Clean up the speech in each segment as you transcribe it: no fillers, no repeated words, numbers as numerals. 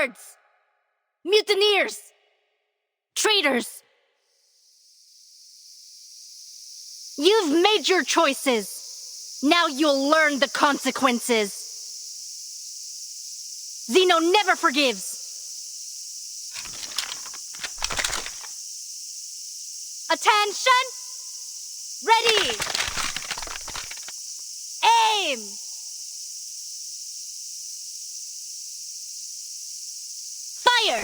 cowards! Mutineers! Traitors! You've made your choices. Now you'll learn the consequences. Zeno never forgives. Attention! Ready! Aim! Fire!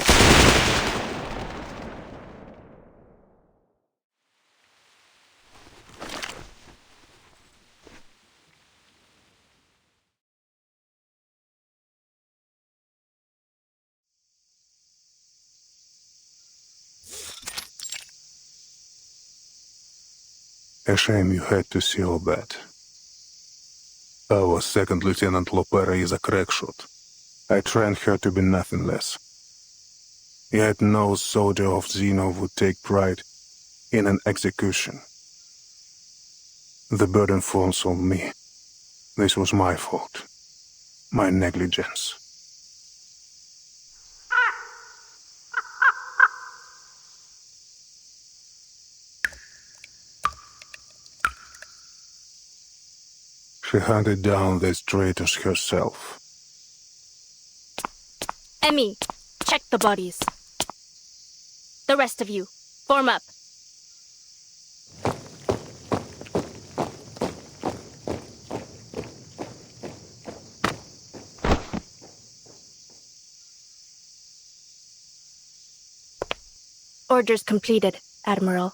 A shame you had to see all that. Our second lieutenant Loperai is a crackshot. I trained her to be nothing less. Yet no soldier of Zeno would take pride in an execution. The burden falls on me. This was my fault. My negligence. She hunted down these traitors herself. Emmy, check the bodies. The rest of you, form up. Orders completed, Admiral.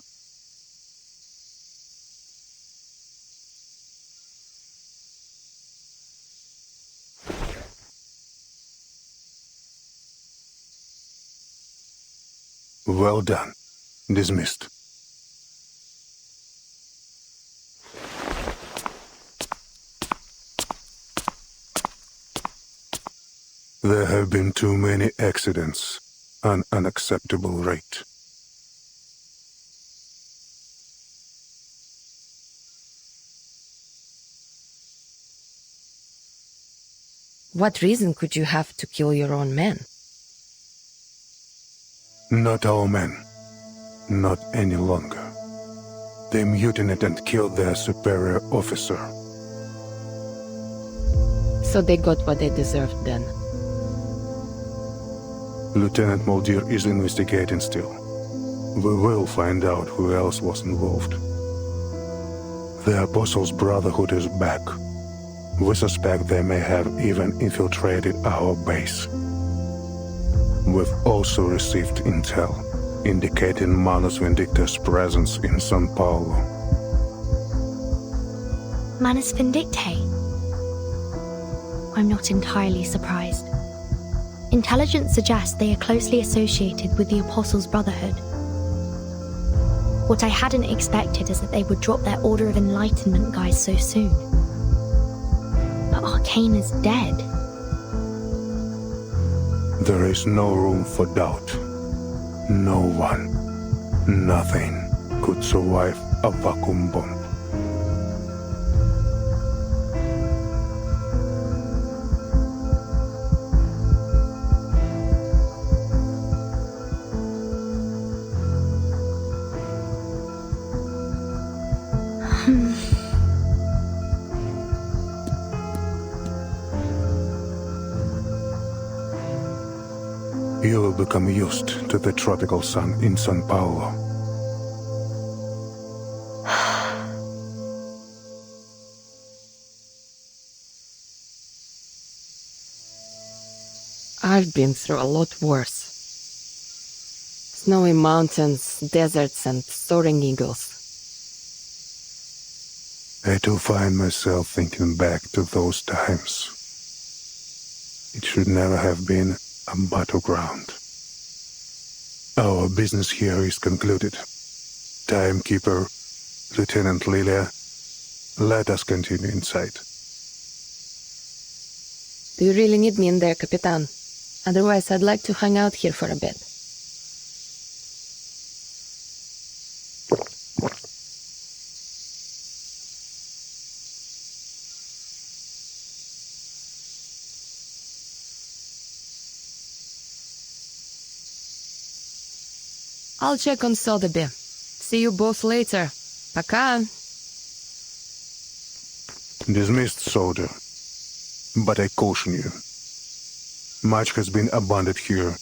Well done. Dismissed. There have been too many accidents. An unacceptable rate. What reason could you have to kill your own men? Not our men. Not any longer. They mutinied and killed their superior officer. So they got what they deserved then. Lieutenant Muldir is investigating still. We will find out who else was involved. The Apostles' Brotherhood is back. We suspect they may have even infiltrated our base. We've also received intel indicating Manus Vindicta's presence in São Paulo. Manus Vindictae? I'm not entirely surprised. Intelligence suggests they are closely associated with the Apostles' Brotherhood. What I hadn't expected is that they would drop their Order of Enlightenment guys so soon. But Arcane is dead. There is no room for doubt. No one, nothing could survive a vacuum bomb. You will become used to the tropical sun in São Paulo. I've been through a lot worse. Snowy mountains, deserts, and soaring eagles. I do find myself thinking back to those times. It should never have been a battleground. Our business here is concluded. Timekeeper, Lieutenant Lilia, let us continue inside. Do you really need me in there, Capitan? Otherwise, I'd like to hang out here for a bit. I'll check on Sotheby. See you both later. Пока. Dismissed, soldier. But I caution you. Much has been abandoned here.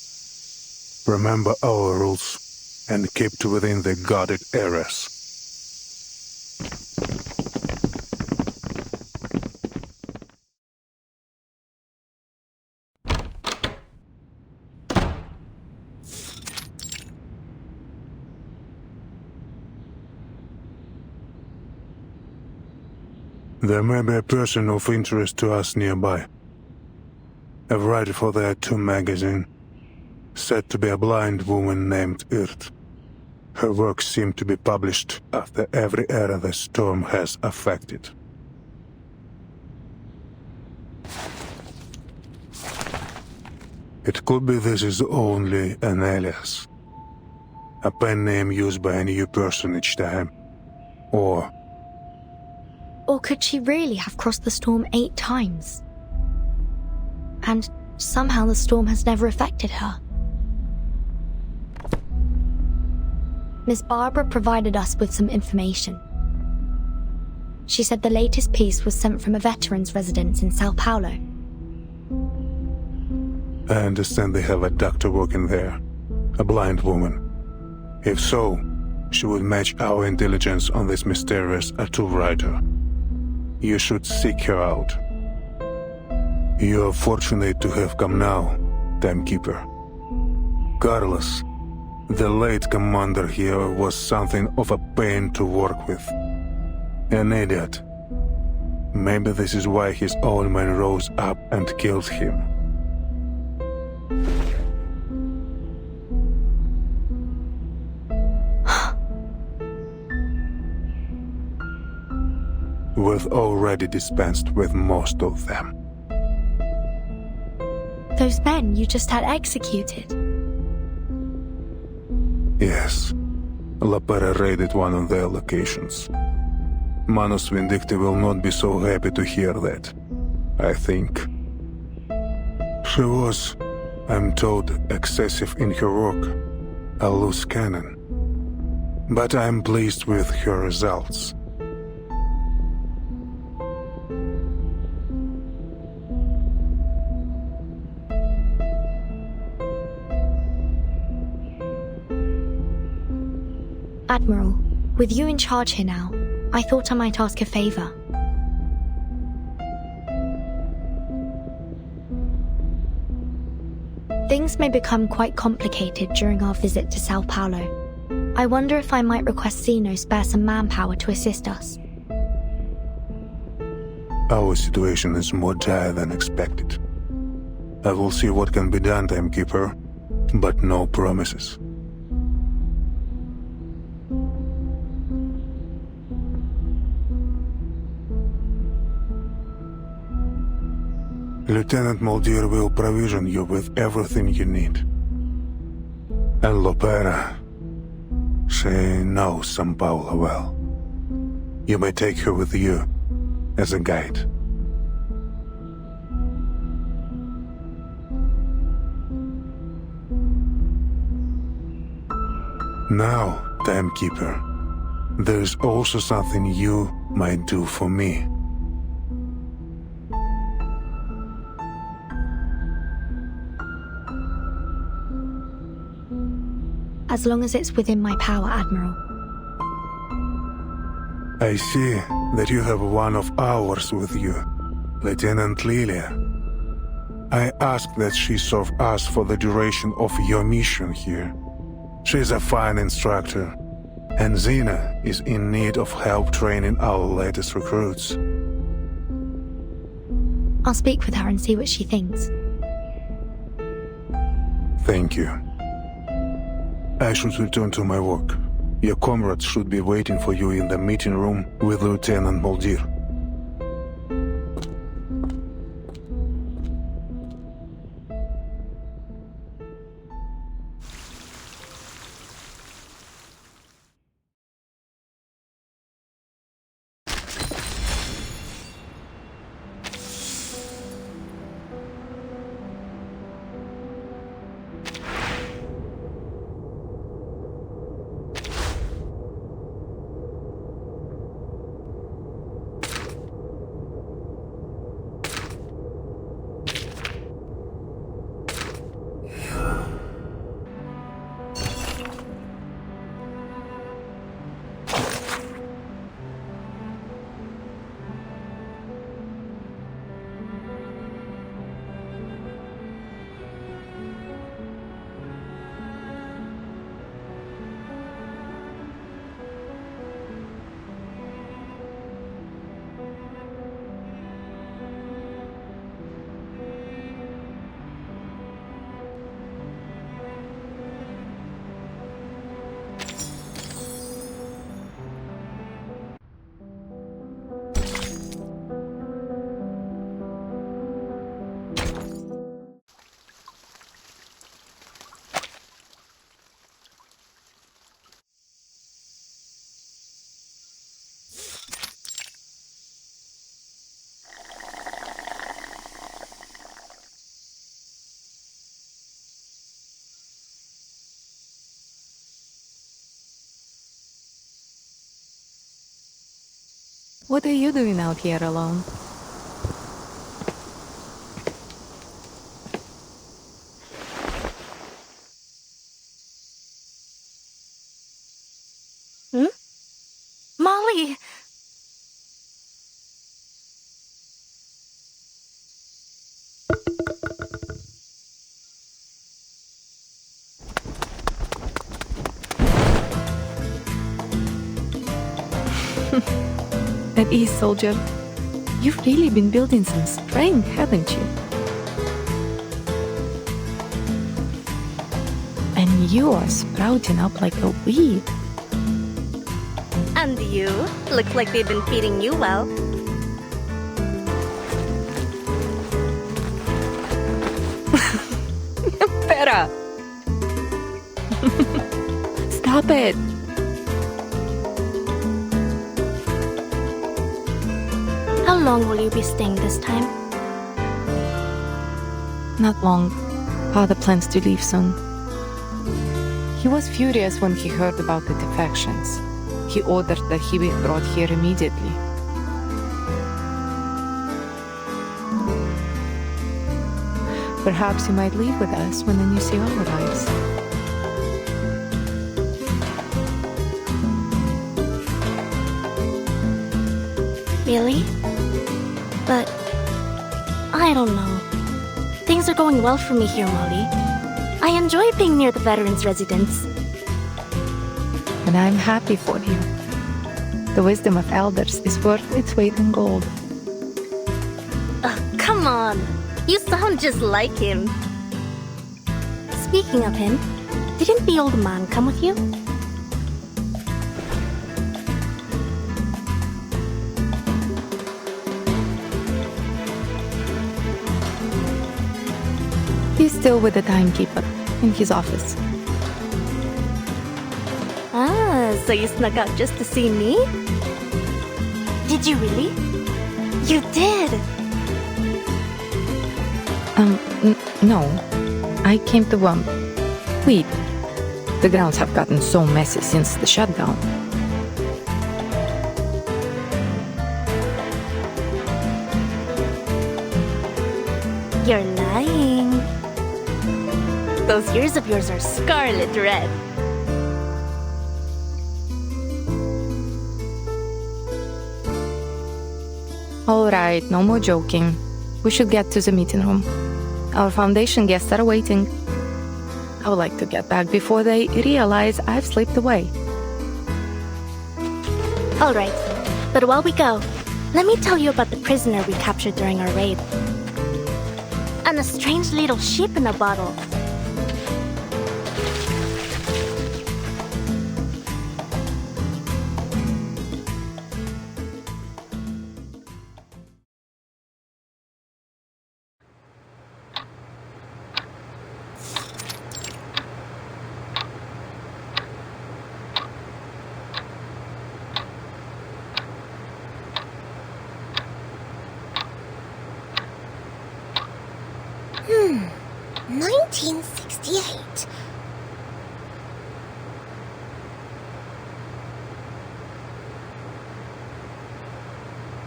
Remember our rules and keep to within the guarded areas. There may be a person of interest to us nearby. A writer for their Tomb magazine, said to be a blind woman named Irt. Her works seem to be published after every era the storm has affected. It could be this is only an alias. A pen name used by a new person each time. Or could she really have crossed the storm 8 times? And somehow the storm has never affected her. Miss Barbara provided us with some information. She said the latest piece was sent from a veteran's residence in Sao Paulo. I understand they have a doctor working there, a blind woman. If so, she would match our intelligence on this mysterious tattoo writer. You should seek her out. You are fortunate to have come now, Timekeeper. Carlos, the late commander here, was something of a pain to work with. An idiot. Maybe this is why his own men rose up and killed him. We've already dispensed with most of them. Those men you just had executed? Yes. Lopera raided one of their locations. Manus Vindicti will not be so happy to hear that, I think. She was, I'm told, excessive in her work, a loose cannon. But I'm pleased with her results. Admiral, with you in charge here now, I thought I might ask a favor. Things may become quite complicated during our visit to Sao Paulo. I wonder if I might request Zeno spare some manpower to assist us. Our situation is more dire than expected. I will see what can be done, Timekeeper, but no promises. Lieutenant Mulder will provision you with everything you need. And Lopera, she knows São Paulo well. You may take her with you as a guide. Now, Timekeeper, there is also something you might do for me. As long as it's within my power, Admiral. I see that you have one of ours with you, Lieutenant Lilia. I ask that she serve us for the duration of your mission here. She's a fine instructor, and Zena is in need of help training our latest recruits. I'll speak with her and see what she thinks. Thank you. I should return to my work. Your comrades should be waiting for you in the meeting room with Lieutenant Mulder. What are you doing out here alone? Molly! At ease, soldier. You've really been building some strength, haven't you? And you are sprouting up like a weed. And you? Looks like they've been feeding you well. Better! Stop it! How long will you be staying this time? Not long. Father plans to leave soon. He was furious when he heard about the defections. He ordered that he be brought here immediately. Perhaps you might leave with us when the new CEO arrives. Really? But I don't know. Things are going well for me here, Molly. I enjoy being near the veterans' residence. And I'm happy for you. The wisdom of elders is worth its weight in gold. Come on! You sound just like him. Speaking of him, didn't the old man come with you? He's still with the timekeeper in his office. Ah, so you snuck out just to see me? Did you really? You did! No. I came to, weed. The grounds have gotten so messy since the shutdown. You're lying. Those ears of yours are scarlet red. All right, no more joking. We should get to the meeting room. Our foundation guests are waiting. I would like to get back before they realize I've slipped away. All right, but while we go, let me tell you about the prisoner we captured during our raid. And a strange little sheep in a bottle. Hmm, 1968.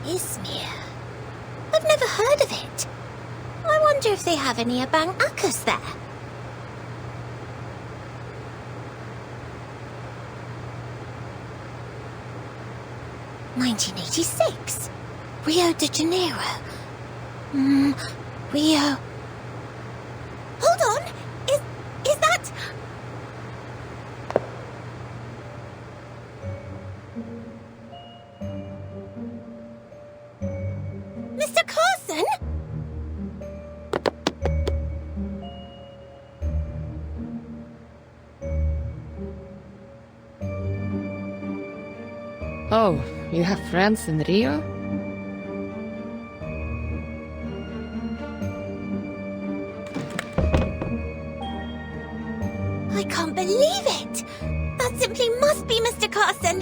Izmir. I've never heard of it. I wonder if they have any Abang Akas there. (1986) Rio de Janeiro. Rio. Hold on! Is that... Mr. Carson? Oh, you have friends in Rio? I can't believe it! That simply must be Mr. Carson!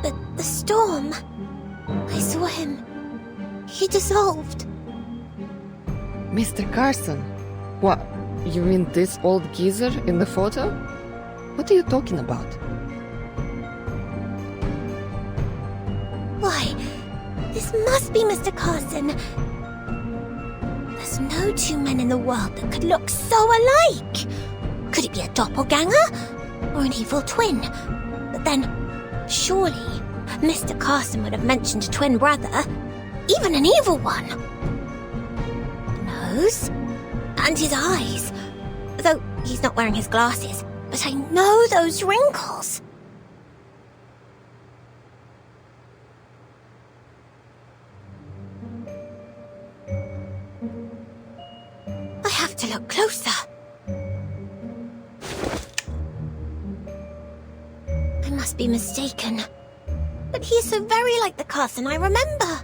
But the storm... I saw him. He dissolved. Mr. Carson, What? You mean this old geezer in the photo? What are you talking about? Why, this must be Mr. Carson. There's no two men in the world that could look so alike. Could it be a doppelganger? Or an evil twin? But then, surely, Mr. Carson would have mentioned a twin brother. Even an evil one. Nose? And his eyes. Though he's not wearing his glasses. But I know those wrinkles. I have to look closer. I must be mistaken. But he is so very like the Carson I remember.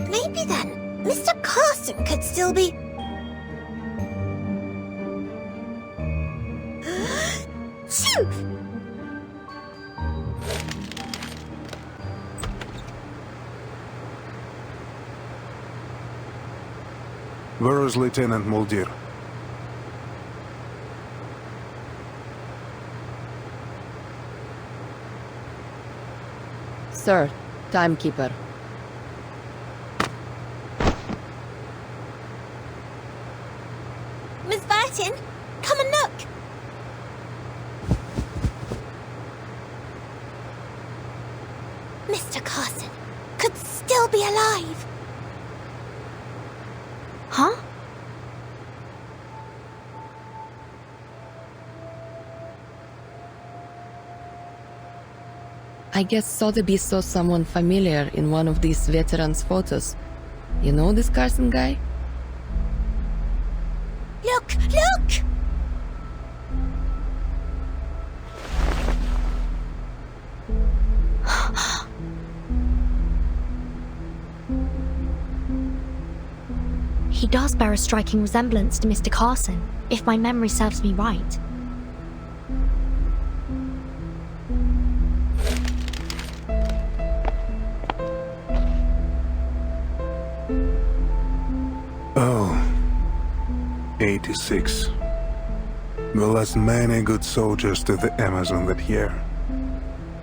Maybe then, Mr. Carson could still be... Phew! Where is Lieutenant Muldir? Sir, timekeeper. Miss Burton, come and look! Mr. Carson could still be alive. Huh? I guess Sotheby saw someone familiar in one of these veterans' photos. You know this Carson guy? Look, look! He does bear a striking resemblance to Mr. Carson, if my memory serves me right. Oh, 86. We lost many good soldiers to the Amazon that year.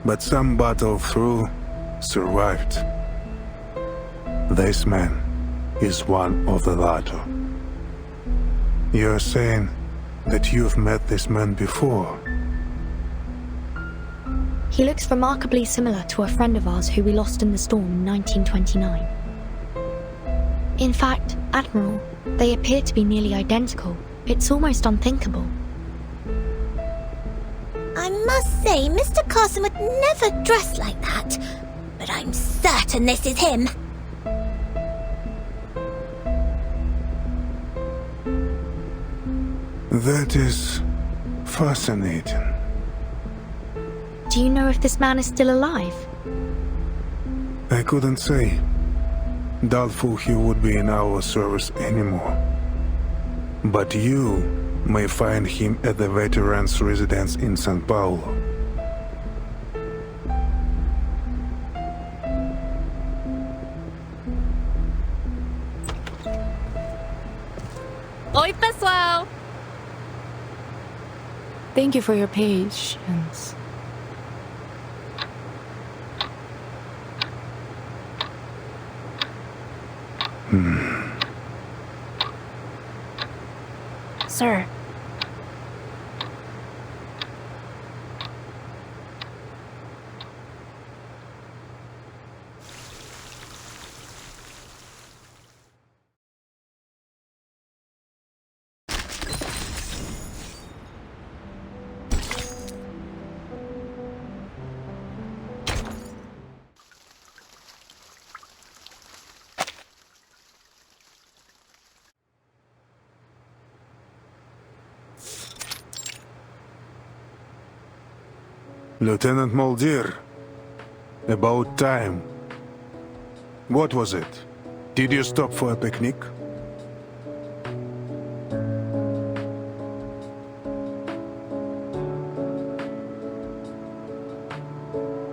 But some battled through, survived. This man is one of the latter. You're saying that you've met this man before? He looks remarkably similar to a friend of ours who we lost in the storm in 1929. In fact, Admiral, they appear to be nearly identical. It's almost unthinkable. I must say, Mr. Carson would never dress like that. But I'm certain this is him. That is fascinating. Do you know if this man is still alive? I couldn't say. Doubtful he would be in our service anymore. But you may find him at the veterans' residence in São Paulo. Oi, pessoal! Thank you for your patience. Sir, Lieutenant Muldir, about time. What was it? Did you stop for a picnic?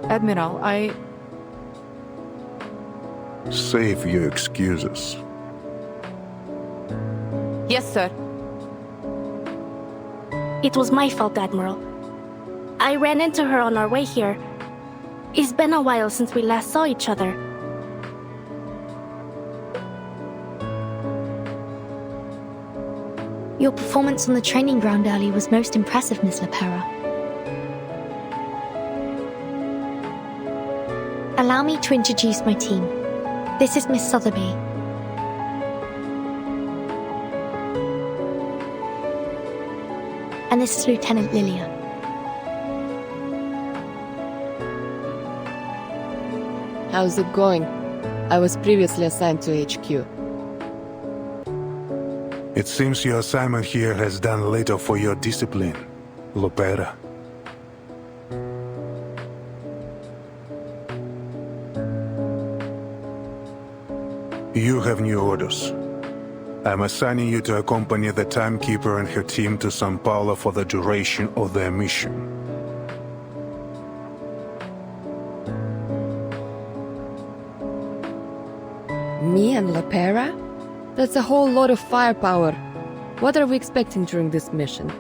Admiral, Save your excuses. Yes, sir. It was my fault, Admiral. I ran into her on our way here. It's been a while since we last saw each other. Your performance on the training ground early was most impressive, Miss Lepera. Allow me to introduce my team. This is Miss Sotheby. And this is Lieutenant Lilia. How's it going? I was previously assigned to HQ. It seems your assignment here has done little for your discipline, Lopera. You have new orders. I'm assigning you to accompany the timekeeper and her team to Sao Paulo for the duration of their mission. Me and Lopera? That's a whole lot of firepower. What are we expecting during this mission?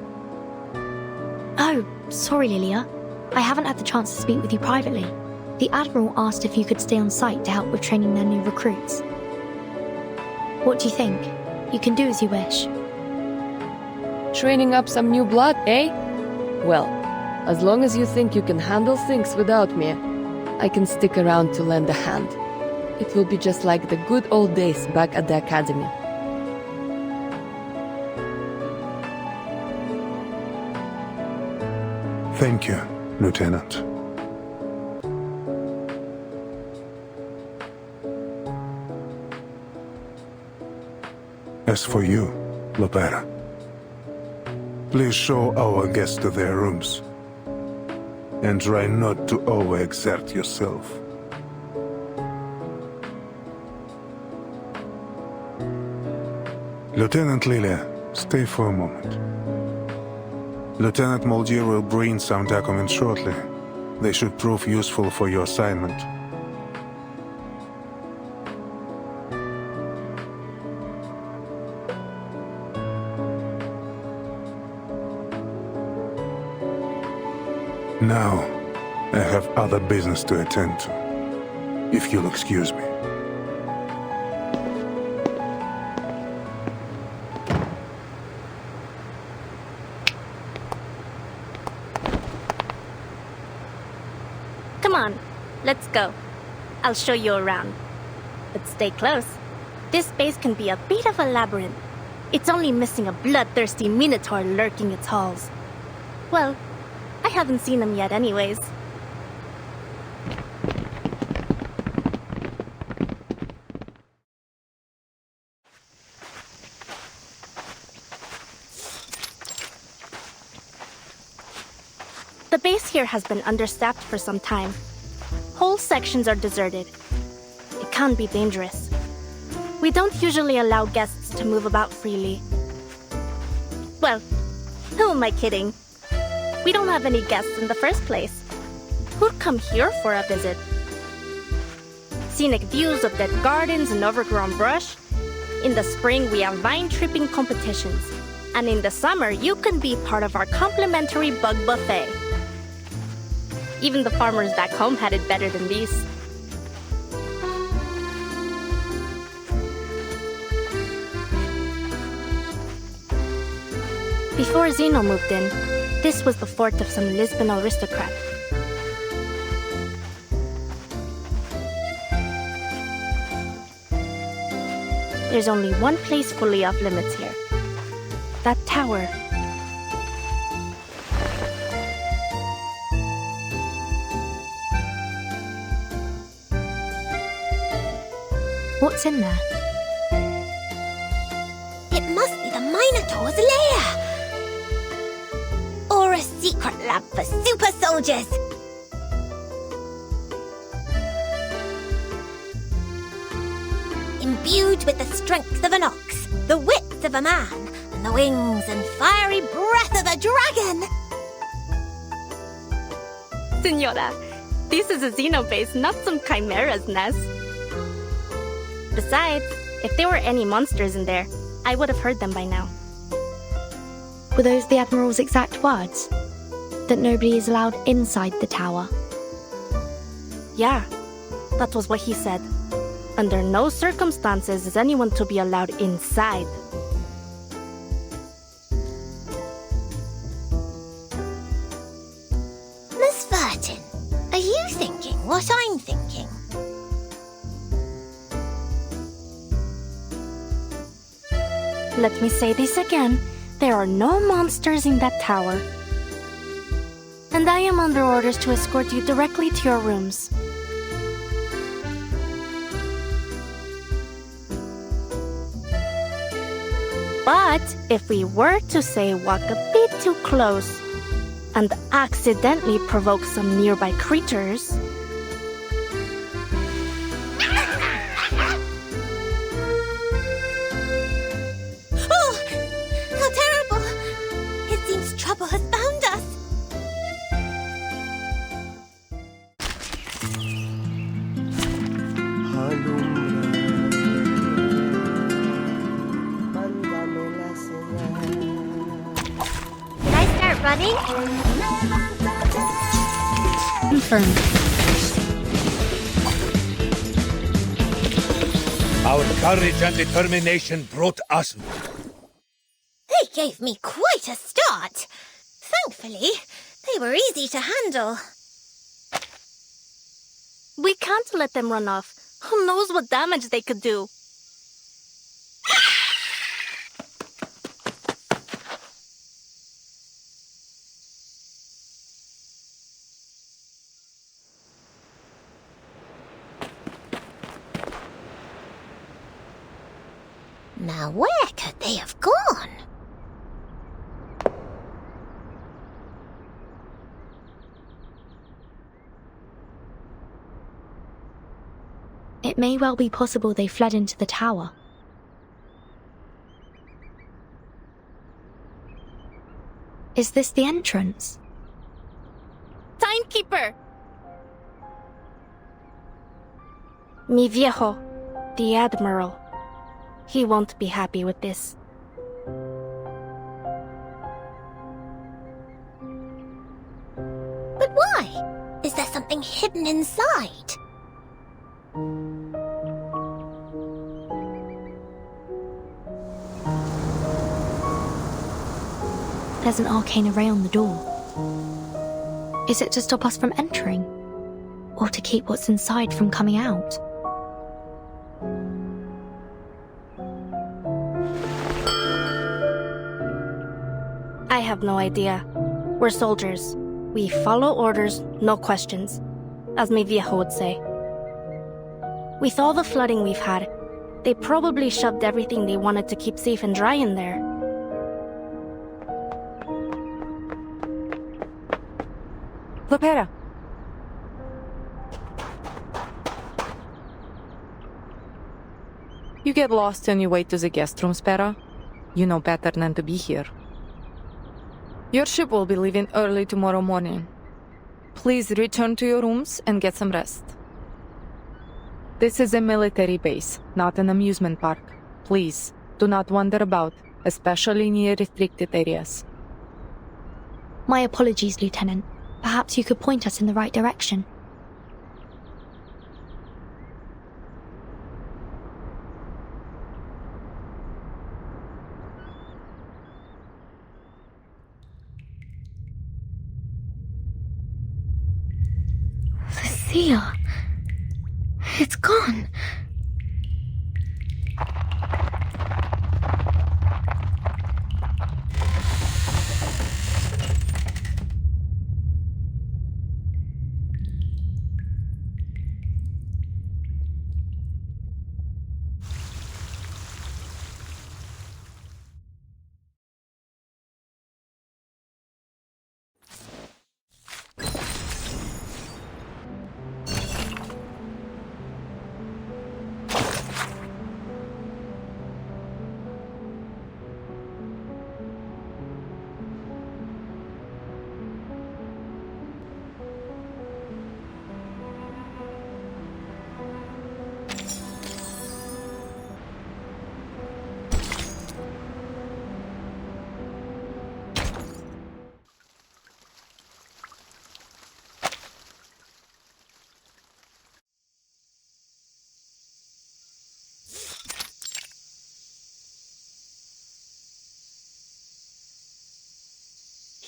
Oh, sorry, Lilia. I haven't had the chance to speak with you privately. The Admiral asked if you could stay on site to help with training their new recruits. What do you think? You can do as you wish. Training up some new blood, eh? Well, as long as you think you can handle things without me, I can stick around to lend a hand. It will be just like the good old days back at the academy. Thank you, Lieutenant. As for you, Lopera, please show our guests to their rooms and try not to overexert yourself. Lieutenant Lilia, stay for a moment. Lieutenant Moldier will bring some documents shortly. They should prove useful for your assignment. Now, I have other business to attend to, if you'll excuse me. Come on, let's go. I'll show you around. But stay close. This base can be a bit of a labyrinth. It's only missing a bloodthirsty minotaur lurking its halls. Well, I haven't seen him yet anyways. The base here has been understaffed for some time. Whole sections are deserted. It can be dangerous. We don't usually allow guests to move about freely. Well, who am I kidding? We don't have any guests in the first place. Who'd come here for a visit? Scenic views of dead gardens and overgrown brush. In the spring, we have vine-tripping competitions. And in the summer, you can be part of our complimentary bug buffet. Even the farmers back home had it better than these. Before Zeno moved in, this was the fort of some Lisbon aristocrat. There's only one place fully off limits here. That tower. What's in there? It must be the Minotaur's lair! Or a secret lab for super soldiers! Imbued with the strength of an ox, the wits of a man, and the wings and fiery breath of a dragon! Senora, This is a xenobase, not some chimera's nest. Besides, if there were any monsters in there, I would have heard them by now. Were those the Admiral's exact words? That nobody is allowed inside the tower? Yeah, that was what he said. Under no circumstances is anyone to be allowed inside. Miss Vertin, are you thinking what I'm thinking? Let me say this again. There are no monsters in that tower. And I am under orders to escort you directly to your rooms. But if we were to say walk a bit too close and accidentally provoke some nearby creatures, Oh, how terrible! It seems trouble has found us. Can I start running? Confirmed. Our courage and determination brought us. They gave me quite a start. Thankfully, they were easy to handle. we can't let them run off. Who knows what damage they could do? Now where could they have gone? It may well be possible they fled into the tower. Is this the entrance? Timekeeper! Mi viejo, the Admiral. He won't be happy with this. But why? Is there something hidden inside? There's an arcane array on the door. Is it to stop us from entering? Or to keep what's inside from coming out? I have no idea. We're soldiers. We follow orders, no questions, as mi viejo would say. With all the flooding we've had, they probably shoved everything they wanted to keep safe and dry in there. Lopera. You get lost on your way to the guest room, Spera. You know better than to be here. Your ship will be leaving early tomorrow morning. Please return to your rooms and get some rest. This is a military base, not an amusement park. Please, do not wander about, especially near restricted areas. My apologies, Lieutenant. Perhaps you could point us in the right direction. The seal. It's gone.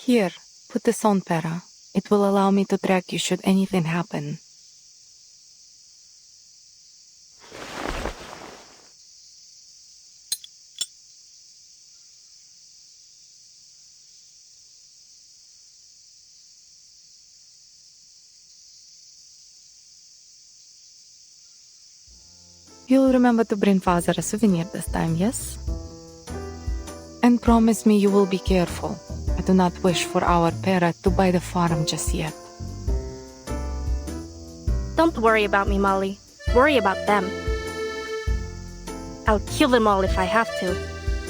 Here, put this on, Pera. It will allow me to track you should anything happen. You'll remember to bring Father a souvenir this time, yes? And promise me you will be careful. I do not wish for our Pera to buy the farm just yet. Don't worry about me, Molly. Worry about them. I'll kill them all if I have to.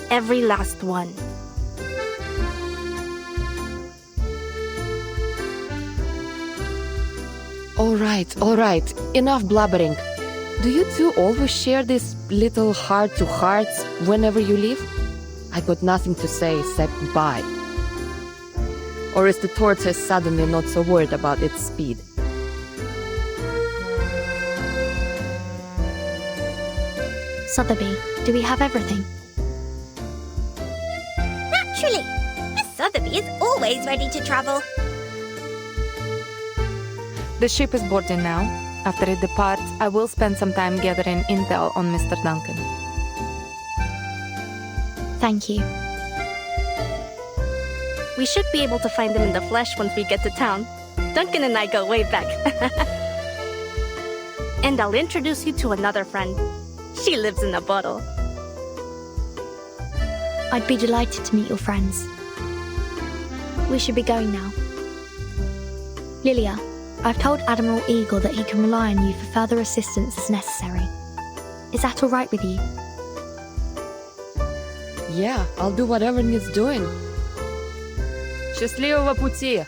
Every last one. All right. Enough blabbering. Do you two always share these little heart-to-hearts whenever you leave? I got nothing to say except bye. Or is the tortoise suddenly not so worried about its speed? Sotheby, do we have everything? Naturally! Miss Sotheby is always ready to travel. The ship is boarding now. After it departs, I will spend some time gathering intel on Mr. Duncan. Thank you. We should be able to find him in the flesh once we get to town. Duncan and I go way back. And I'll introduce you to another friend. She lives in a bottle. I'd be delighted to meet your friends. We should be going now. Lilia, I've told Admiral Eagle that he can rely on you for further assistance as necessary. Is that all right with you? Yeah, I'll do whatever needs doing. Счастливого пути!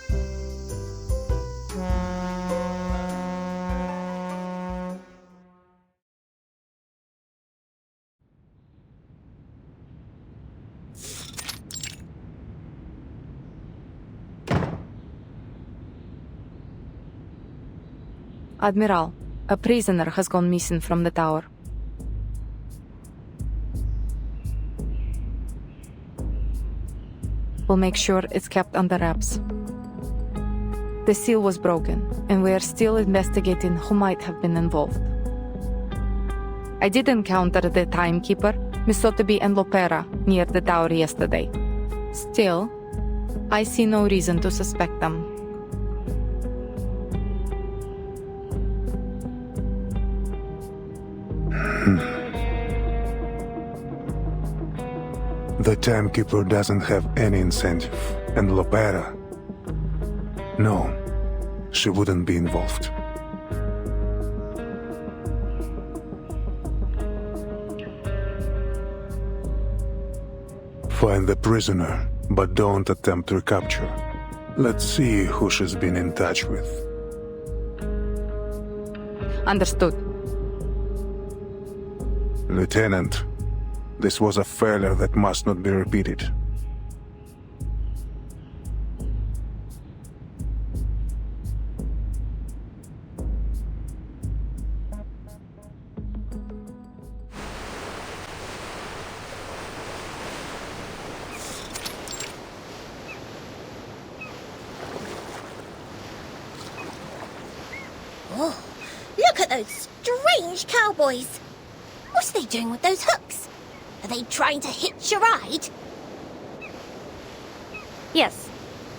Admiral, a prisoner has gone missing from the tower. We'll make sure it's kept under wraps. The seal was broken, and we are still investigating who might have been involved. I did encounter the timekeeper, Miss Sotheby and Lopera, near the tower yesterday. Still, I see no reason to suspect them. The timekeeper doesn't have any incentive, and Lopera... No, she wouldn't be involved. Find the prisoner, but don't attempt recapture. Let's see who she's been in touch with. Understood. Lieutenant, this was a failure that must not be repeated. Oh, look at those strange cowboys. What are they doing with those hooks? Are they trying to hitch a ride? Yes,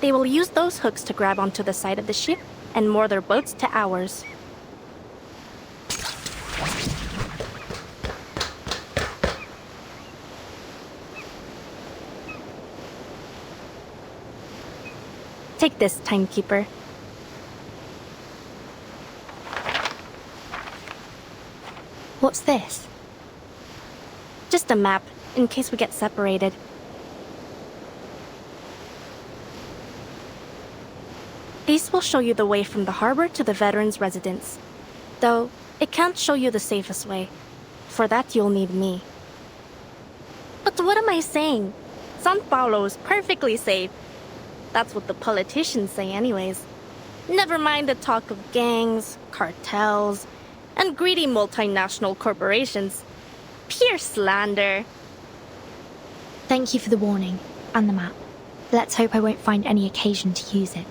they will use those hooks to grab onto the side of the ship and moor their boats to ours. Take this, timekeeper. What's this? Just a map, in case we get separated. These will show you the way from the harbor to the veterans' residence. Though, it can't show you the safest way. For that, you'll need me. But what am I saying? San Paulo is perfectly safe. That's what the politicians say anyways. Never mind the talk of gangs, cartels, and greedy multinational corporations. Pure slander. Thank you for the warning and the map. Let's hope I won't find any occasion to use it.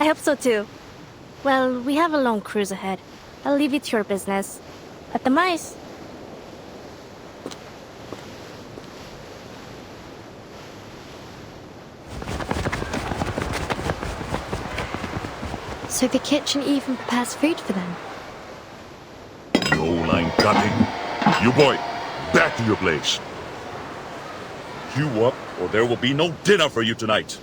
I hope so too. Well, we have a long cruise ahead. I'll leave you to your business. At the mice. So the kitchen even prepares food for them. No line cutting. You boy, back to your place. You up, or there will be no dinner for you tonight.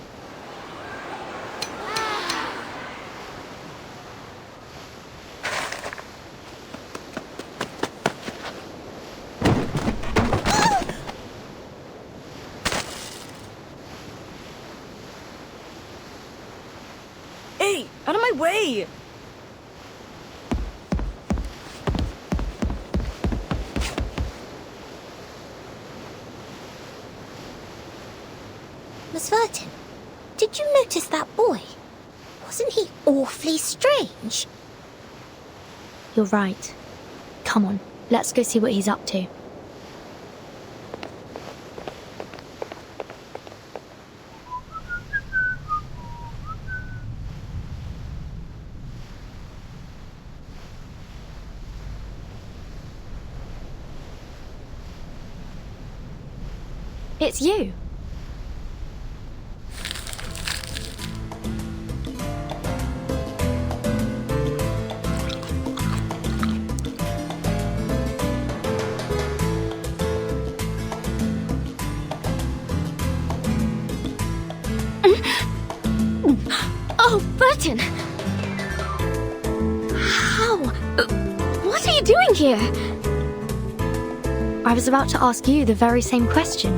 Hey, out of my way! Miss Vertin, did you notice that boy? Wasn't he awfully strange? You're right. Come on, let's go see what he's up to. It's you. Oh, Burton! How? What are you doing here? I was about to ask you the very same question.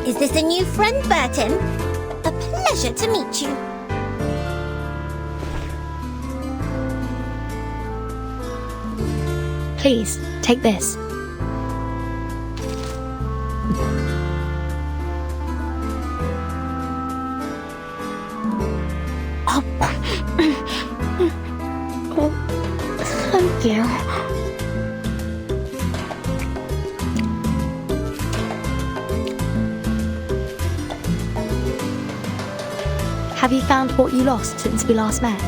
Is this a new friend, Burton? A pleasure to meet you. Please, take this. Thank you. Have you found what you lost since we last met?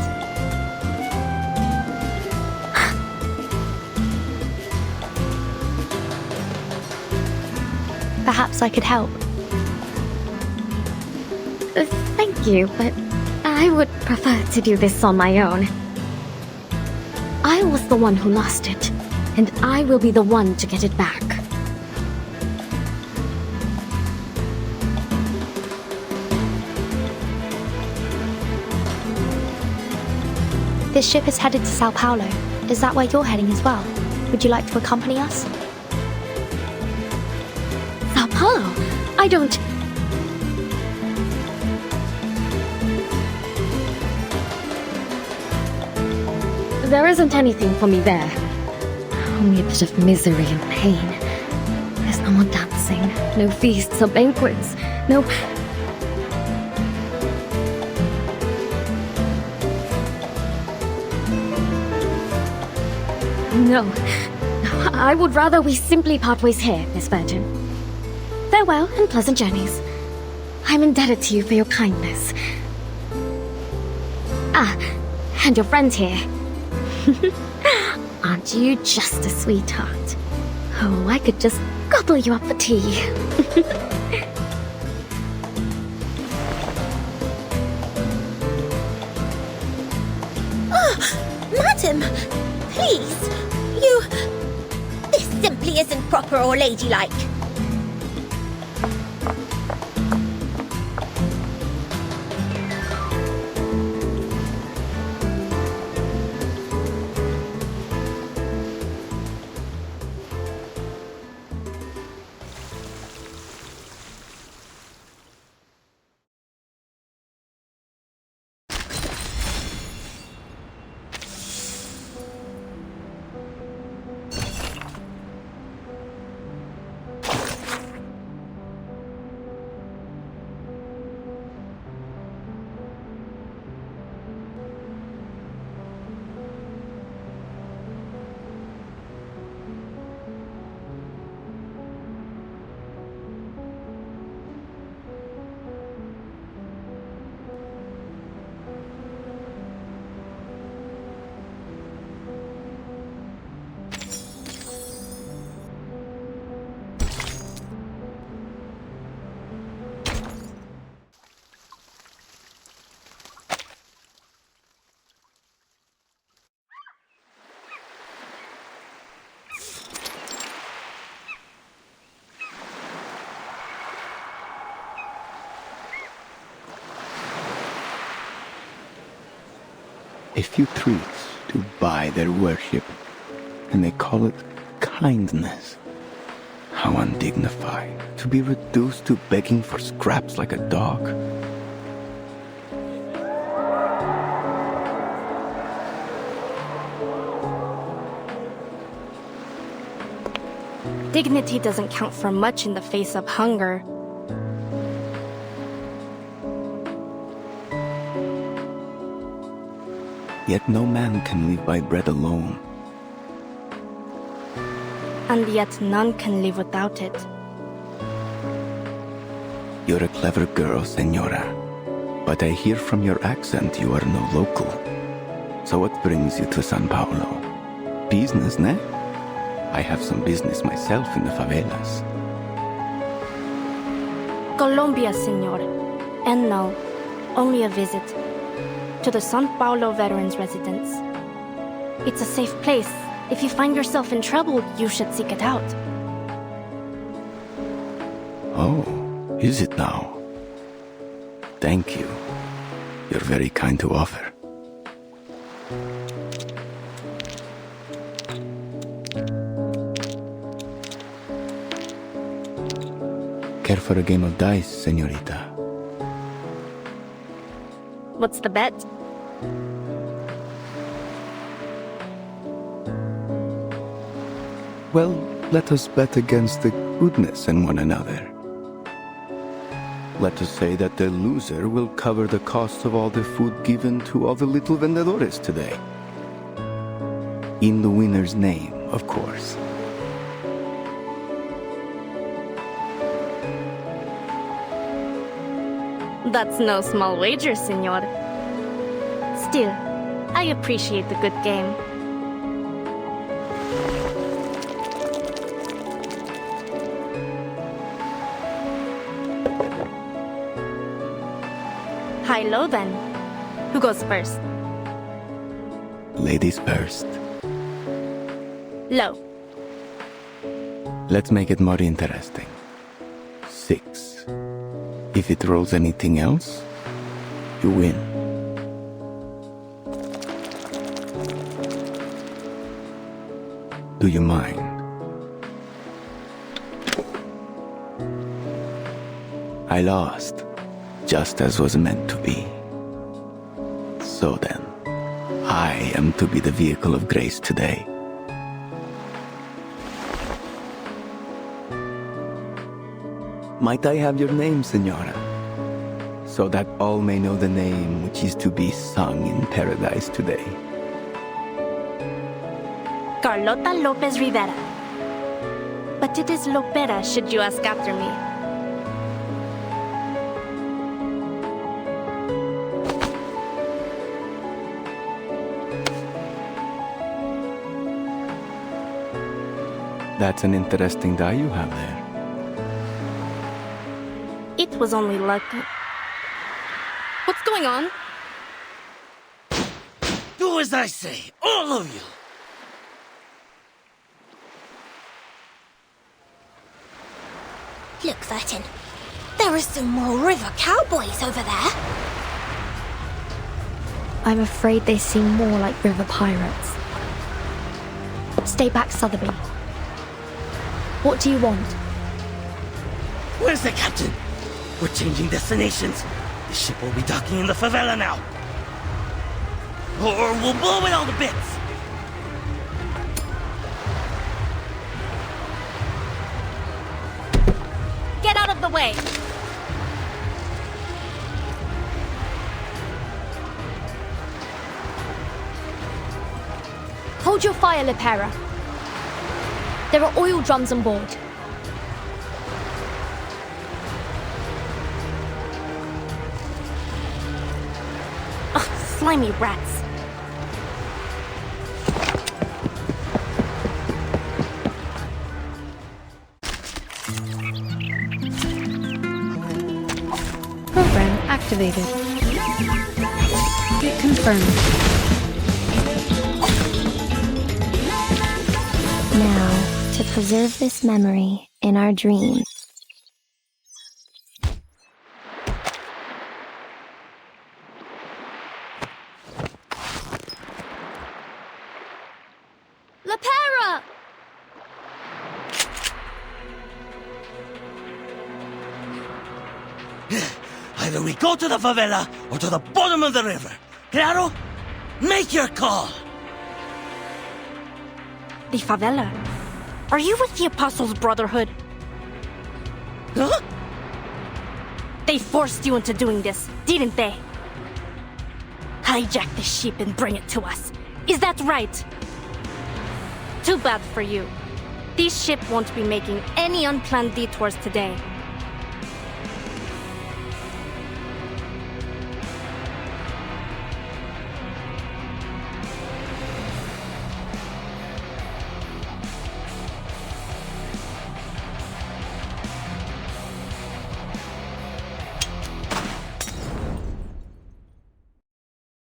Perhaps I could help. Thank you, but I would prefer to do this on my own. I was the one who lost it, and I will be the one to get it back. This ship is headed to Sao Paulo. Is that where you're heading as well? Would you like to accompany us? Sao Paulo? I don't... There isn't anything for me there. Only a bit of misery and pain. There's no more dancing, no feasts or banquets, no... No. I would rather we simply part ways here, Miss Burton. Farewell and pleasant journeys. I'm indebted to you for your kindness. Ah, and your friend here. Aren't you just a sweetheart? Oh, I could just gobble you up for tea. Madam, please, you... This simply isn't proper or ladylike. a few treats to buy their worship, and they call it kindness. How undignified to be reduced to begging for scraps like a dog. Dignity doesn't count for much in the face of hunger. Yet no man can live by bread alone. And yet none can live without it. You're a clever girl, Senora. But I hear from your accent you are no local. So what brings you to San Paulo? Business, ne? I have some business myself in the favelas. Colombia, senor. And no, only a visit to the San Paulo Veterans Residence. It's a safe place. If you find yourself in trouble, you should seek it out. Oh, is it now? Thank you. You're very kind to offer. Care for a game of dice, señorita? What's the bet? Well, let us bet against the goodness in one another. Let us say that the loser will cover the cost of all the food given to all the little vendedores today. In the winner's name, of course. That's no small wager, senor. Still, I appreciate the good game. High-low then. Who goes first? Ladies first. Low. Let's make it more interesting. 6. If it rolls anything else, you win. Do you mind? I lost, just as was meant to be. So then, I am to be the vehicle of grace today. Might I have your name, Senora? So that all may know the name which is to be sung in paradise today. Carlota Lopez Rivera. But it is Lopera, should you ask after me. That's an interesting die you have there. It was only luck. What's going on? Do as I say, all of you! Look, Vertin. There are some more river cowboys over there. I'm afraid they seem more like river pirates. Stay back, Sotheby. What do you want? Where's the captain? We're changing destinations. The ship will be docking in the favela now. Or we'll blow it all to bits. Get out of the way! Hold your fire, Lopera. There are oil drums on board. Ugh, slimy rats. Program activated. Get confirmed. Now, to preserve this memory in our dreams. Either we go to the favela or to the bottom of the river. Claro? Make your call. The favela? Are you with the Apostles' Brotherhood? Huh? They forced you into doing this, didn't they? Hijack the ship and bring it to us. Is that right? Too bad for you. This ship won't be making any unplanned detours today.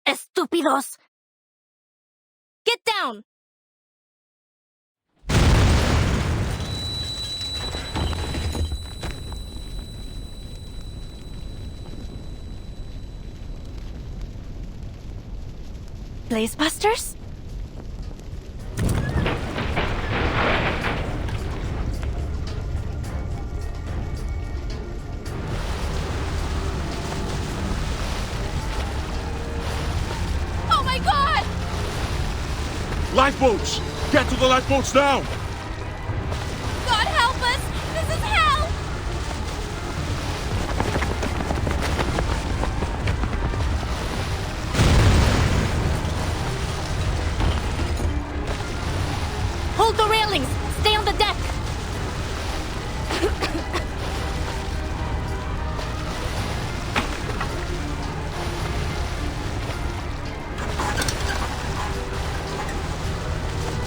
Estúpidos! Get down! Blazebusters? Oh my god! Lifeboats! Get to the lifeboats now! God help us! This is hell! Hold the railings! Stay on the deck!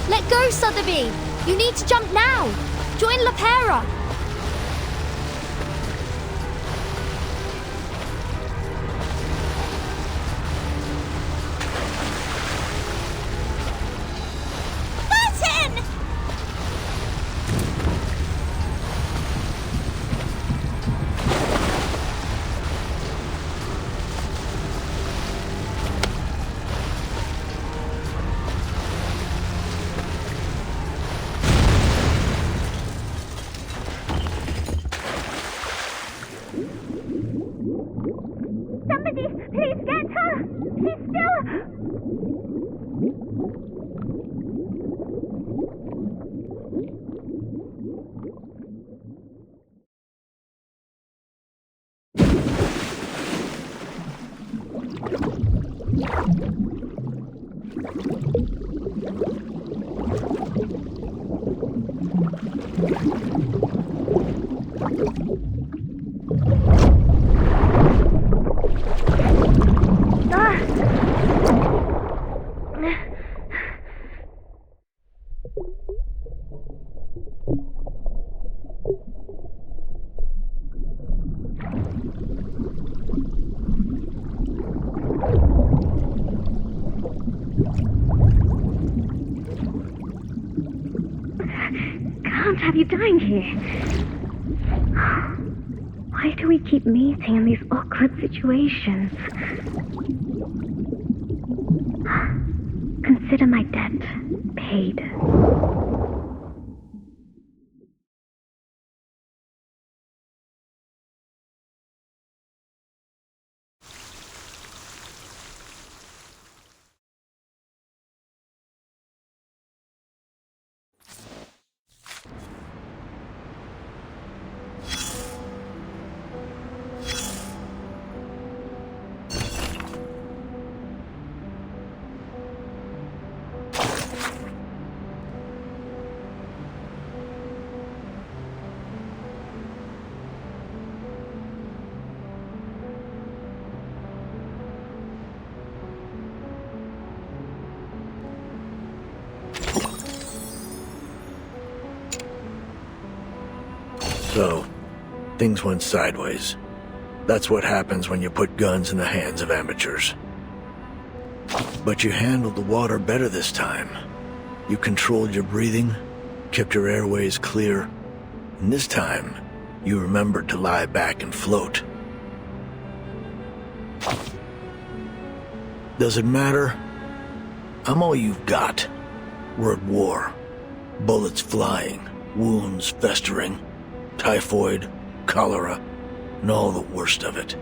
Let go, Sotheby! You need to jump now! Join Lopera! Martin! Somebody, please get her! She's still... Can't have you dying here. Why do we keep meeting in these awkward situations? Consider my debt paid. So, things went sideways. That's what happens when you put guns in the hands of amateurs. But you handled the water better this time. You controlled your breathing, kept your airways clear, and this time, you remembered to lie back and float. Does it matter? I'm all you've got. We're at war. Bullets flying, wounds festering, typhoid, cholera, and all the worst of it.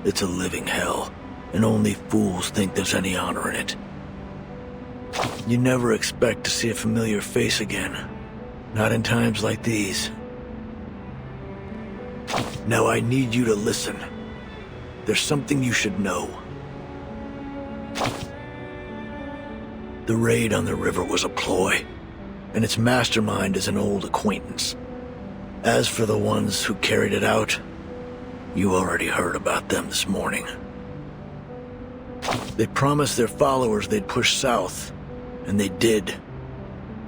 It's a living hell, and only fools think there's any honor in it. You never expect to see a familiar face again. Not in times like these. Now I need you to listen. There's something you should know. The raid on the river was a ploy, and its mastermind is an old acquaintance. As for the ones who carried it out, you already heard about them this morning. They promised their followers they'd push south, and they did.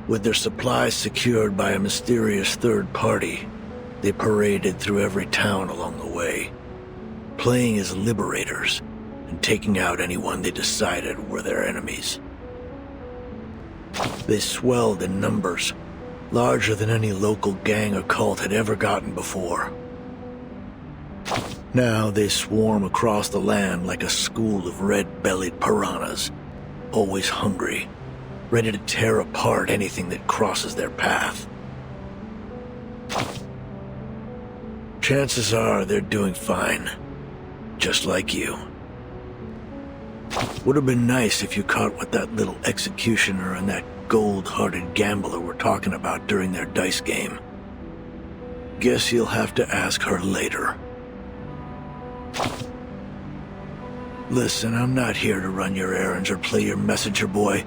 With their supplies secured by a mysterious third party, they paraded through every town along the way, playing as liberators and taking out anyone they decided were their enemies. They swelled in numbers, larger than any local gang or cult had ever gotten before. Now they swarm across the land like a school of red-bellied piranhas, always hungry, ready to tear apart anything that crosses their path. Chances are they're doing fine, just like you. Would have been nice if you caught what that little executioner and that gold-hearted gambler were talking about during their dice game. Guess you'll have to ask her later. Listen, I'm not here to run your errands or play your messenger boy,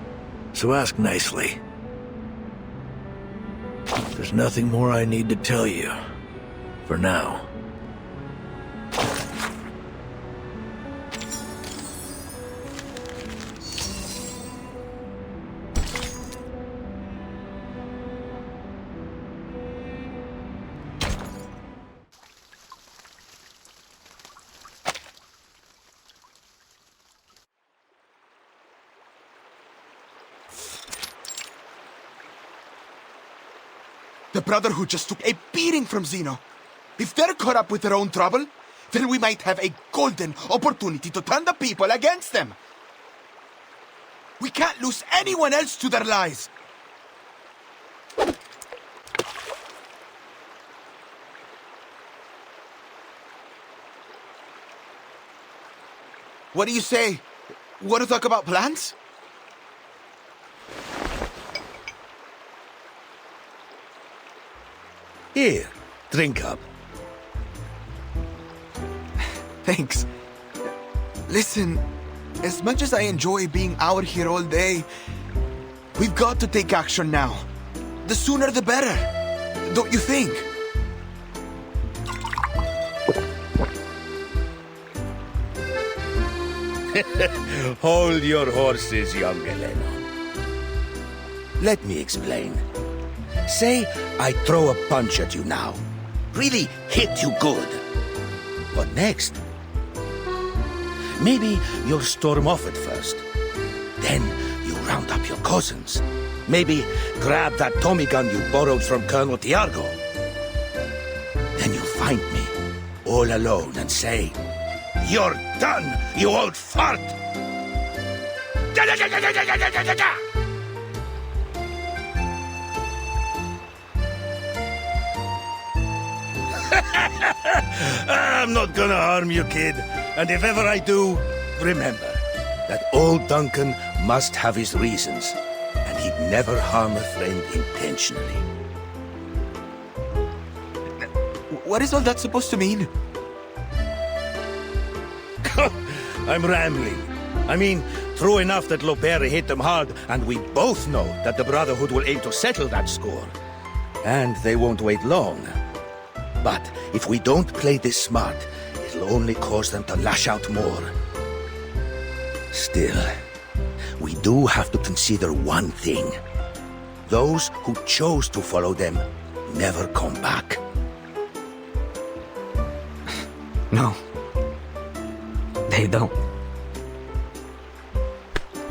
so ask nicely. There's nothing more I need to tell you, for now. The Brotherhood just took a beating from Zeno. If they're caught up with their own trouble, then we might have a golden opportunity to turn the people against them. We can't lose anyone else to their lies. What do you say? Want to talk about plans? Here, drink up. Thanks. Listen, as much as I enjoy being out here all day, we've got to take action now. The sooner the better, don't you think? Hold your horses, young Elena. Let me explain. Say I throw a punch at you now. Really hit you good. What next? Maybe you'll storm off at first. Then you round up your cousins. Maybe grab that Tommy gun you borrowed from Colonel Tiago. Then you'll find me, all alone, and say, "You're done, you old fart!" I'm not gonna harm you, kid. And if ever I do, remember that old Duncan must have his reasons, and he'd never harm a friend intentionally. What is all that supposed to mean? I'm rambling. I mean, true enough that Loperai hit them hard, and we both know that the Brotherhood will aim to settle that score. And they won't wait long. But if we don't play this smart, it'll only cause them to lash out more. Still, we do have to consider one thing. Those who chose to follow them never come back. No. They don't.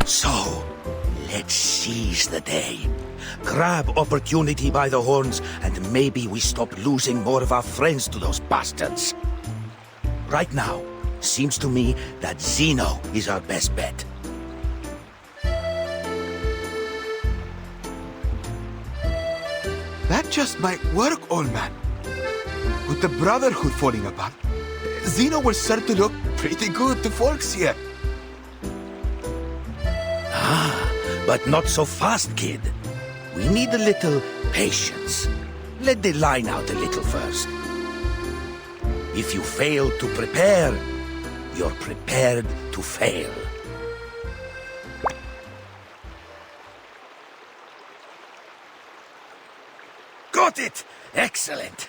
So, let's seize the day. Grab opportunity by the horns, and maybe we stop losing more of our friends to those bastards. Right now, seems to me that Zeno is our best bet. That just might work, old man. With the Brotherhood falling apart, Zeno will start to look pretty good to folks here. But not so fast, kid. We need a little patience. Let the line out a little first. If you fail to prepare, you're prepared to fail. Got it! Excellent!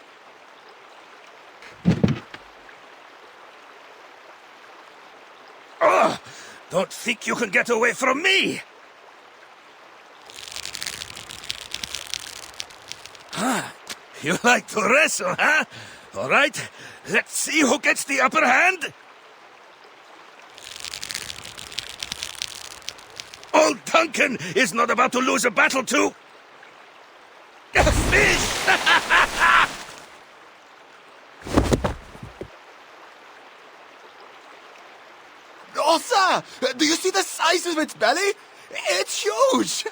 Oh, don't think you can get away from me! You like to wrestle, huh? All right, let's see who gets the upper hand. Old Duncan is not about to lose a battle to a fish! Oh, sir! Do you see the size of its belly? It's huge!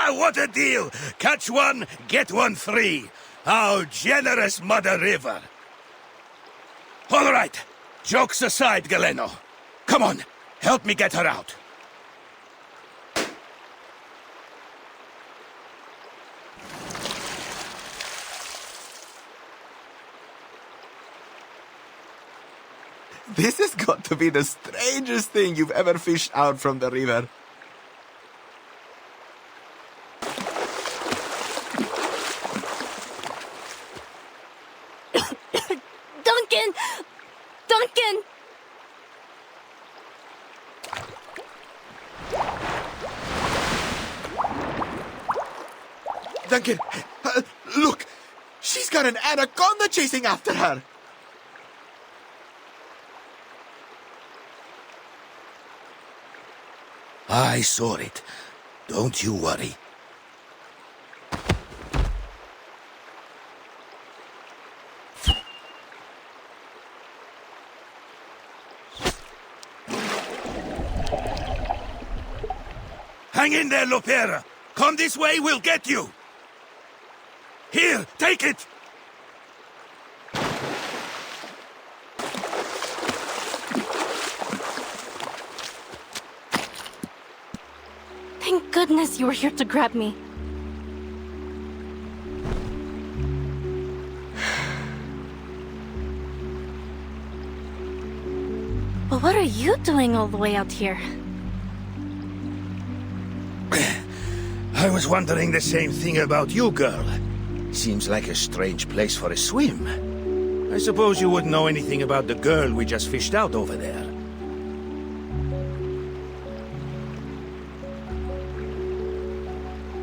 What a deal! Catch one, get one free. How generous, Mother River. All right, jokes aside, Galeno. Come on, help me get her out. This has got to be the strangest thing you've ever fished out from the river. Duncan! Duncan! Duncan, look! She's got an anaconda chasing after her! I saw it. Don't you worry. Hang in there, Lopera. Come this way, we'll get you. Here, take it. Thank goodness you were here to grab me. But what are you doing all the way out here? I was wondering the same thing about you, girl. Seems like a strange place for a swim. I suppose you wouldn't know anything about the girl we just fished out over there.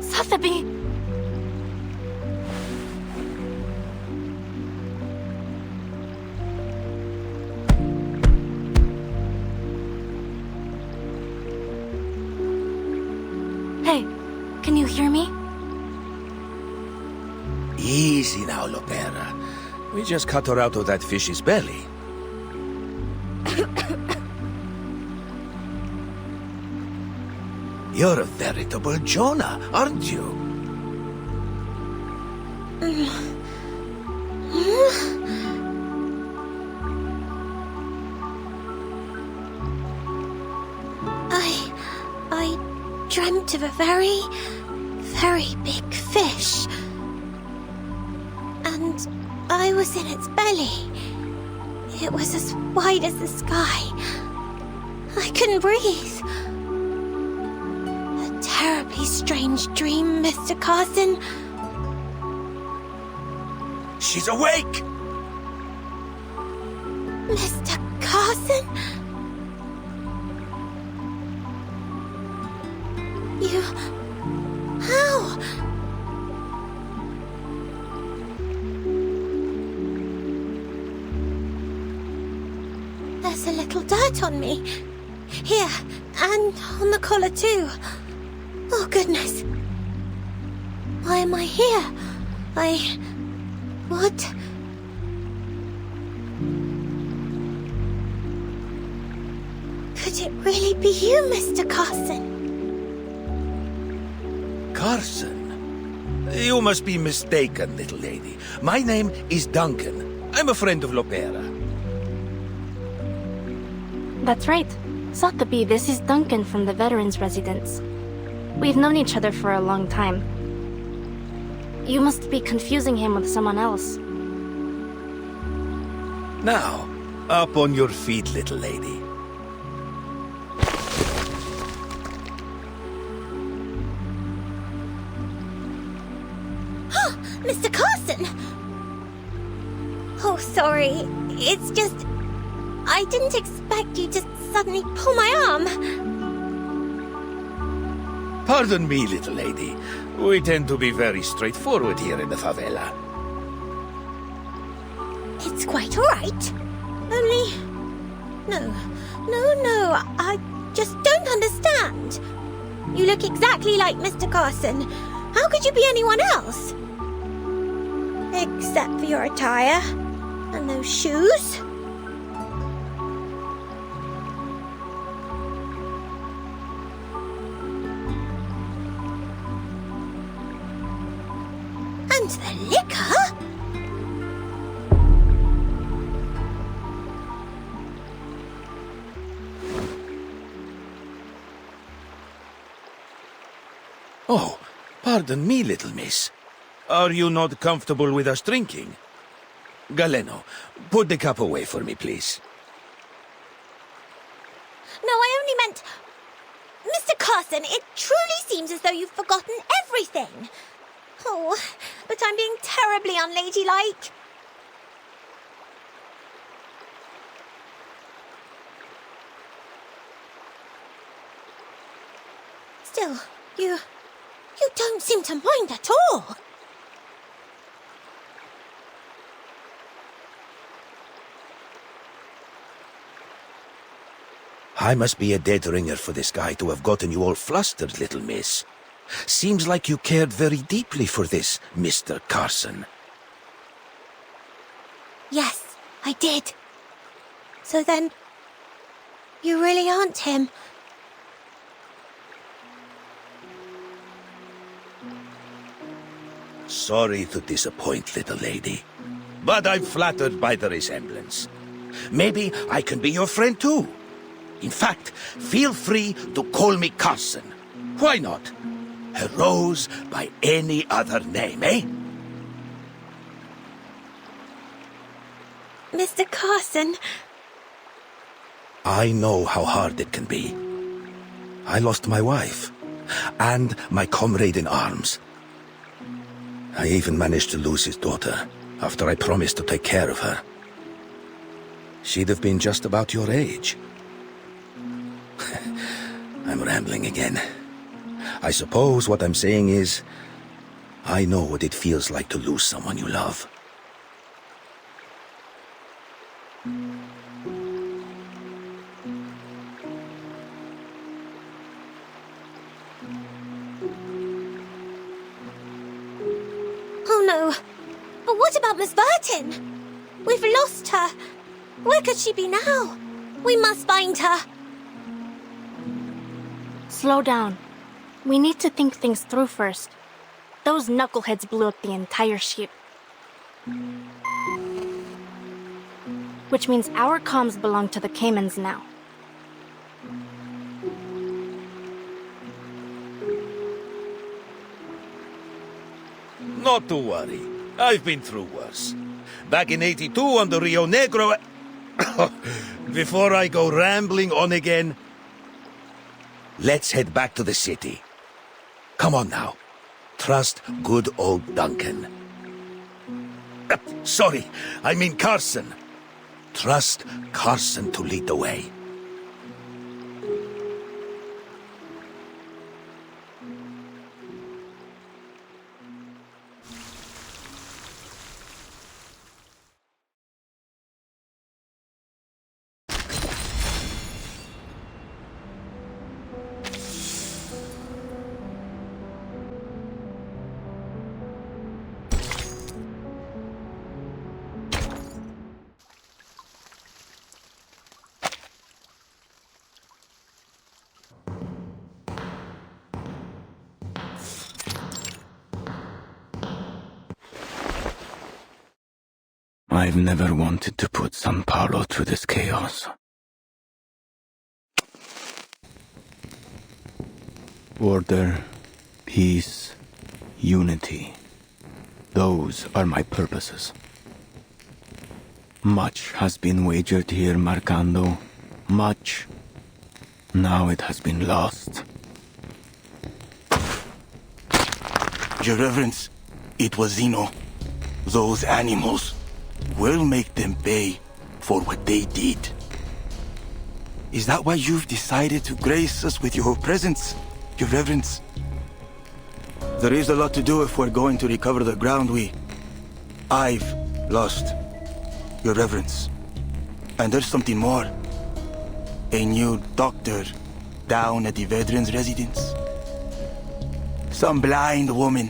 Sotheby! Hey, can you hear me? Easy now, Lopera. We just cut her out of that fish's belly. You're a veritable Jonah, aren't you? I dreamt of a very, very big fish. And I was in its belly. It was as wide as the sky. I couldn't breathe. A terribly strange dream, Mr. Carson. She's awake! Mr. Carson? You... How? There's a little dirt on me. Here, and on the collar too. Oh, goodness. Why am I here? What? Could it really be you, Mr. Carson? Carson? You must be mistaken, little lady. My name is Duncan. I'm a friend of Lopera. That's right. Sotheby, this is Duncan from the Veterans Residence. We've known each other for a long time. You must be confusing him with someone else. Now, up on your feet, little lady. Mr. Carson! Oh, sorry. It's just... I didn't expect you to suddenly pull my arm. Pardon me, little lady. We tend to be very straightforward here in the favela. It's quite all right. Only... No, I just don't understand. You look exactly like Mr. Carson. How could you be anyone else? Except for your attire and those shoes. And the liquor? Oh, pardon me, little miss. Are you not comfortable with us drinking? Galeno, put the cup away for me, please. No, I only meant... Mr. Carson, it truly seems as though you've forgotten everything. Oh, but I'm being terribly unladylike. Still, you don't seem to mind at all. I must be a dead ringer for this guy to have gotten you all flustered, little miss. Seems like you cared very deeply for this, Mr. Carson. Yes, I did. So then, you really aren't him. Sorry to disappoint, little lady. But I'm flattered by the resemblance. Maybe I can be your friend too. In fact, feel free to call me Carson. Why not? A rose by any other name, eh? Mr. Carson. I know how hard it can be. I lost my wife, and my comrade in arms. I even managed to lose his daughter, after I promised to take care of her. She'd have been just about your age. I'm rambling again. I suppose what I'm saying is, I know what it feels like to lose someone you love. Oh no, but what about Miss Burton? We've lost her. Where could she be now? We must find her. Slow down. We need to think things through first. Those knuckleheads blew up the entire ship. Which means our comms belong to the Caymans now. Not to worry. I've been through worse. Back in '82 on the Rio Negro... Before I go rambling on again, let's head back to the city. Come on now. Trust good old Duncan. Sorry, I mean Carson. Trust Carson to lead the way. I've never wanted to put San Paulo through this chaos. Order, peace, unity. Those are my purposes. Much has been wagered here, Marcando. Much. Now it has been lost. Your Reverence, it was Zeno. Those animals. We'll make them pay for what they did. Is that why you've decided to grace us with your presence, Your Reverence? There is a lot to do if we're going to recover the ground I've lost, Your Reverence. And there's something more. A new doctor down at the veterans' residence. Some blind woman.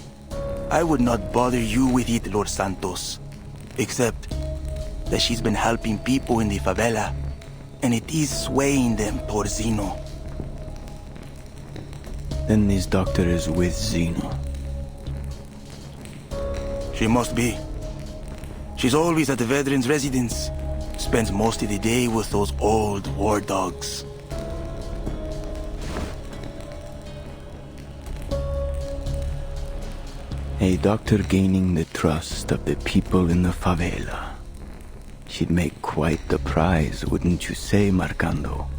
I would not bother you with it, Lord Santos. Except that she's been helping people in the favela, and it is swaying them toward Zeno. Then this doctor is with Zeno. She must be. She's always at the veterans' residence. Spends most of the day with those old war dogs. A doctor gaining the trust of the people in the favela. She'd make quite the prize, wouldn't you say, Marcando?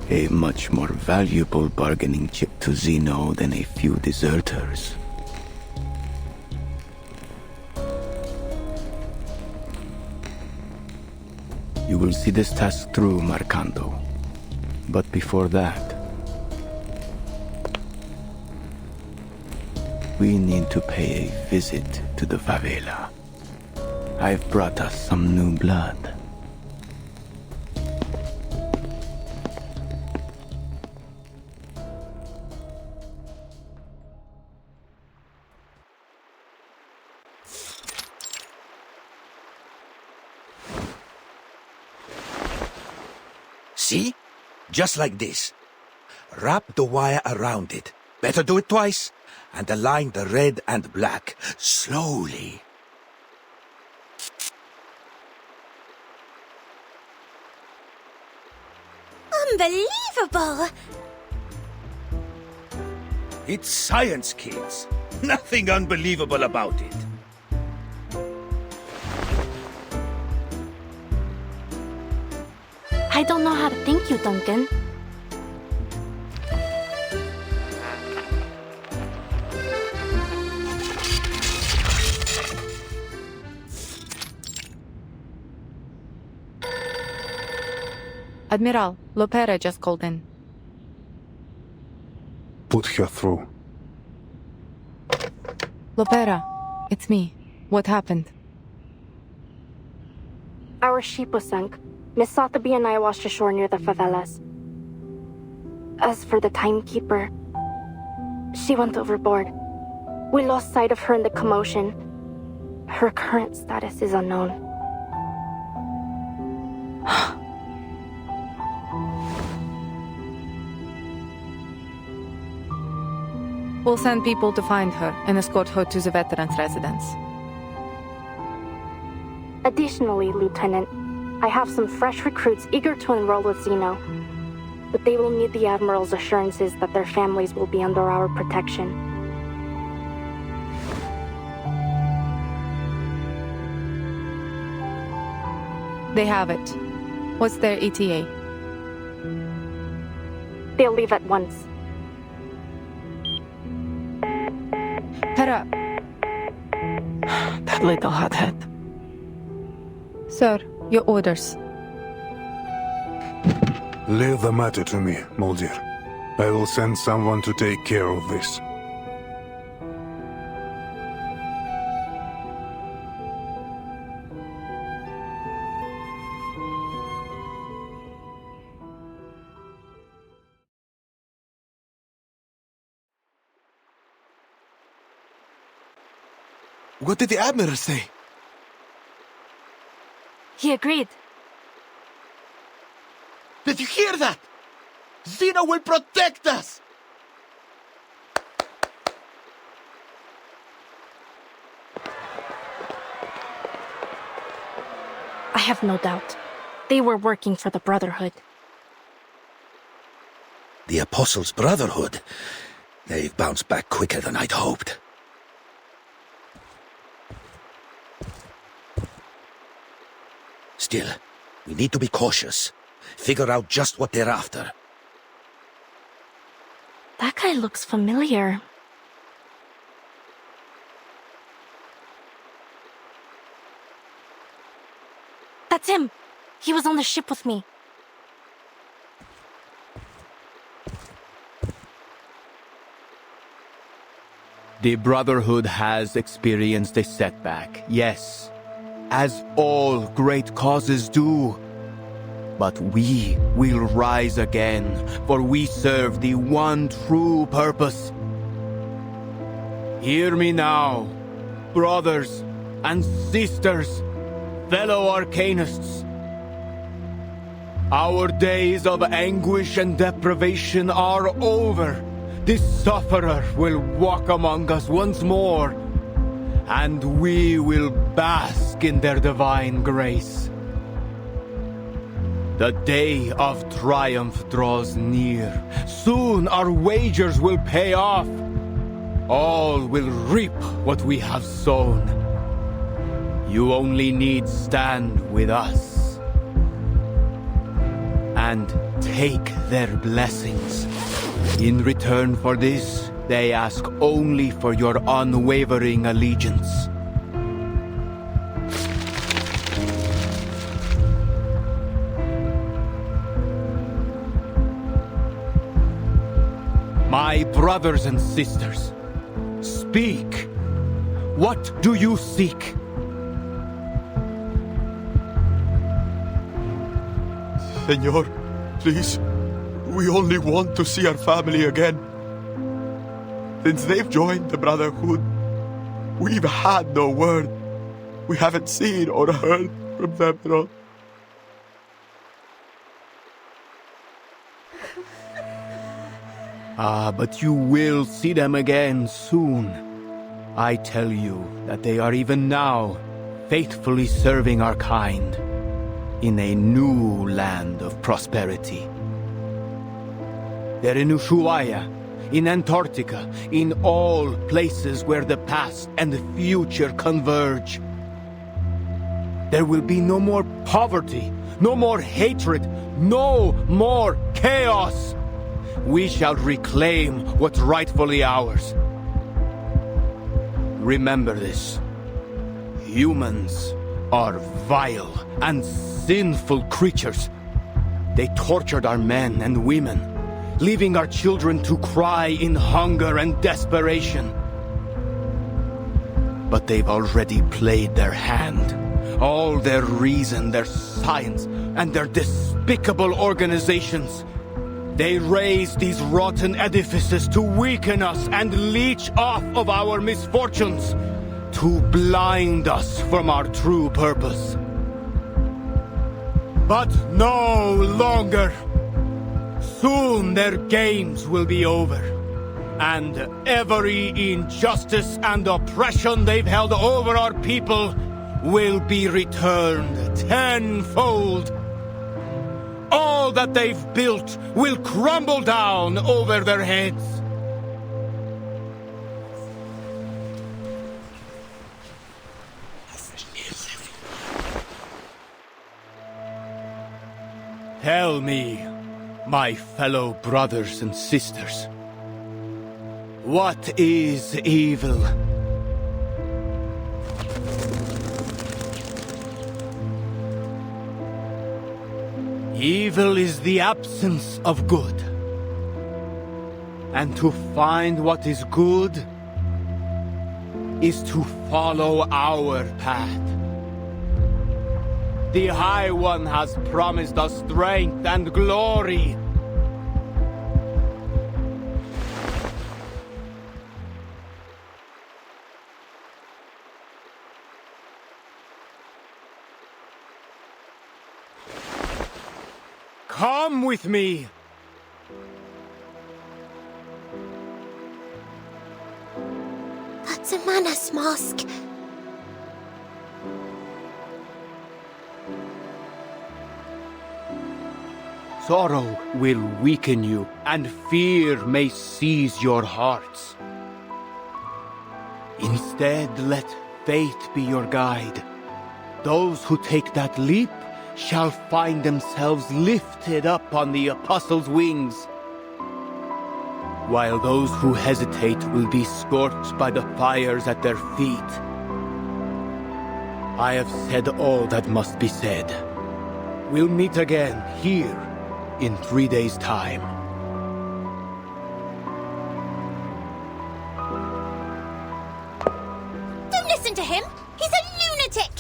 A much more valuable bargaining chip to Zeno than a few deserters. You will see this task through, Marcando. But before that, we need to pay a visit to the favela. I've brought us some new blood. See? Just like this. Wrap the wire around it. Better do it twice. And align the red and black. Slowly. Unbelievable! It's science, kids. Nothing unbelievable about it. I don't know how to thank you, Duncan. Admiral, Loperai just called in. Put her through. Loperai, it's me. What happened? Our ship was sunk. Miss Sotheby and I washed ashore near the favelas. As for the timekeeper, she went overboard. We lost sight of her in the commotion. Her current status is unknown. We'll send people to find her and escort her to the veterans' residence. Additionally, Lieutenant, I have some fresh recruits eager to enroll with Zeno. But they will need the Admiral's assurances that their families will be under our protection. They have it. What's their ETA? They'll leave at once. Hera. That little hothead. Sir, your orders. Leave the matter to me, Moldir. I will send someone to take care of this. What did the Admiral say? He agreed. Did you hear that? Zeno will protect us! I have no doubt. They were working for the Brotherhood. The Apostles' Brotherhood? They've bounced back quicker than I'd hoped. Still, we need to be cautious. Figure out just what they're after. That guy looks familiar. That's him. He was on the ship with me. The Brotherhood has experienced a setback, yes, as all great causes do. But we will rise again, for we serve the one true purpose. Hear me now, brothers and sisters, fellow arcanists. Our days of anguish and deprivation are over. The sufferer will walk among us once more, and we will bask in their divine grace. The day of triumph draws near. Soon our wagers will pay off. All will reap what we have sown. You only need stand with us and take their blessings. In return for this, they ask only for your unwavering allegiance. My brothers and sisters, speak. What do you seek? Senor, please. We only want to see our family again. Since they've joined the Brotherhood, we've had no word. We haven't seen or heard from them at all. But you will see them again soon. I tell you that they are even now faithfully serving our kind in a new land of prosperity. They're in Ushuaia, in Antarctica, in all places where the past and the future converge. There will be no more poverty, no more hatred, no more chaos. We shall reclaim what's rightfully ours. Remember this. Humans are vile and sinful creatures. They tortured our men and women, leaving our children to cry in hunger and desperation. But they've already played their hand. All their reason, their science, and their despicable organizations. They raised these rotten edifices to weaken us and leech off of our misfortunes, to blind us from our true purpose. But no longer. Soon their games will be over, and every injustice and oppression they've held over our people will be returned tenfold. All that they've built will crumble down over their heads. Tell me, my fellow brothers and sisters, what is evil? Evil is the absence of good. And to find what is good is to follow our path. The High One has promised us strength and glory. Come with me. That's a Manus mask. sorrow will weaken you, and fear may seize your hearts. Instead, let faith be your guide. Those who take that leap shall find themselves lifted up on the apostles' wings, while those who hesitate will be scorched by the fires at their feet. I have said all that must be said. We'll meet again here in 3 days' time. Don't listen to him! He's a lunatic!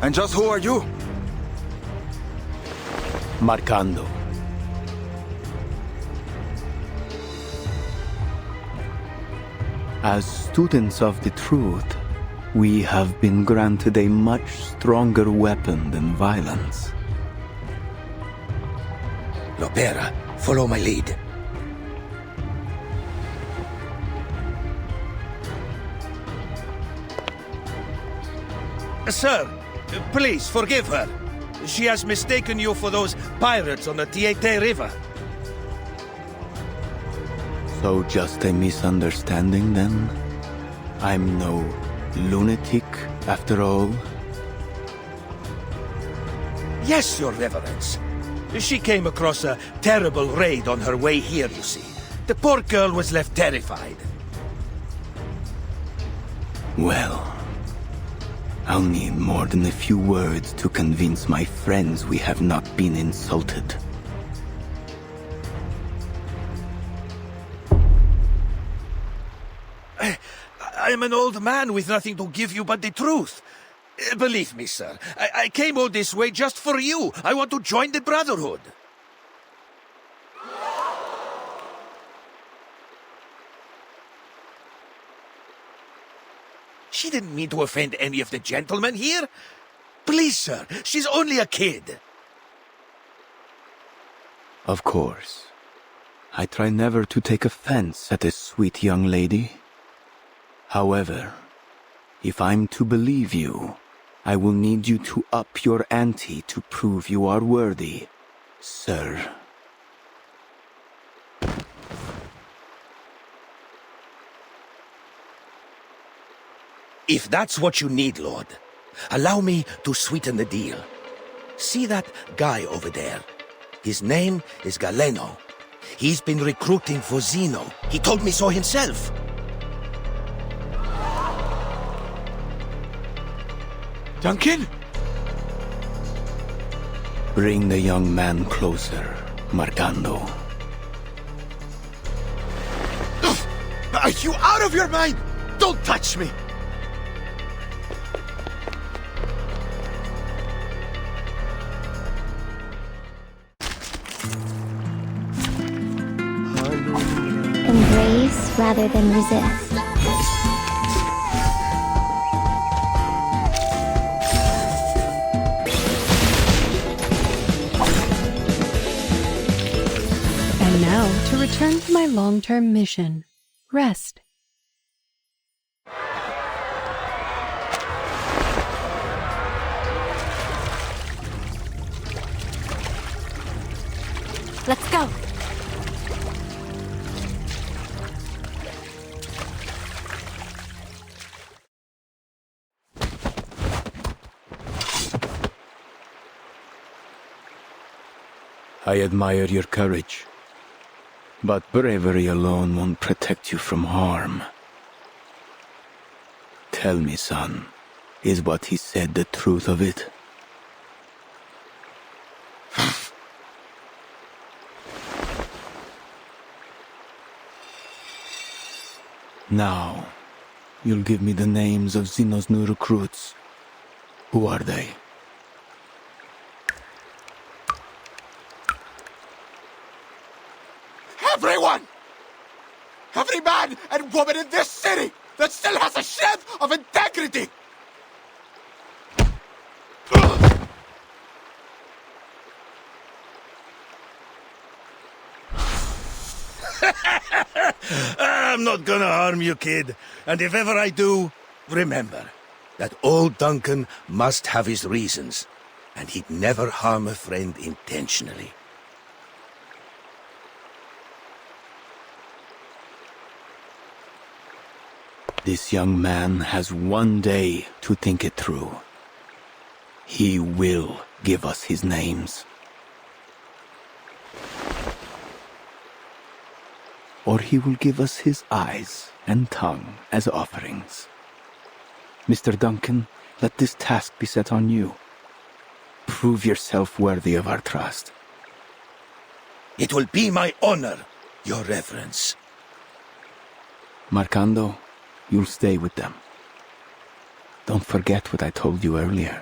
And just who are you? Marcando. As students of the truth, we have been granted a much stronger weapon than violence. Lopera, follow my lead. Sir, please forgive her. She has mistaken you for those pirates on the Tiete River. So just a misunderstanding then? I'm no lunatic after all? Yes, Your Reverence. She came across a terrible raid on her way here, you see. The poor girl was left terrified. Well, I'll need more than a few words to convince my friends we have not been insulted. I'm an old man with nothing to give you but the truth. Believe me, sir, I came all this way just for you. I want to join the Brotherhood. She didn't mean to offend any of the gentlemen here. Please, sir, she's only a kid. Of course. I try never to take offense at a sweet young lady. However, if I'm to believe you, I will need you to up your ante to prove you are worthy, sir. If that's what you need, Lord, allow me to sweeten the deal. See that guy over there? His name is Galeno. He's been recruiting for Zeno. He told me so himself. Duncan? Bring the young man closer, Marcando. Are you out of your mind? Don't touch me! Embrace rather than resist. And now to return to my long-term mission. Rest. Let's go. I admire your courage, but bravery alone won't protect you from harm. Tell me, son, is what he said the truth of it? Now, you'll give me the names of Zeno's new recruits. Who are they? Everyone! Every man and woman in this city that still has a shred of integrity! I'm not gonna harm you, kid. And if ever I do, remember, that old Duncan must have his reasons, and he'd never harm a friend intentionally. This young man has one day to think it through. He will give us his names. Or he will give us his eyes and tongue as offerings. Mr. Duncan, let this task be set on you. Prove yourself worthy of our trust. It will be my honor, Your Reverence. Marcando, you'll stay with them. Don't forget what I told you earlier.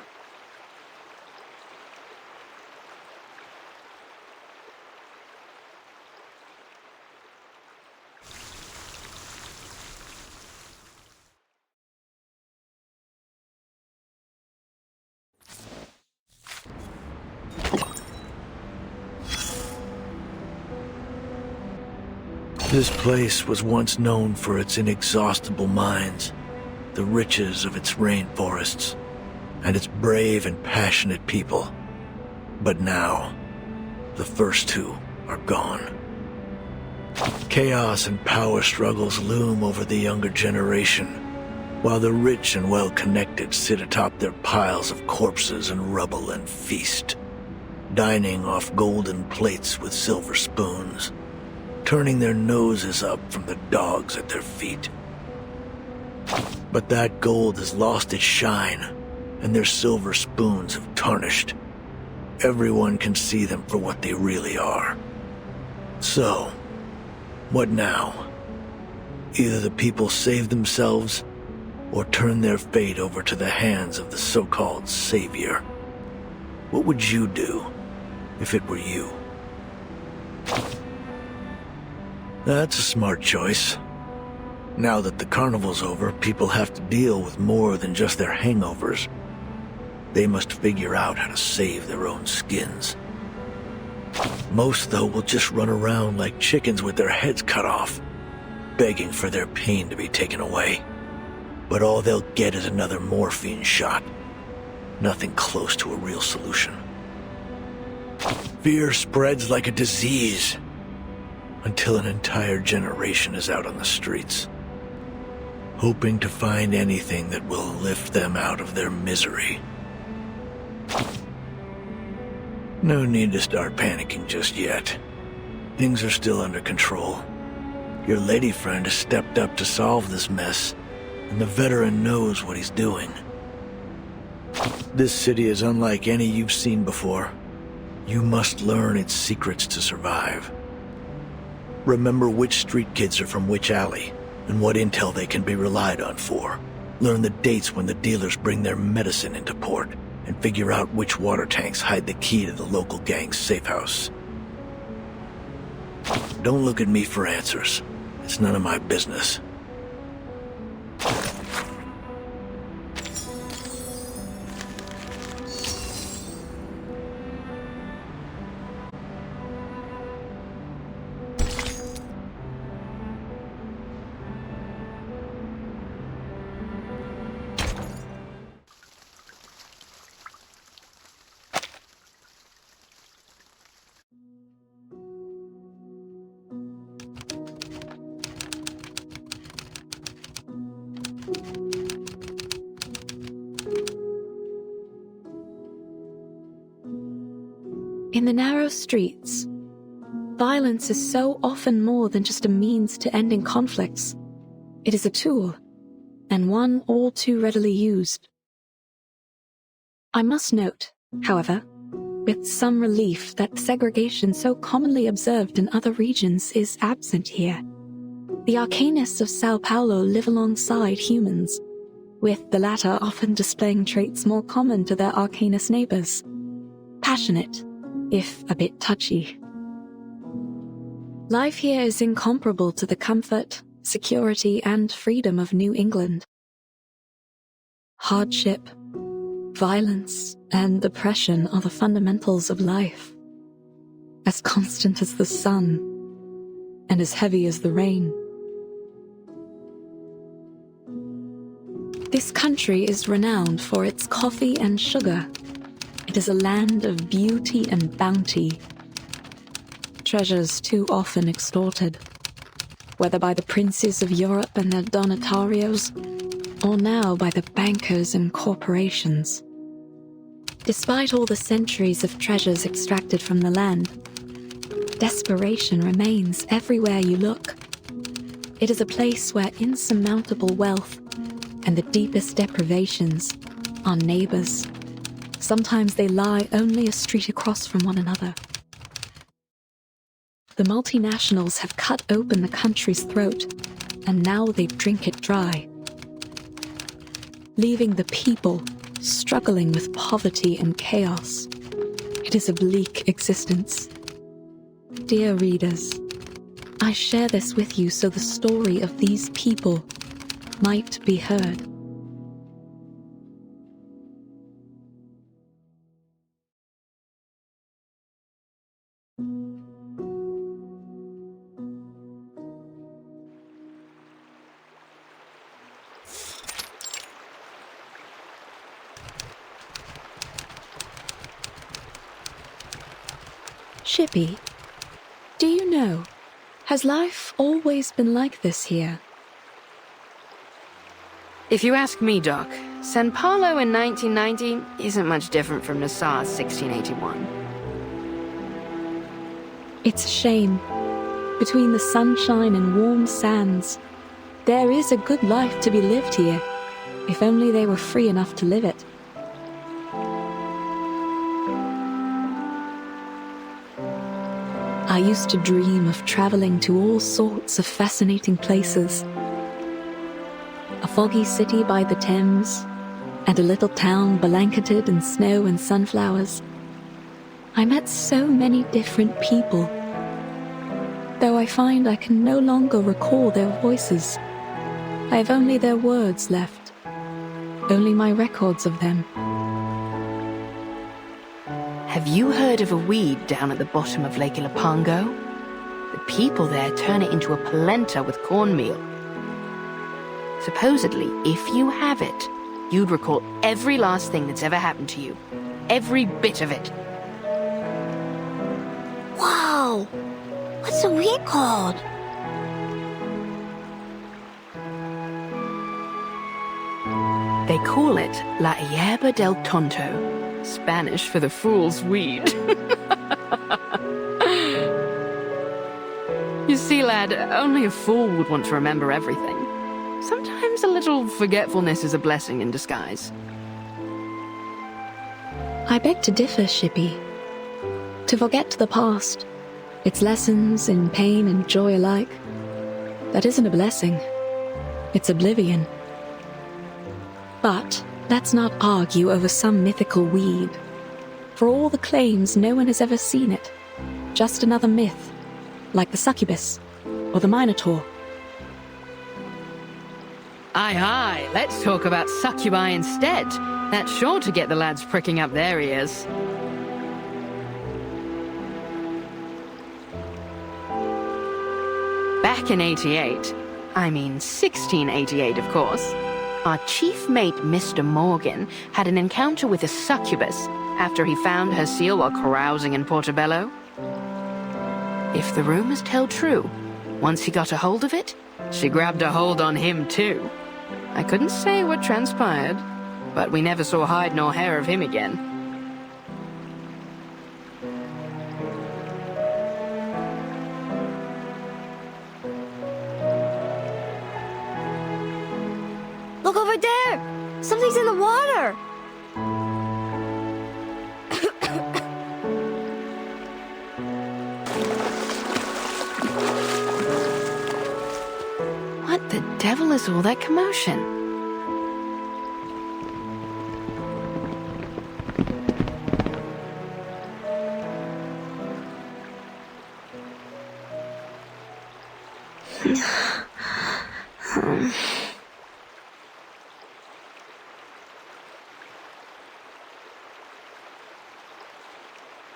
This place was once known for its inexhaustible mines, the riches of its rainforests, and its brave and passionate people. But now, the first two are gone. Chaos and power struggles loom over the younger generation, while the rich and well-connected sit atop their piles of corpses and rubble and feast, dining off golden plates with silver spoons, turning their noses up from the dogs at their feet. But that gold has lost its shine, and their silver spoons have tarnished. Everyone can see them for what they really are. So, what now? Either the people save themselves, or turn their fate over to the hands of the so-called savior. What would you do if it were you? That's a smart choice. Now that the carnival's over, people have to deal with more than just their hangovers. They must figure out how to save their own skins. Most, though, will just run around like chickens with their heads cut off, begging for their pain to be taken away. But all they'll get is another morphine shot. Nothing close to a real solution. Fear spreads like a disease, until an entire generation is out on the streets, hoping to find anything that will lift them out of their misery. No need to start panicking just yet. Things are still under control. Your lady friend has stepped up to solve this mess, and the veteran knows what he's doing. This city is unlike any you've seen before. You must learn its secrets to survive. Remember which street kids are from which alley, and what intel they can be relied on for. Learn the dates when the dealers bring their medicine into port, and figure out which water tanks hide the key to the local gang's safe house. Don't look at me for answers. It's none of my business. In the narrow streets, violence is so often more than just a means to ending conflicts. It is a tool, and one all too readily used. I must note, however, with some relief that segregation so commonly observed in other regions is absent here. The arcanists of Sao Paulo live alongside humans, with the latter often displaying traits more common to their arcanist neighbors. Passionate, if a bit touchy. Life here is incomparable to the comfort, security, and freedom of New England. Hardship, violence, and oppression are the fundamentals of life, as constant as the sun, and as heavy as the rain. This country is renowned for its coffee and sugar. It is a land of beauty and bounty. Treasures too often extorted, whether by the princes of Europe and their donatarios, or now by the bankers and corporations. Despite all the centuries of treasures extracted from the land, desperation remains everywhere you look. It is a place where insurmountable wealth and the deepest deprivations are neighbors. Sometimes they lie only a street across from one another. The multinationals have cut open the country's throat, and now they drink it dry, leaving the people struggling with poverty and chaos. It is a bleak existence. Dear readers, I share this with you so the story of these people might be heard. Shippy, do you know, has life always been like this here? If you ask me, Doc, San Paulo in 1990 isn't much different from Nassau's 1681. It's a shame. Between the sunshine and warm sands, there is a good life to be lived here, if only they were free enough to live it. I used to dream of traveling to all sorts of fascinating places. A foggy city by the Thames, and a little town blanketed in snow and sunflowers. I met so many different people, though I find I can no longer recall their voices. I have only their words left, only my records of them. Have you heard of a weed down at the bottom of Lake Ilapango? The people there turn it into a polenta with cornmeal. Supposedly, if you have it, you'd recall every last thing that's ever happened to you. Every bit of it. Wow! What's the weed called? They call it La Hierba del Tonto, Spanish for the fool's weed. You see, lad, only a fool would want to remember everything. Sometimes a little forgetfulness is a blessing in disguise. I beg to differ, Shippy. To forget the past, its lessons in pain and joy alike, that isn't a blessing. It's oblivion. But let's not argue over some mythical weed. For all the claims, no one has ever seen it. Just another myth, like the succubus or the minotaur. Aye, aye, let's talk about succubi instead. That's sure to get the lads pricking up their ears. Back in 1688, of course, our chief mate, Mr. Morgan, had an encounter with a succubus after he found her seal while carousing in Portobello. If the rumors tell true, once he got a hold of it, she grabbed a hold on him too. I couldn't say what transpired, but we never saw hide nor hair of him again. Look over there! Something's in the water! What the devil is all that commotion?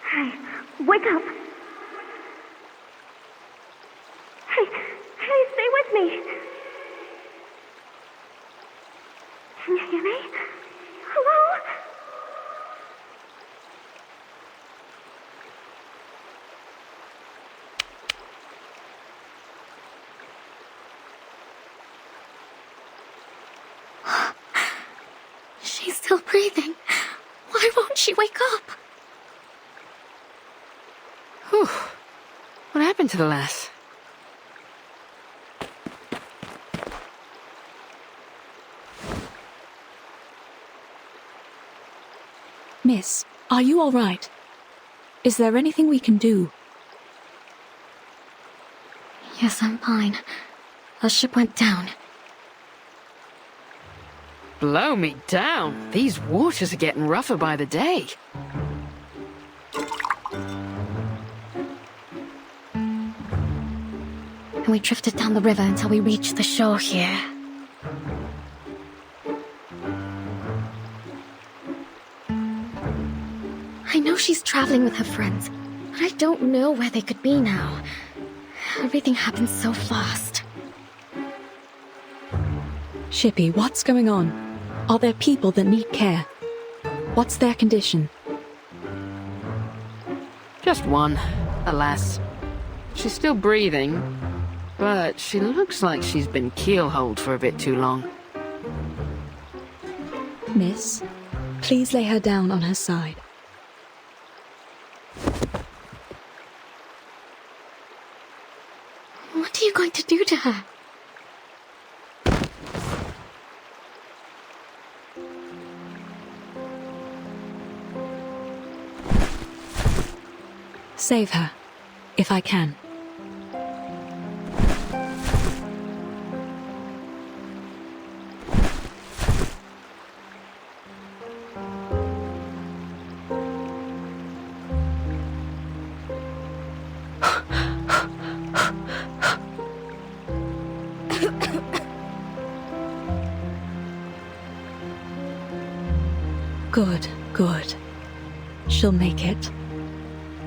Hey, wake up! Hey, stay with me! breathing. Why won't she wake up? Whew. What happened to the lass? Miss, are you all right? Is there anything we can do? Yes, I'm fine. The ship went down. Blow me down. These waters are getting rougher by the day. And we drifted down the river until we reached the shore here. I know she's traveling with her friends, but I don't know where they could be now. Everything happened so fast. Shippy, what's going on? Are there people that need care? What's their condition? Just one, alas. She's still breathing, but she looks like she's been keelholed for a bit too long. Miss, please lay her down on her side. What are you going to do to her? Save her, if I can. Good, good. She'll make it.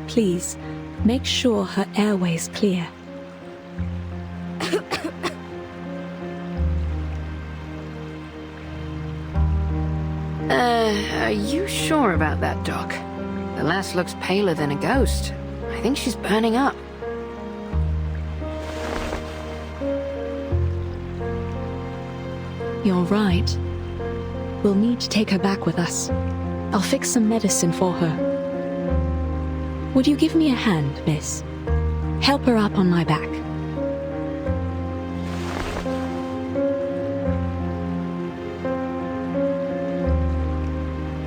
Please, make sure her airway's clear. Are you sure about that, Doc? The lass looks paler than a ghost. I think she's burning up. You're right. We'll need to take her back with us. I'll fix some medicine for her. Would you give me a hand, miss? Help her up on my back.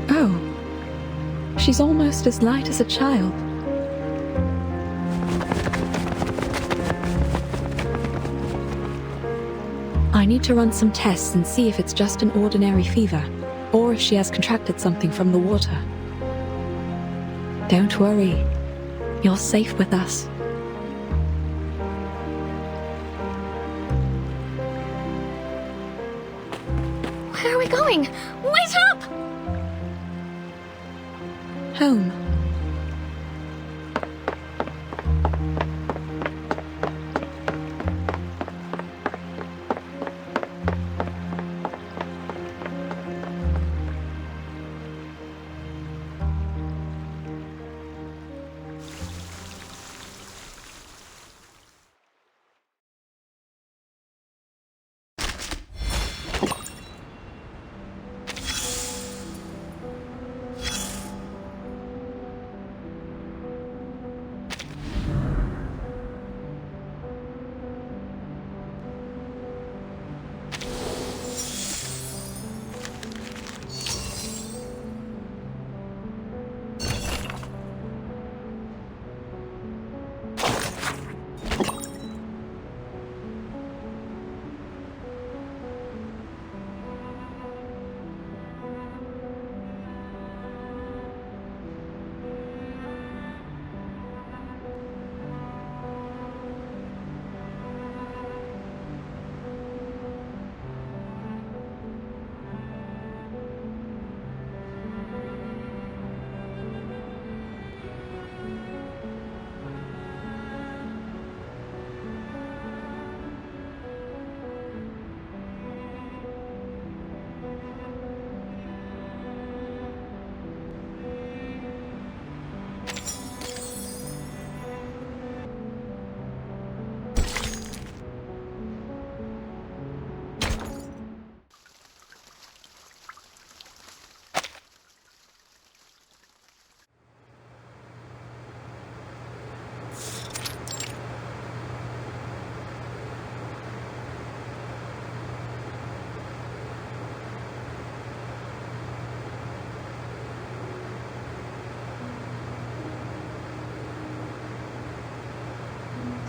Oh, she's almost as light as a child. I need to run some tests and see if it's just an ordinary fever, or if she has contracted something from the water. Don't worry. You're safe with us. Where are we going? Wait up! Home.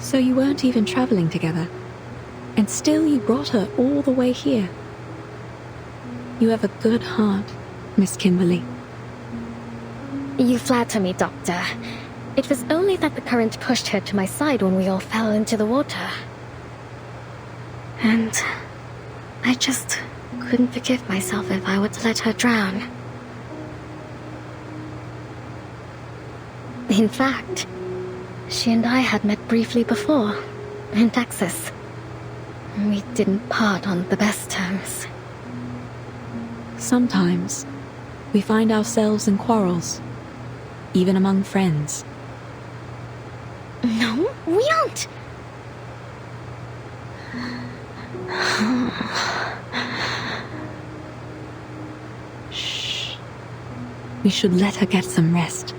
So you weren't even traveling together, and still you brought her all the way here. You have a good heart, Miss Kimberly. You flatter me, Doctor. It was only that the current pushed her to my side when we all fell into the water. And I just couldn't forgive myself if I were to let her drown. In fact, she and I had met briefly before, in Texas. We didn't part on the best terms. Sometimes we find ourselves in quarrels, even among friends. No, we don't. Shh. We should let her get some rest.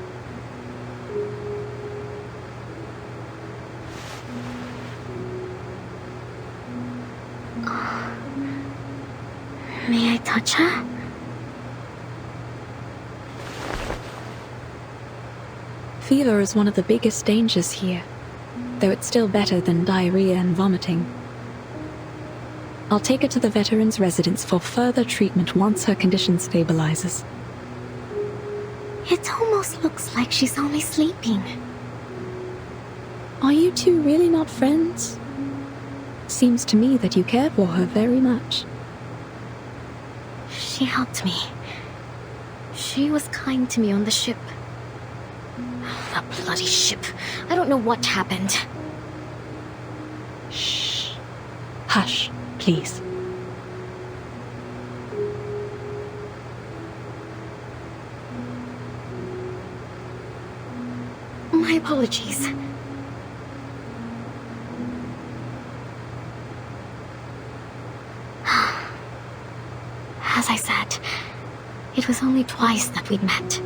May I touch her? Fever is one of the biggest dangers here, though it's still better than diarrhea and vomiting. I'll take her to the veteran's residence for further treatment once her condition stabilizes. It almost looks like she's only sleeping. Are you two really not friends? Seems to me that you care for her very much. She helped me. She was kind to me on the ship. That bloody ship. I don't know what happened. Shh. Hush, please. My apologies. As I said, it was only twice that we'd met.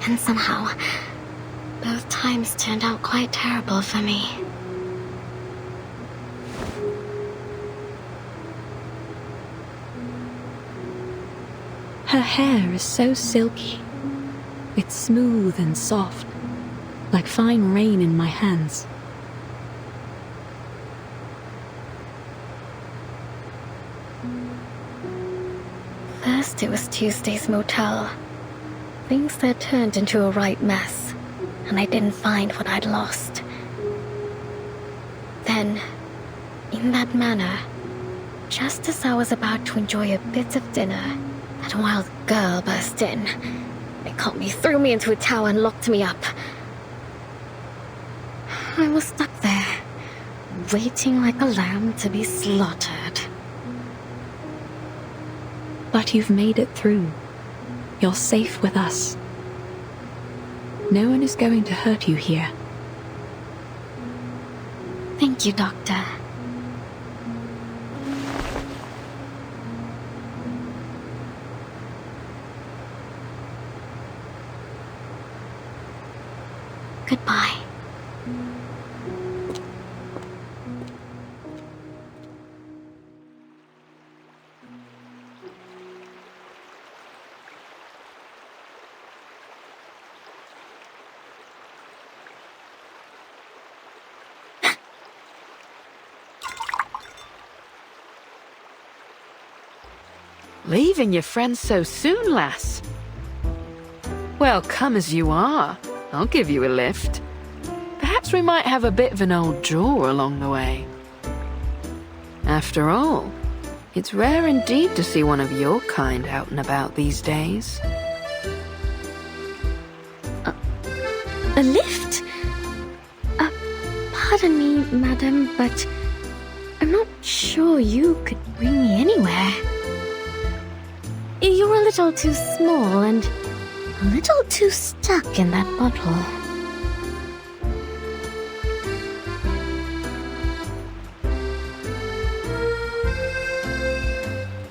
And somehow, both times turned out quite terrible for me. Her hair is so silky. It's smooth and soft, like fine rain in my hands. First it was Tuesday's motel. Things there turned into a right mess, and I didn't find what I'd lost. Then, in that manner, just as I was about to enjoy a bit of dinner, that wild girl burst in. They caught me, threw me into a tower, and locked me up. I was stuck there, waiting like a lamb to be slaughtered. But you've made it through. You're safe with us. No one is going to hurt you here. Thank you, Doctor. Goodbye. Leaving your friends so soon, lass? Well, come as you are. I'll give you a lift. Perhaps we might have a bit of an old draw along the way. After all, it's rare indeed to see one of your kind out and about these days. A lift? Pardon me, madam, but I'm not sure you could bring me anywhere. You're a little too small and a little too stuck in that bottle.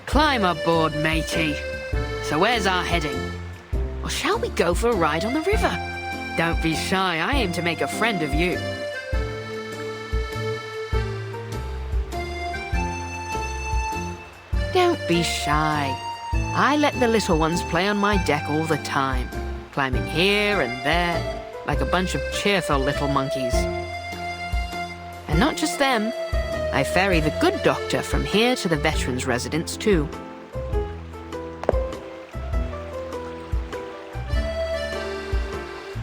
Climb aboard, matey. So where's our heading? Or shall we go for a ride on the river? Don't be shy, I aim to make a friend of you. Don't be shy. I let the little ones play on my deck all the time, climbing here and there, like a bunch of cheerful little monkeys. And not just them. I ferry the good doctor from here to the veterans' residence, too.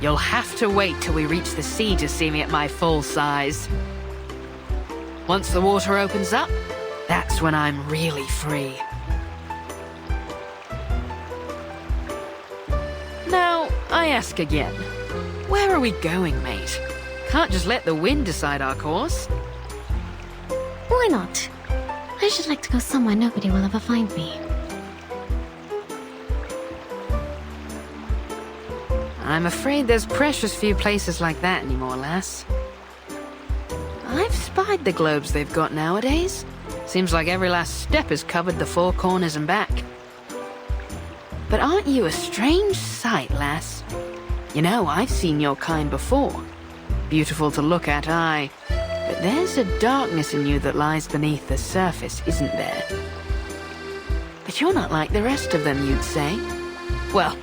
You'll have to wait till we reach the sea to see me at my full size. Once the water opens up, that's when I'm really free. Now, I ask again, where are we going, mate? Can't just let the wind decide our course. Why not? I should like to go somewhere nobody will ever find me. I'm afraid there's precious few places like that anymore, lass. I've spied the globes they've got nowadays. Seems like every last step has covered the four corners and back. But aren't you a strange sight, lass? You know, I've seen your kind before. Beautiful to look at, aye. But there's a darkness in you that lies beneath the surface, isn't there? But you're not like the rest of them, you'd say. Well,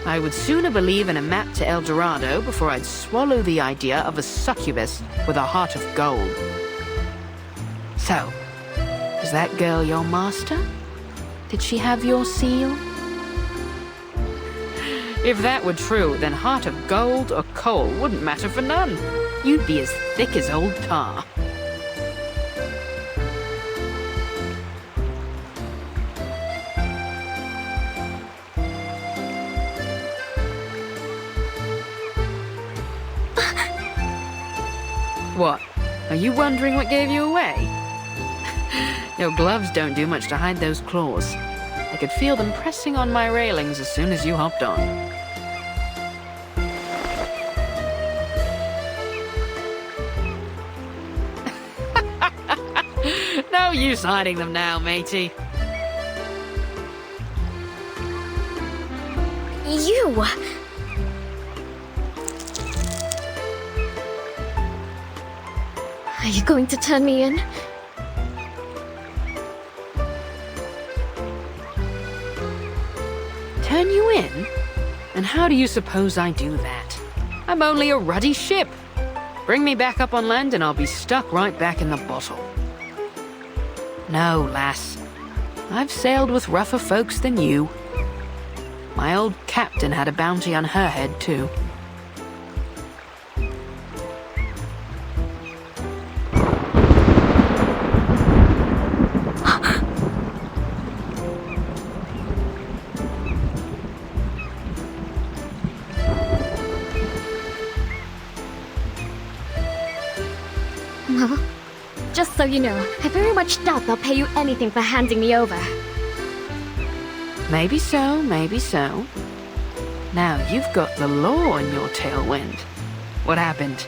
I would sooner believe in a map to El Dorado before I'd swallow the idea of a succubus with a heart of gold. So, is that girl your master? Did she have your seal? If that were true, then heart of gold or coal wouldn't matter for none. You'd be as thick as old tar. What? Are you wondering what gave you away? Your gloves don't do much to hide those claws. I could feel them pressing on my railings as soon as you hopped on. No use hiding them now, matey. You! Are you going to turn me in? Turn you in? And how do you suppose I do that? I'm only a ruddy ship. Bring me back up on land and I'll be stuck right back in the bottle. No, lass. I've sailed with rougher folks than you. My old captain had a bounty on her head, too. Well, just so you know, I very much doubt they'll pay you anything for handing me over. Maybe so, maybe so. Now, you've got the law in your tailwind. What happened?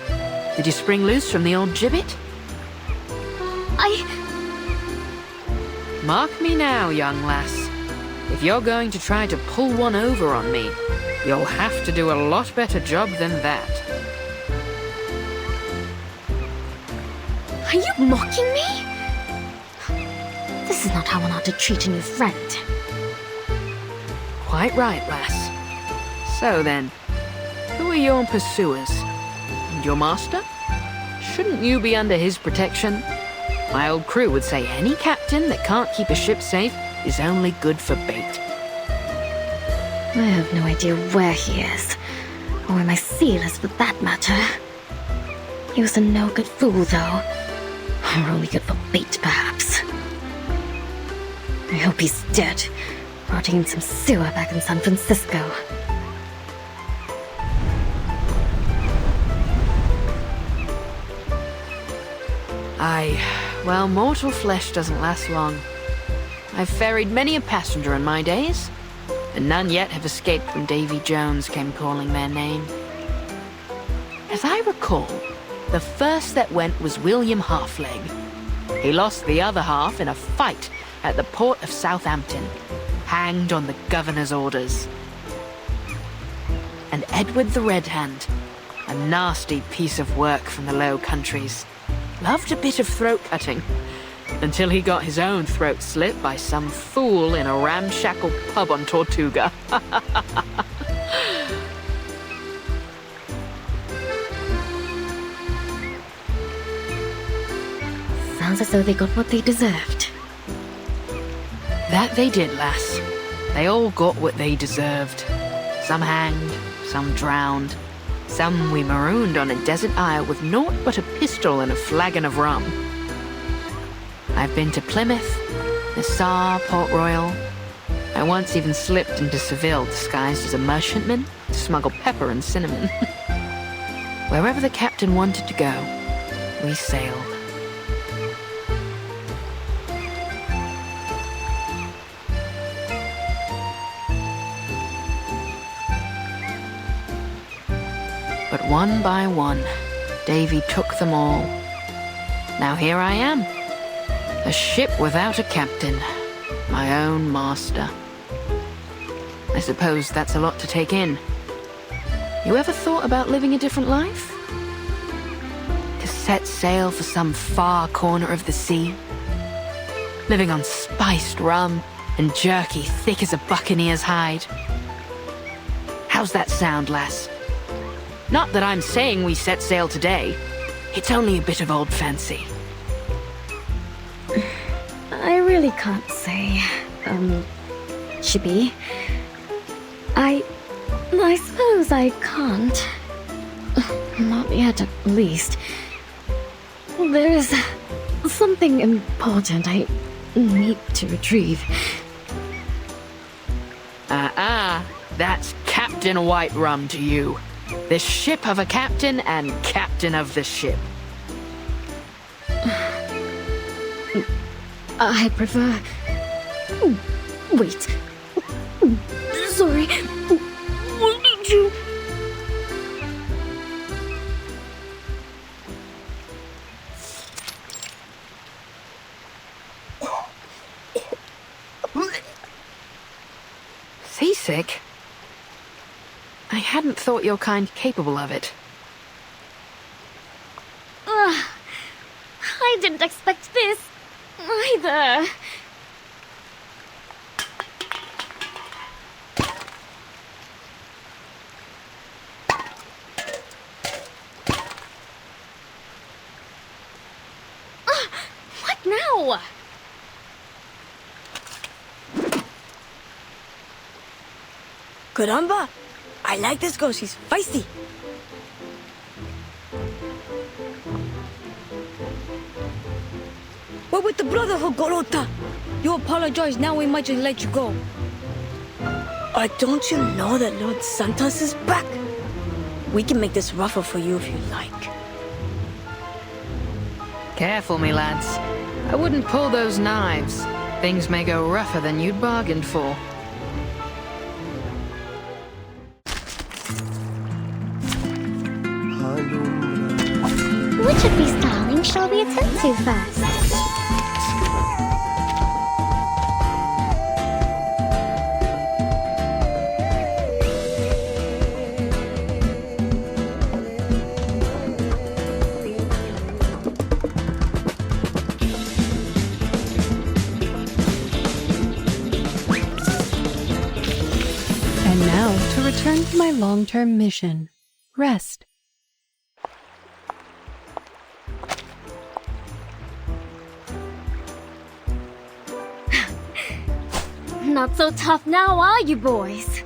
Did you spring loose from the old gibbet? Mark me now, young lass. If you're going to try to pull one over on me, you'll have to do a lot better job than that. Are you mocking me? This is not how one ought to treat a new friend. Quite right, lass. So then, who are your pursuers? And your master? Shouldn't you be under his protection? My old crew would say any captain that can't keep a ship safe is only good for bait. I have no idea where he is, or where my seal is for that matter. He was a no-good fool, though. Or only good for bait, perhaps. I hope he's dead, rotting in some sewer back in San Francisco. Well, mortal flesh doesn't last long. I've ferried many a passenger in my days, and none yet have escaped when Davy Jones came calling their name. As I recall, the first that went was William Halfleg. He lost the other half in a fight at the port of Southampton, hanged on the governor's orders. And Edward the Red Hand, a nasty piece of work from the Low Countries, loved a bit of throat cutting, until he got his own throat slit by some fool in a ramshackle pub on Tortuga. Sounds as though they got what they deserved. That they did, lass. They all got what they deserved. Some hanged, some drowned. Some we marooned on a desert isle with naught but a pistol and a flagon of rum. I've been to Plymouth, Nassau, Port Royal. I once even slipped into Seville disguised as a merchantman to smuggle pepper and cinnamon. Wherever the captain wanted to go, we sailed. But one by one, Davy took them all. Now here I am, a ship without a captain, my own master. I suppose that's a lot to take in. You ever thought about living a different life? To set sail for some far corner of the sea? Living on spiced rum and jerky thick as a buccaneer's hide? How's that sound, lass? Not that I'm saying we set sail today. It's only a bit of old fancy. I really can't say, Chibi. I suppose I can't. Not yet, at least. There is something important I need to retrieve. That's Captain White Rum to you. The ship of a captain and captain of the ship. I prefer... Wait. Sorry. What did you... Seasick? I hadn't thought your kind capable of it. I didn't expect this, either. What now? Caramba! I like this girl, she's feisty. We're with the Brotherhood, Gorota. You apologize, now we might just let you go. Don't you know that Lord Santos is back? We can make this rougher for you if you like. Careful, me lads. I wouldn't pull those knives. Things may go rougher than you'd bargained for. Which of these darlings shall we attend to first? And now to return to my long-term mission. Rest. Not so tough now, are you, boys?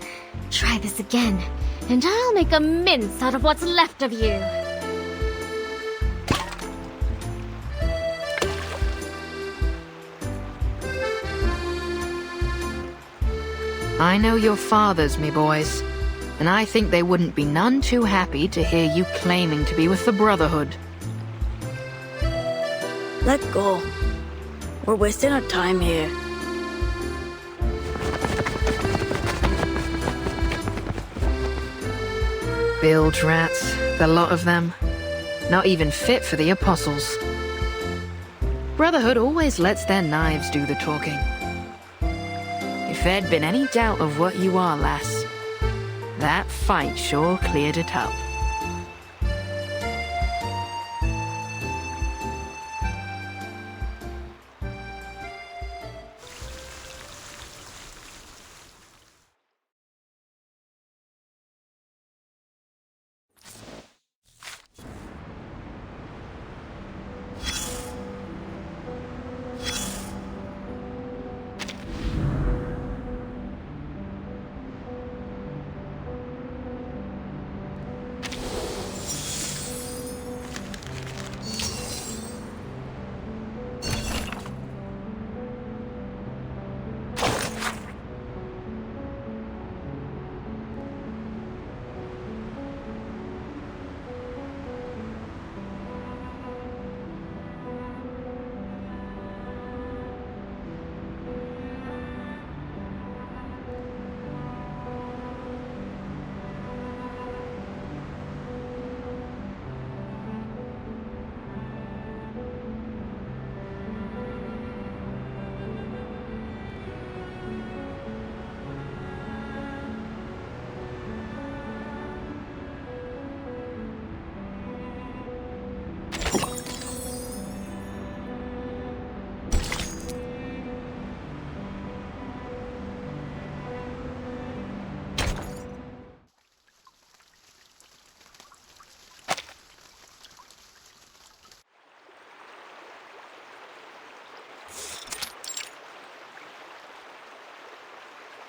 Try this again, and I'll make a mince out of what's left of you. I know your fathers, me boys, and I think they wouldn't be none too happy to hear you claiming to be with the Brotherhood. Let go. We're wasting our time here. Bilge rats, the lot of them. Not even fit for the apostles. Brotherhood always lets their knives do the talking. If there'd been any doubt of what you are, lass, that fight sure cleared it up.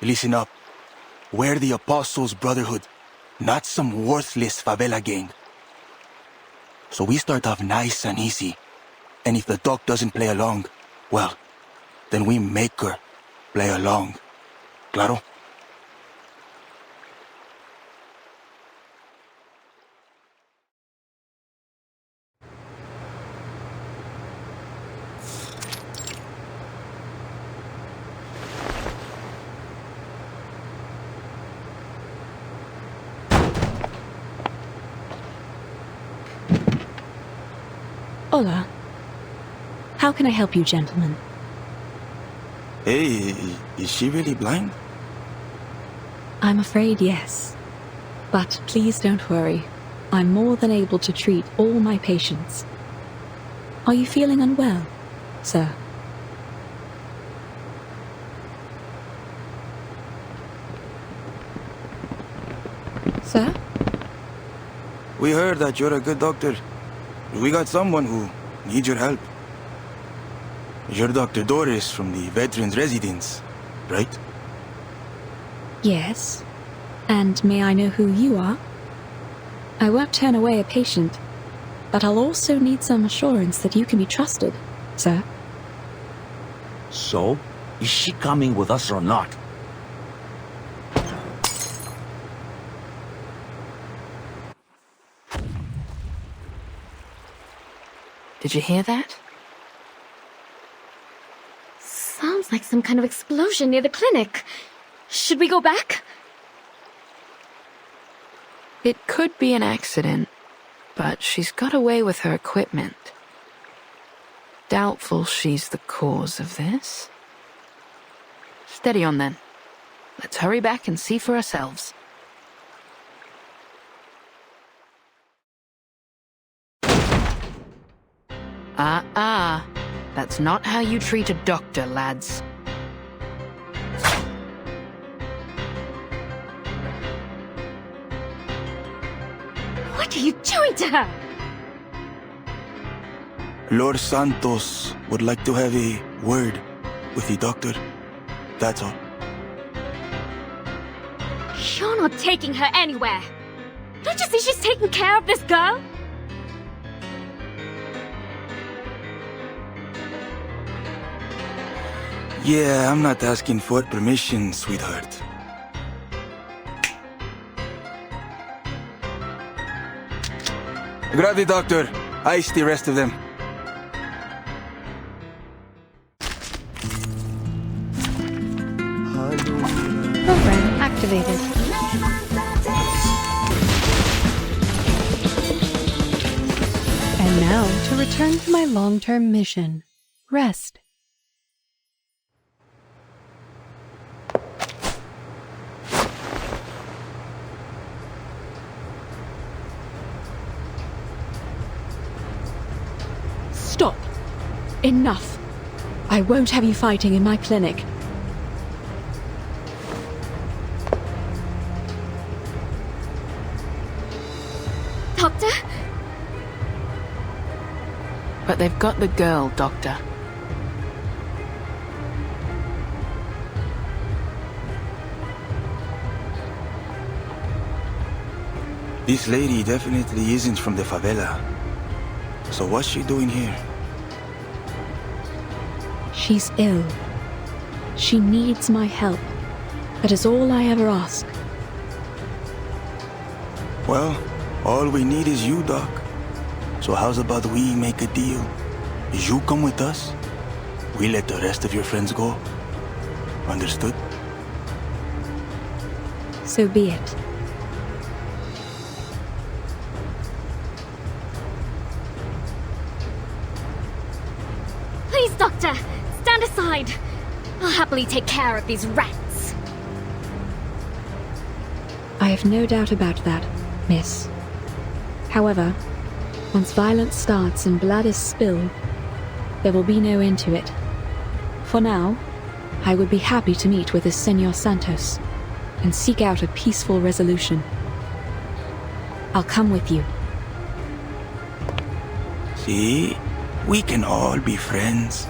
listen up. We're the Apostles' Brotherhood, not some worthless favela gang. So we start off nice and easy. And if the doc doesn't play along, well, then we make her play along. Claro? Hola. How can I help you, gentlemen? Hey, is she really blind? I'm afraid yes. But please don't worry. I'm more than able to treat all my patients. Are you feeling unwell, sir? Sir? We heard that you're a good doctor. We got someone who needs your help. You're Dr. Doris from the Veterans Residence, right? Yes. And may I know who you are? I won't turn away a patient, but I'll also need some assurance that you can be trusted, sir. So, is she coming with us or not? Did you hear that? Sounds like some kind of explosion near the clinic. Should we go back? It could be an accident, but she's got away with her equipment. Doubtful she's the cause of this. Steady on then. Let's hurry back and see for ourselves. That's not how you treat a doctor, lads. What are you doing to her? Lord Santos would like to have a word with the doctor. That's all. You're not taking her anywhere. Don't you see she's taking care of this girl? Yeah, I'm not asking for permission, sweetheart. Grab the doctor. Ice the rest of them. Program activated. And now to return to my long-term mission. Rest. Stop! Enough! I won't have you fighting in my clinic. Doctor? But they've got the girl, Doctor. This lady definitely isn't from the favela. So what's she doing here? She's ill. She needs my help. That is all I ever ask. Well, all we need is you, Doc. So how's about we make a deal? You come with us, we let the rest of your friends go. Understood? So be it. Please, Doctor, stand aside. I'll happily take care of these rats. I have no doubt about that, miss. However, once violence starts and blood is spilled, there will be no end to it. For now, I would be happy to meet with the Senor Santos and seek out a peaceful resolution. I'll come with you. See? We can all be friends.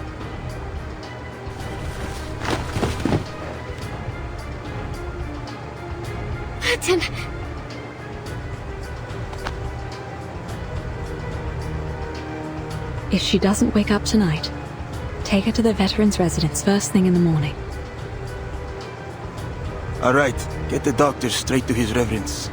Burton! If she doesn't wake up tonight, take her to the veterans' residence first thing in the morning. All right, get the doctor straight to his reverence.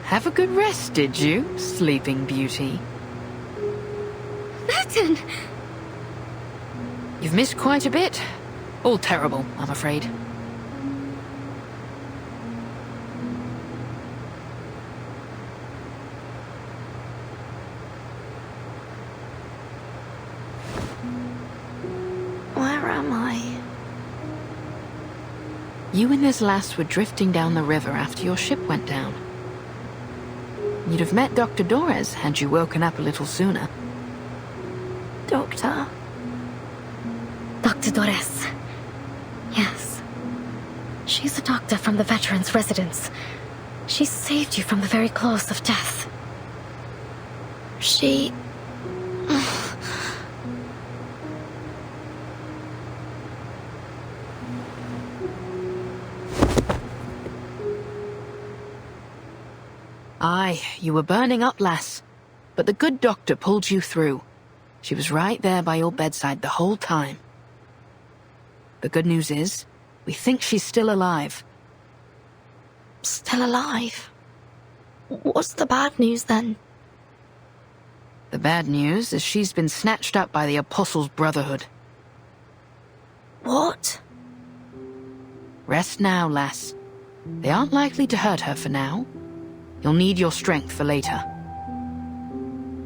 Have a good rest, did you, Sleeping Beauty? Burton! You've missed quite a bit. All terrible, I'm afraid. Where am I? You and this lass were drifting down the river after your ship went down. You'd have met Dr. Dores had you woken up a little sooner. Doctor? Dr. Dores. Yes. She's a doctor from the veterans' residence. She saved you from the very claws of death. She... Aye, you were burning up, lass. But the good doctor pulled you through. She was right there by your bedside the whole time. The good news is, we think she's still alive. Still alive? What's the bad news then? The bad news is she's been snatched up by the Apostles' Brotherhood. What? Rest now, lass. They aren't likely to hurt her for now. You'll need your strength for later.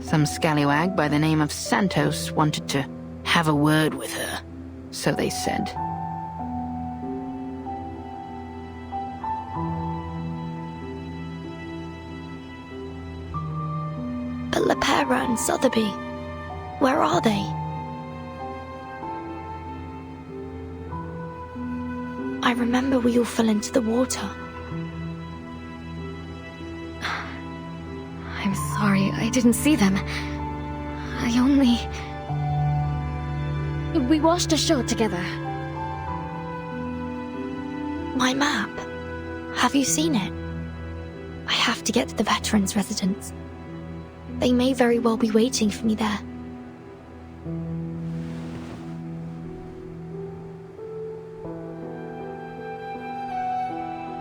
Some scallywag by the name of Santos wanted to have a word with her, so they said. But Lepera and Sotheby, where are they? I remember we all fell into the water. I'm sorry, I didn't see them. I only... We washed ashore together. My map. Have you seen it? I have to get to the veterans' residence. They may very well be waiting for me there.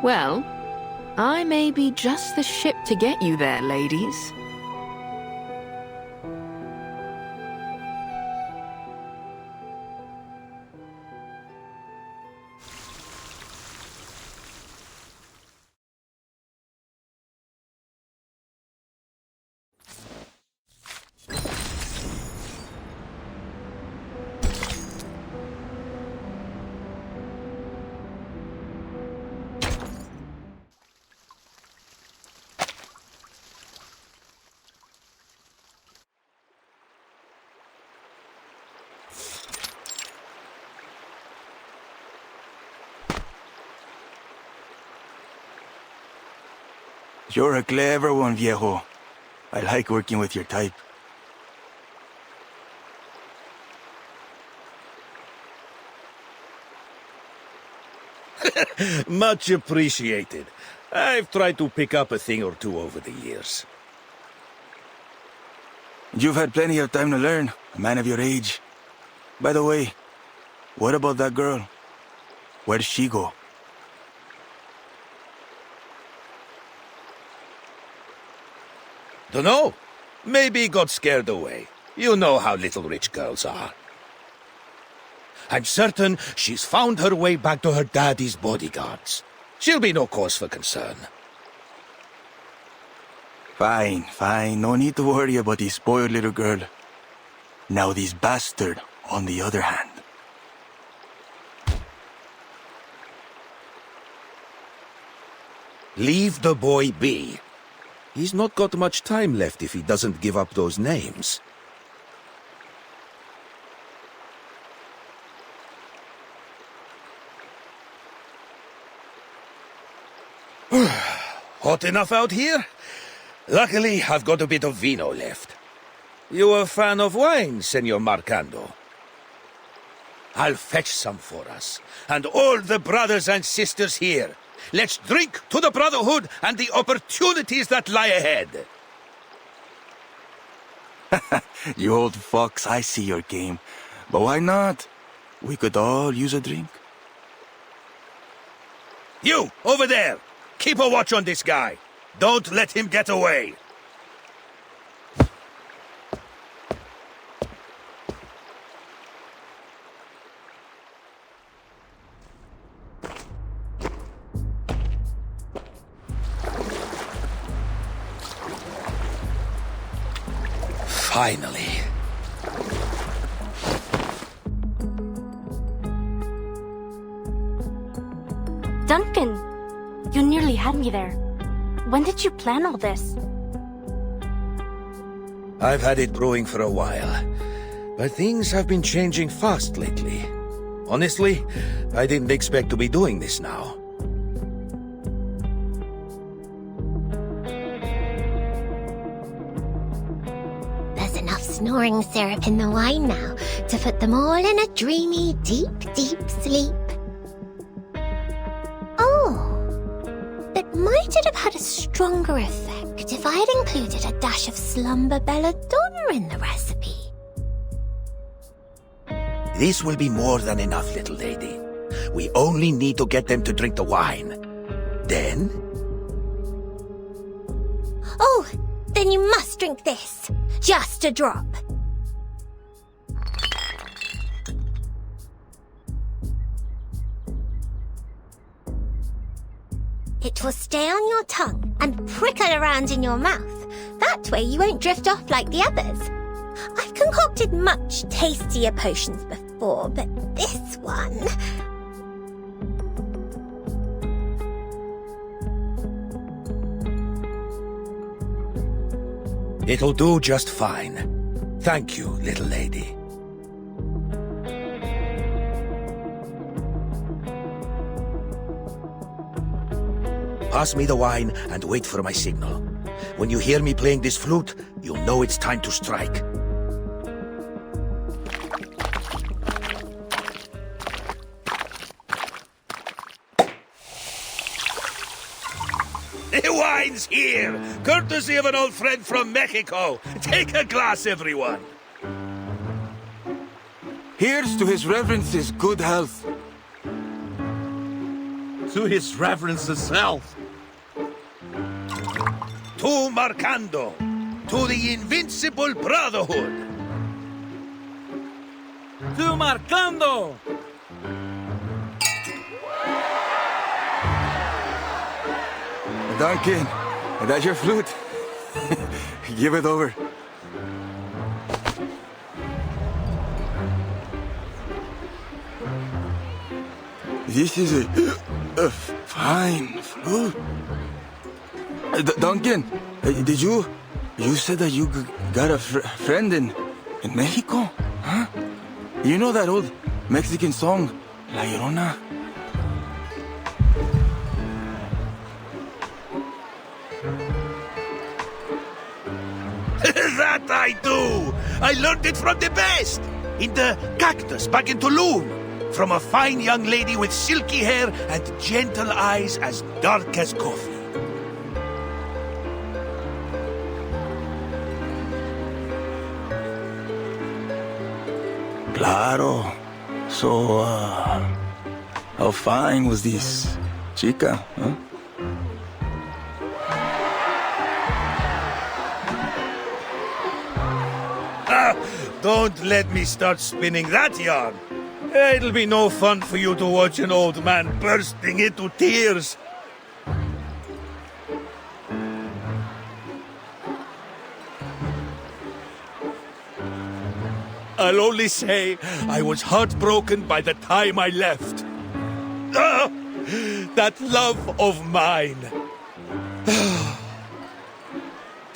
Well, I may be just the ship to get you there, ladies. You're a clever one, viejo. I like working with your type. Much appreciated. I've tried to pick up a thing or two over the years. You've had plenty of time to learn, a man of your age. By the way, what about that girl? Where'd she go? Dunno. Maybe got scared away. You know how little rich girls are. I'm certain she's found her way back to her daddy's bodyguards. She'll be no cause for concern. Fine, fine. No need to worry about this spoiled little girl. Now this bastard, on the other hand. Leave the boy be. He's not got much time left if he doesn't give up those names. Hot enough out here? Luckily, I've got a bit of vino left. You a fan of wine, Senor Marcando? I'll fetch some for us, and all the brothers and sisters here. Let's drink to the Brotherhood and the opportunities that lie ahead. You old fox, I see your game. But why not? We could all use a drink. You, over there! Keep a watch on this guy. Don't let him get away. Finally. Duncan, you nearly had me there. When did you plan all this? I've had it brewing for a while, but things have been changing fast lately. Honestly, I didn't expect to be doing this now. There's enough snoring syrup in the wine now to put them all in a dreamy, deep, deep sleep. Might it have had a stronger effect if I had included a dash of slumber belladonna in the recipe? This will be more than enough, little lady. We only need to get them to drink the wine. Then... Oh, then you must drink this. Just a drop. It will stay on your tongue and prickle around in your mouth. That way you won't drift off like the others. I've concocted much tastier potions before, but this one... It'll do just fine. Thank you, little lady. Pass me the wine and wait for my signal. When you hear me playing this flute, you'll know it's time to strike. The wine's here! Courtesy of an old friend from Mexico. Take a glass, everyone. Here's to His Reverence's good health. To His Reverence's health. To Marcando. To the Invincible Brotherhood. To Marcando! Duncan, that's your flute. Give it over. This is a fine flute. Duncan, did you said that you got a friend in Mexico? Huh? You know that old Mexican song, La Llorona? That I do! I learned it from the best! In the cactus back in Tulum. From a fine young lady with silky hair and gentle eyes as dark as coffee. Claro. So, how fine was this chica, huh? Don't let me start spinning that yarn. It'll be no fun for you to watch an old man bursting into tears. I'll only say I was heartbroken by the time I left. That love of mine.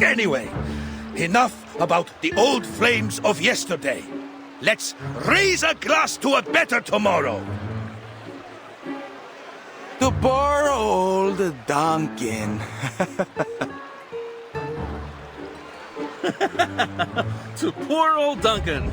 Anyway, enough about the old flames of yesterday. Let's raise a glass to a better tomorrow. To poor old Duncan. To poor old Duncan.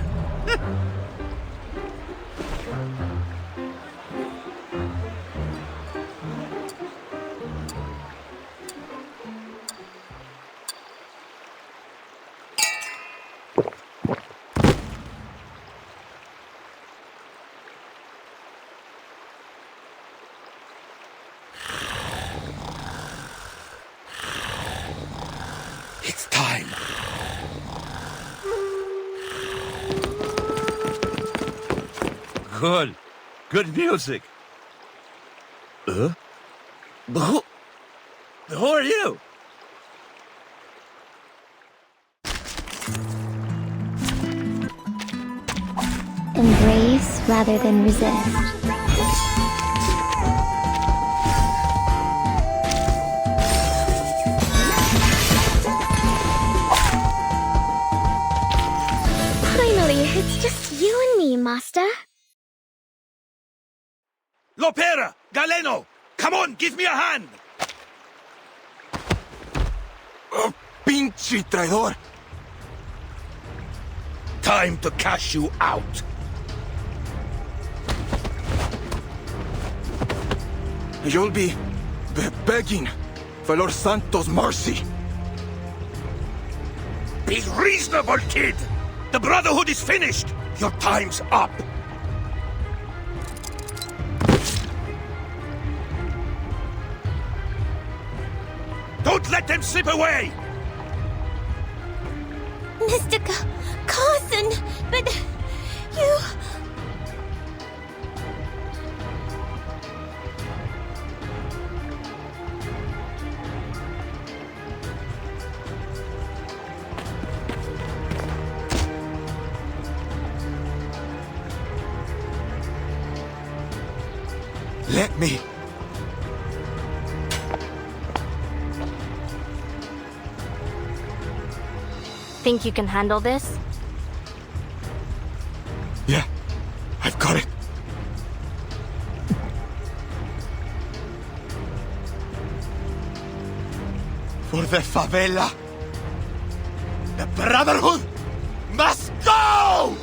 It's time. Good. Good music. Who are you? Embrace rather than resist. Finally, it's just you and me, Master. Lopera! Galeno! Come on, give me a hand! Oh, pinche traidor! Time to cash you out. You'll be begging for Lord Santo's mercy. Be reasonable, kid! The Brotherhood is finished! Your time's up! Don't let them slip away! Mr. Carson, but you... Let me. Think you can handle this? Yeah, I've got it. For the favela, the Brotherhood must go!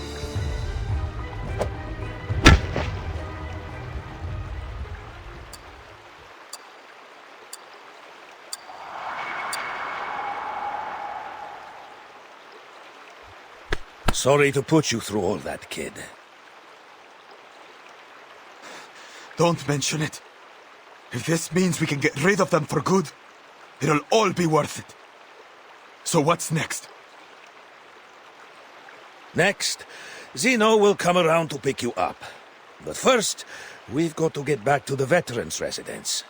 Sorry to put you through all that, kid. Don't mention it. If this means we can get rid of them for good, it'll all be worth it. So what's next? Next, Zeno will come around to pick you up. But first, we've got to get back to the veterans' residence.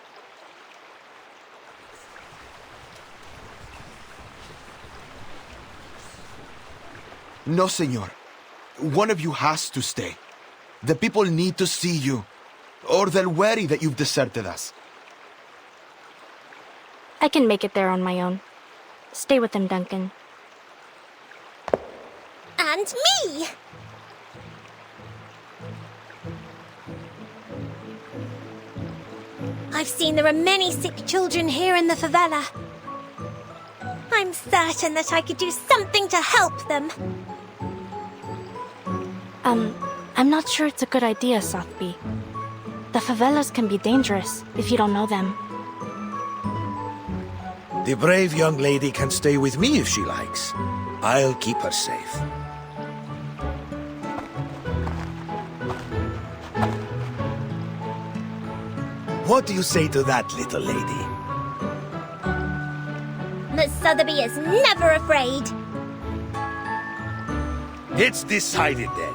No, senor. One of you has to stay. The people need to see you, or they'll worry that you've deserted us. I can make it there on my own. Stay with them, Duncan. And me! I've seen there are many sick children here in the favela. I'm certain that I could do something to help them. I'm not sure it's a good idea, Sotheby. The favelas can be dangerous if you don't know them. The brave young lady can stay with me if she likes. I'll keep her safe. What do you say to that, little lady? Miss Sotheby is never afraid. It's decided then.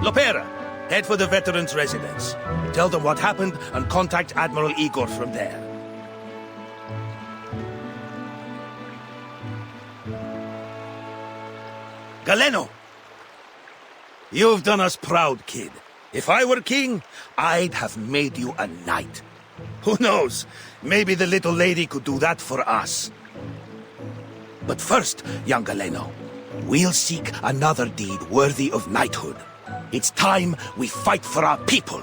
Lopera, head for the veterans' residence. Tell them what happened and contact Admiral Igor from there. Galeno! You've done us proud, kid. If I were king, I'd have made you a knight. Who knows? Maybe the little lady could do that for us. But first, young Galeno, we'll seek another deed worthy of knighthood. It's time we fight for our people.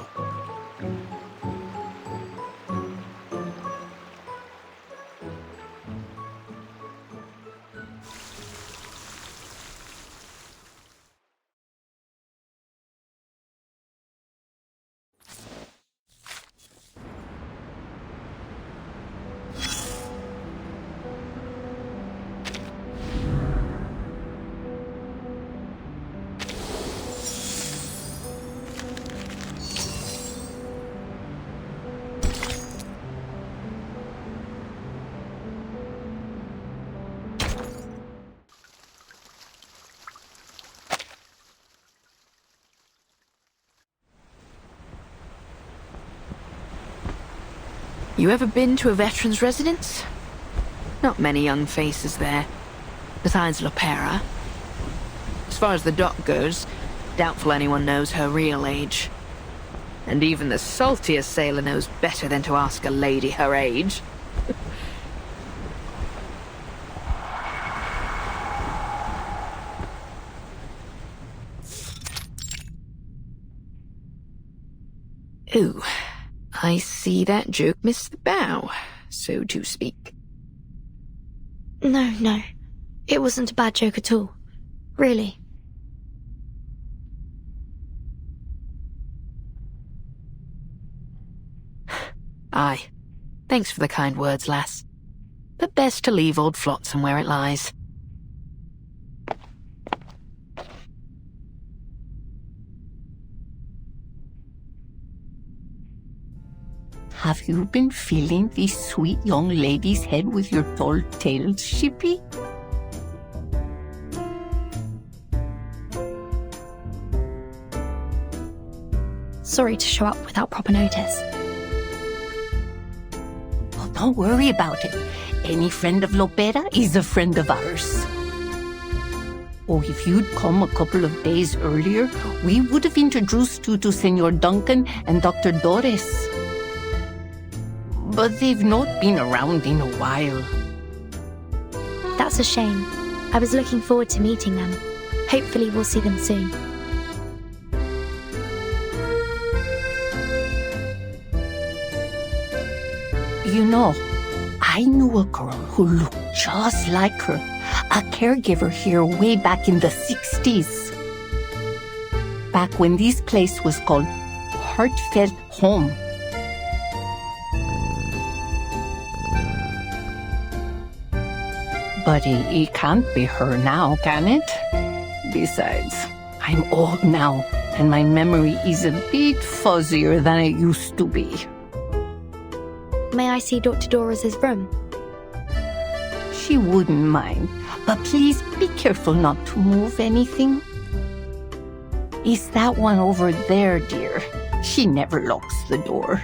You ever been to a veteran's residence? Not many young faces there, besides Lopera. As far as the doc goes, doubtful anyone knows her real age. And even the saltiest sailor knows better than to ask a lady her age. Ooh. I see that joke missed the bow, so to speak. No. It wasn't a bad joke at all. Really. Aye. Thanks for the kind words, lass. But best to leave old Flotsam where it lies. Have you been feeling this sweet young lady's head with your dull tails, Shippy? Sorry to show up without proper notice. Oh, don't worry about it. Any friend of Lopera is a friend of ours. Oh, if you'd come a couple of days earlier, we would have introduced you to Senor Duncan and Dr. Doris. But they've not been around in a while. That's a shame. I was looking forward to meeting them. Hopefully we'll see them soon. You know, I knew a girl who looked just like her. A caregiver here way back in the 60s. Back when this place was called Heartfelt Home. But it can't be her now, can it? Besides, I'm old now, and my memory is a bit fuzzier than it used to be. May I see Dr. Doris's room? She wouldn't mind, but please be careful not to move anything. It's that one over there, dear. She never locks the door.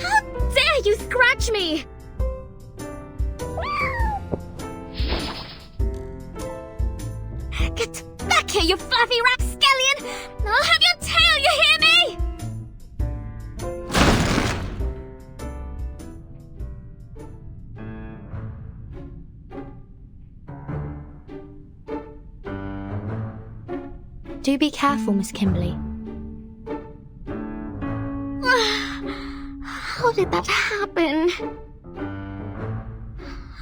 How dare you scratch me! Get back here, you fluffy rapscallion! I'll have your tail, you hear me? Do be careful, Miss Kimberly. How did that happen?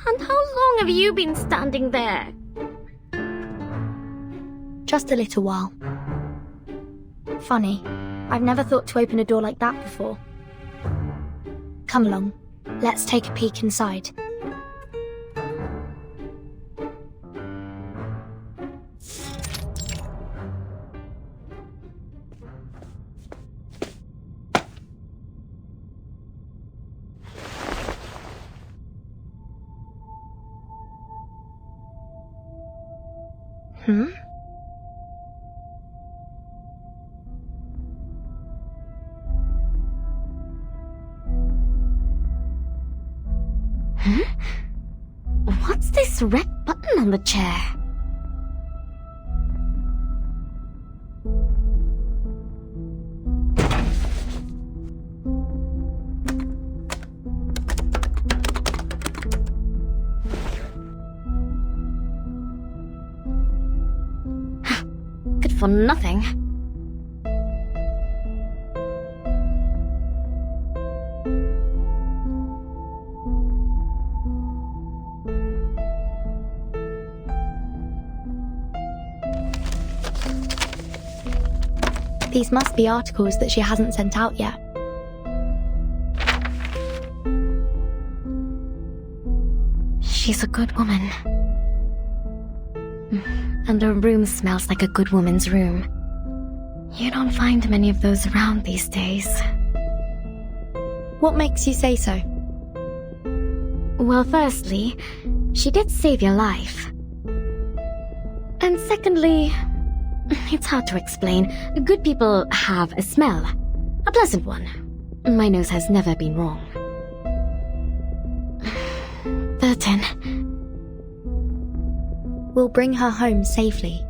And how long have you been standing there? Just a little while. Funny, I've never thought to open a door like that before. Come along, let's take a peek inside. this red button on the chair? Good for nothing. These must be articles that she hasn't sent out yet. She's a good woman. And her room smells like a good woman's room. You don't find many of those around these days. What makes you say so? Well, firstly, she did save your life. And secondly, it's hard to explain. Good people have a smell. A pleasant one. My nose has never been wrong. Burton. We'll bring her home safely.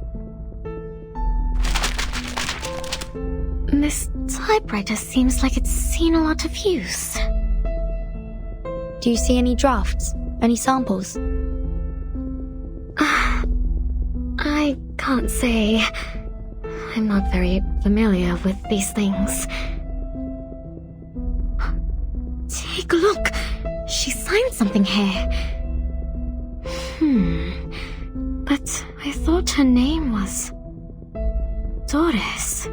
This typewriter seems like it's seen a lot of use. Do you see any drafts? Any samples? I can't say. I'm not very familiar with these things. Take a look. She signed something here. But I thought her name was Doris.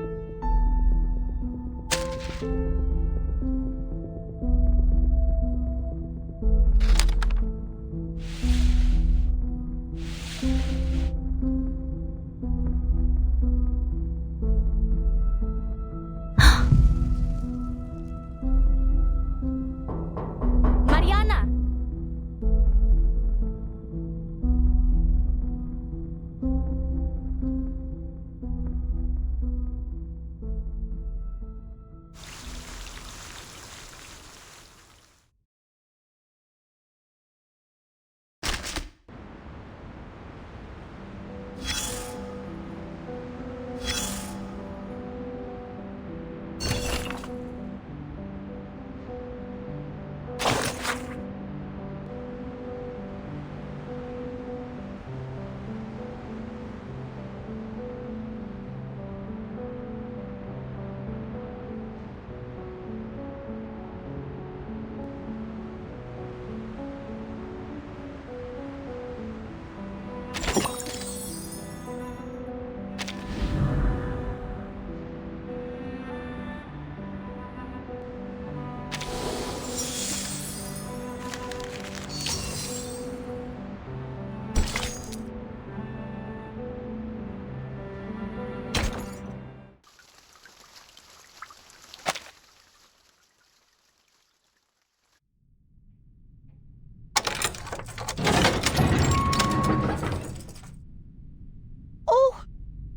Mariana!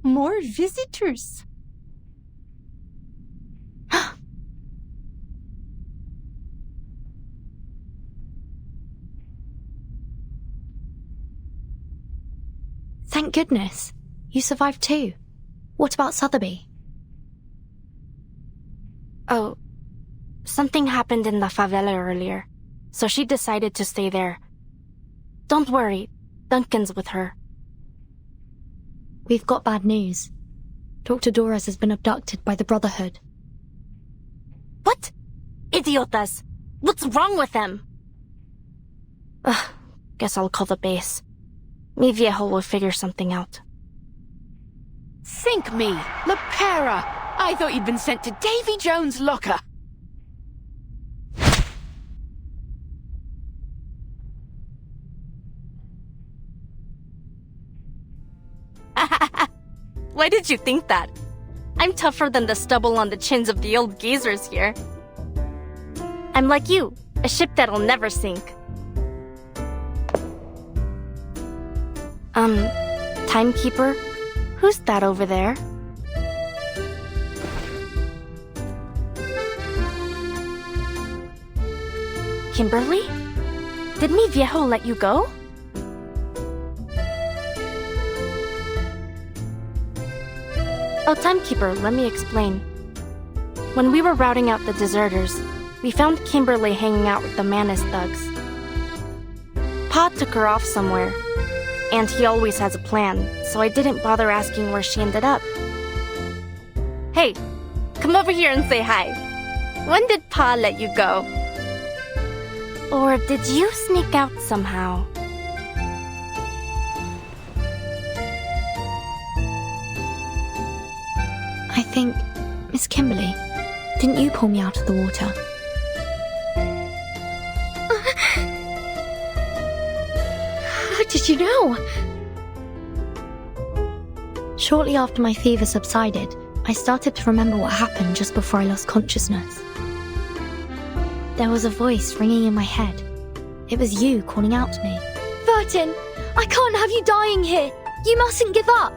More visitors. Thank goodness. You survived too. What about Sotheby? Oh, something happened in the favela earlier, so she decided to stay there. Don't worry, Duncan's with her. We've got bad news. Dr. Doris has been abducted by the Brotherhood. What? Idiotas! What's wrong with them? Ugh, guess I'll call the base. Mi viejo will figure something out. Sink me! Lopera! I thought you'd been sent to Davy Jones' locker! Why did you think that? I'm tougher than the stubble on the chins of the old geezers here. I'm like you, a ship that'll never sink. Timekeeper? Who's that over there? Kimberly? Did mi viejo let you go? Oh, timekeeper, let me explain. When we were routing out the deserters, we found Kimberly hanging out with the Manus thugs. Pa took her off somewhere, and he always has a plan, so I didn't bother asking where she ended up. Hey, come over here and say hi. When did Pa let you go? Or did you sneak out somehow? I think, Miss Kimberly, didn't you pull me out of the water? How did you know? Shortly after my fever subsided, I started to remember what happened just before I lost consciousness. There was a voice ringing in my head. It was you calling out to me. Vertin, I can't have you dying here. You mustn't give up.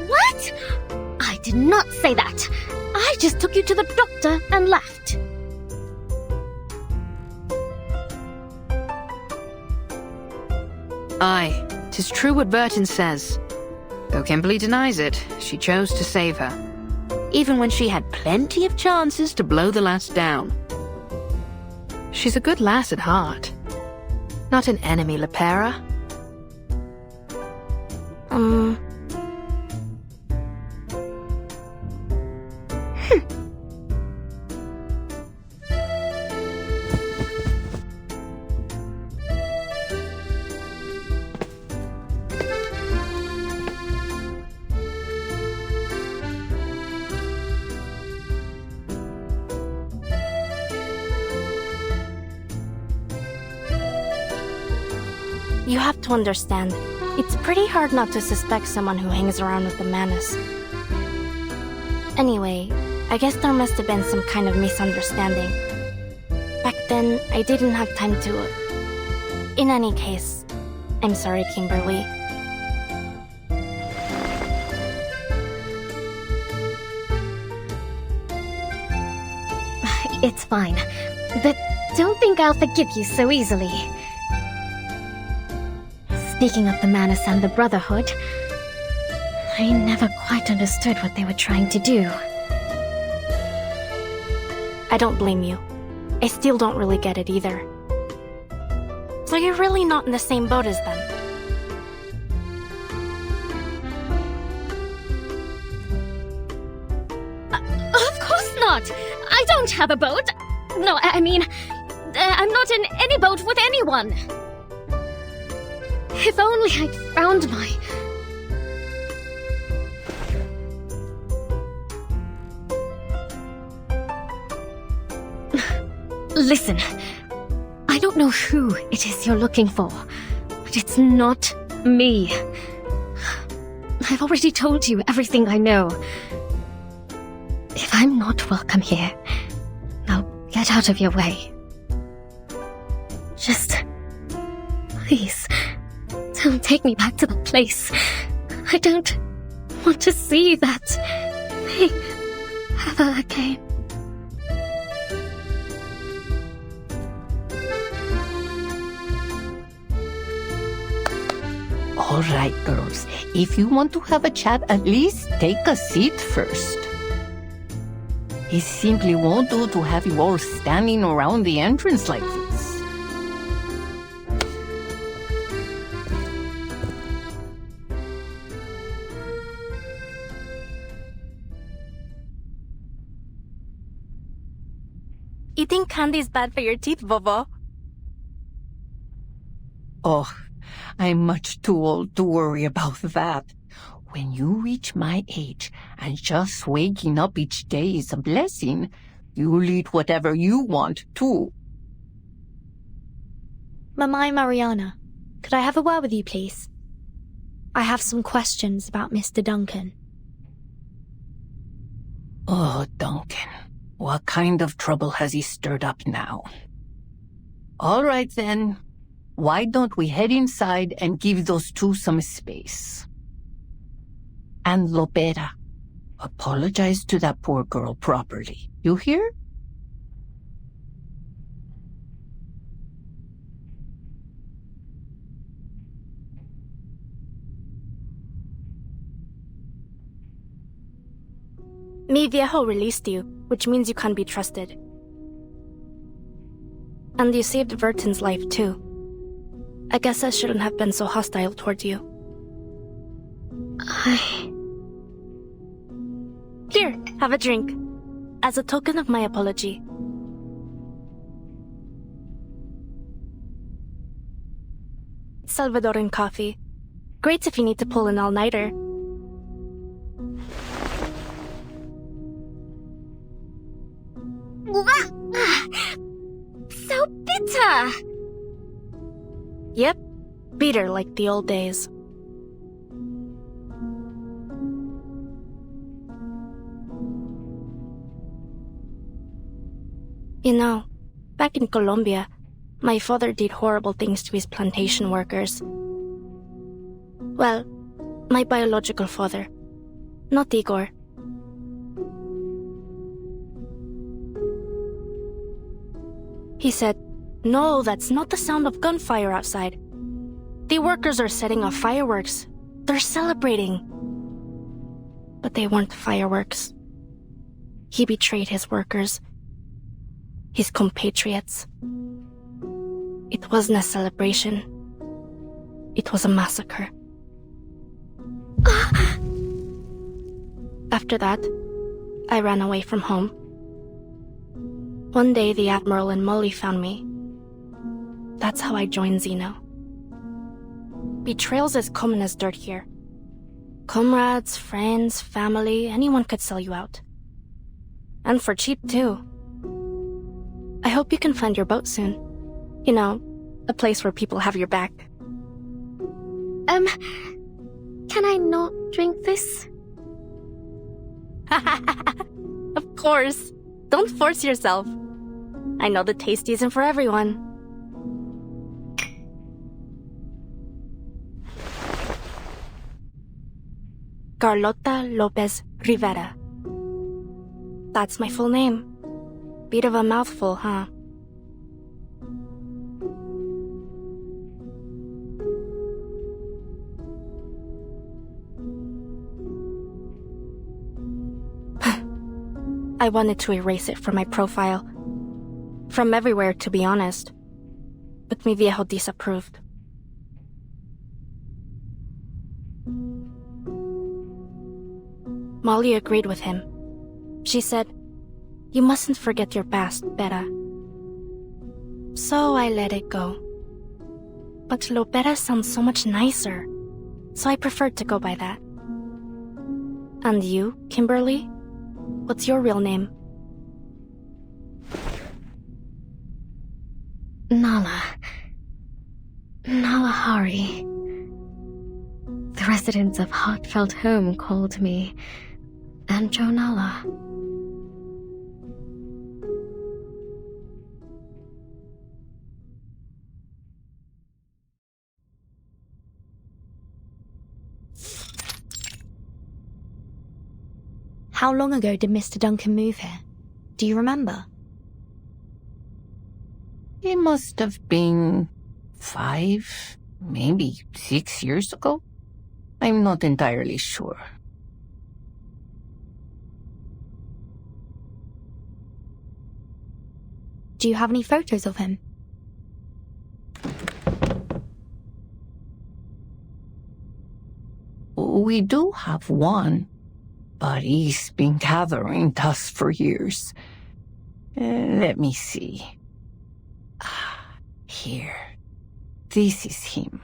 What? I did not say that. I just took you to the doctor and left. Aye, 'tis true what Vertin says. Though Kimberly denies it, she chose to save her, even when she had plenty of chances to blow the last down. She's a good lass at heart. Not an enemy, Lopera. You have to understand, it's pretty hard not to suspect someone who hangs around with the Manus. Anyway, I guess there must have been some kind of misunderstanding. Back then, I didn't have time to... In any case, I'm sorry, Kimberly. It's fine. But don't think I'll forgive you so easily. Speaking of the Manus and the Brotherhood, I never quite understood what they were trying to do. I don't blame you. I still don't really get it either. So you're really not in the same boat as them? Of course not! I don't have a boat! No, I mean, I'm not in any boat with anyone! If only I'd found my... Listen, I don't know who it is you're looking for, but it's not me. I've already told you everything I know. If I'm not welcome here, now get out of your way. Just... please... don't take me back to that place. I don't want to see that thing ever again. All right, girls. If you want to have a chat, at least take a seat first. It simply won't do to have you all standing around the entrance like this. Eating candy's bad for your teeth, Bobo. Oh, I'm much too old to worry about that. When you reach my age and just waking up each day is a blessing, you'll eat whatever you want, too. Mamai Mariana, could I have a word with you, please? I have some questions about Mr. Duncan. Oh, Duncan. What kind of trouble has he stirred up now? All right, then. Why don't we head inside and give those two some space? And Lopera, apologize to that poor girl properly. You hear? Mi Viejo released you, which means you can't be trusted. And you saved Verton's life too. I guess I shouldn't have been so hostile towards you. Here, have a drink. As a token of my apology. Salvadoran coffee. Great if you need to pull an all-nighter. So bitter! Yep, bitter like the old days. You know, back in Colombia, my father did horrible things to his plantation workers. Well, my biological father, not Igor. He said, "No, that's not the sound of gunfire outside. The workers are setting off fireworks. They're celebrating." But they weren't fireworks. He betrayed his workers, his compatriots. It wasn't a celebration. It was a massacre. After that, I ran away from home. One day, the Admiral and Molly found me. That's how I joined Zeno. Betrayal's as common as dirt here. Comrades, friends, family, anyone could sell you out. And for cheap, too. I hope you can find your boat soon. You know, a place where people have your back. Can I not drink this? Of course. Don't force yourself. I know the taste isn't for everyone. Carlota Lopez Rivera. That's my full name. Bit of a mouthful, huh? I wanted to erase it from my profile. From everywhere, to be honest. But mi viejo disapproved. Molly agreed with him. She said, "You mustn't forget your past, Beta." So I let it go. But Lopera sounds so much nicer, so I preferred to go by that. And you, Kimberly? What's your real name? Nala. Nala Hari. The residents of Heartfelt Home called me Anjo Nala. How long ago did Mr. Duncan move here? Do you remember? It must have been 5, maybe 6 years ago. I'm not entirely sure. Do you have any photos of him? We do have one, but he's been gathering dust for years. Let me see. Here. This is him.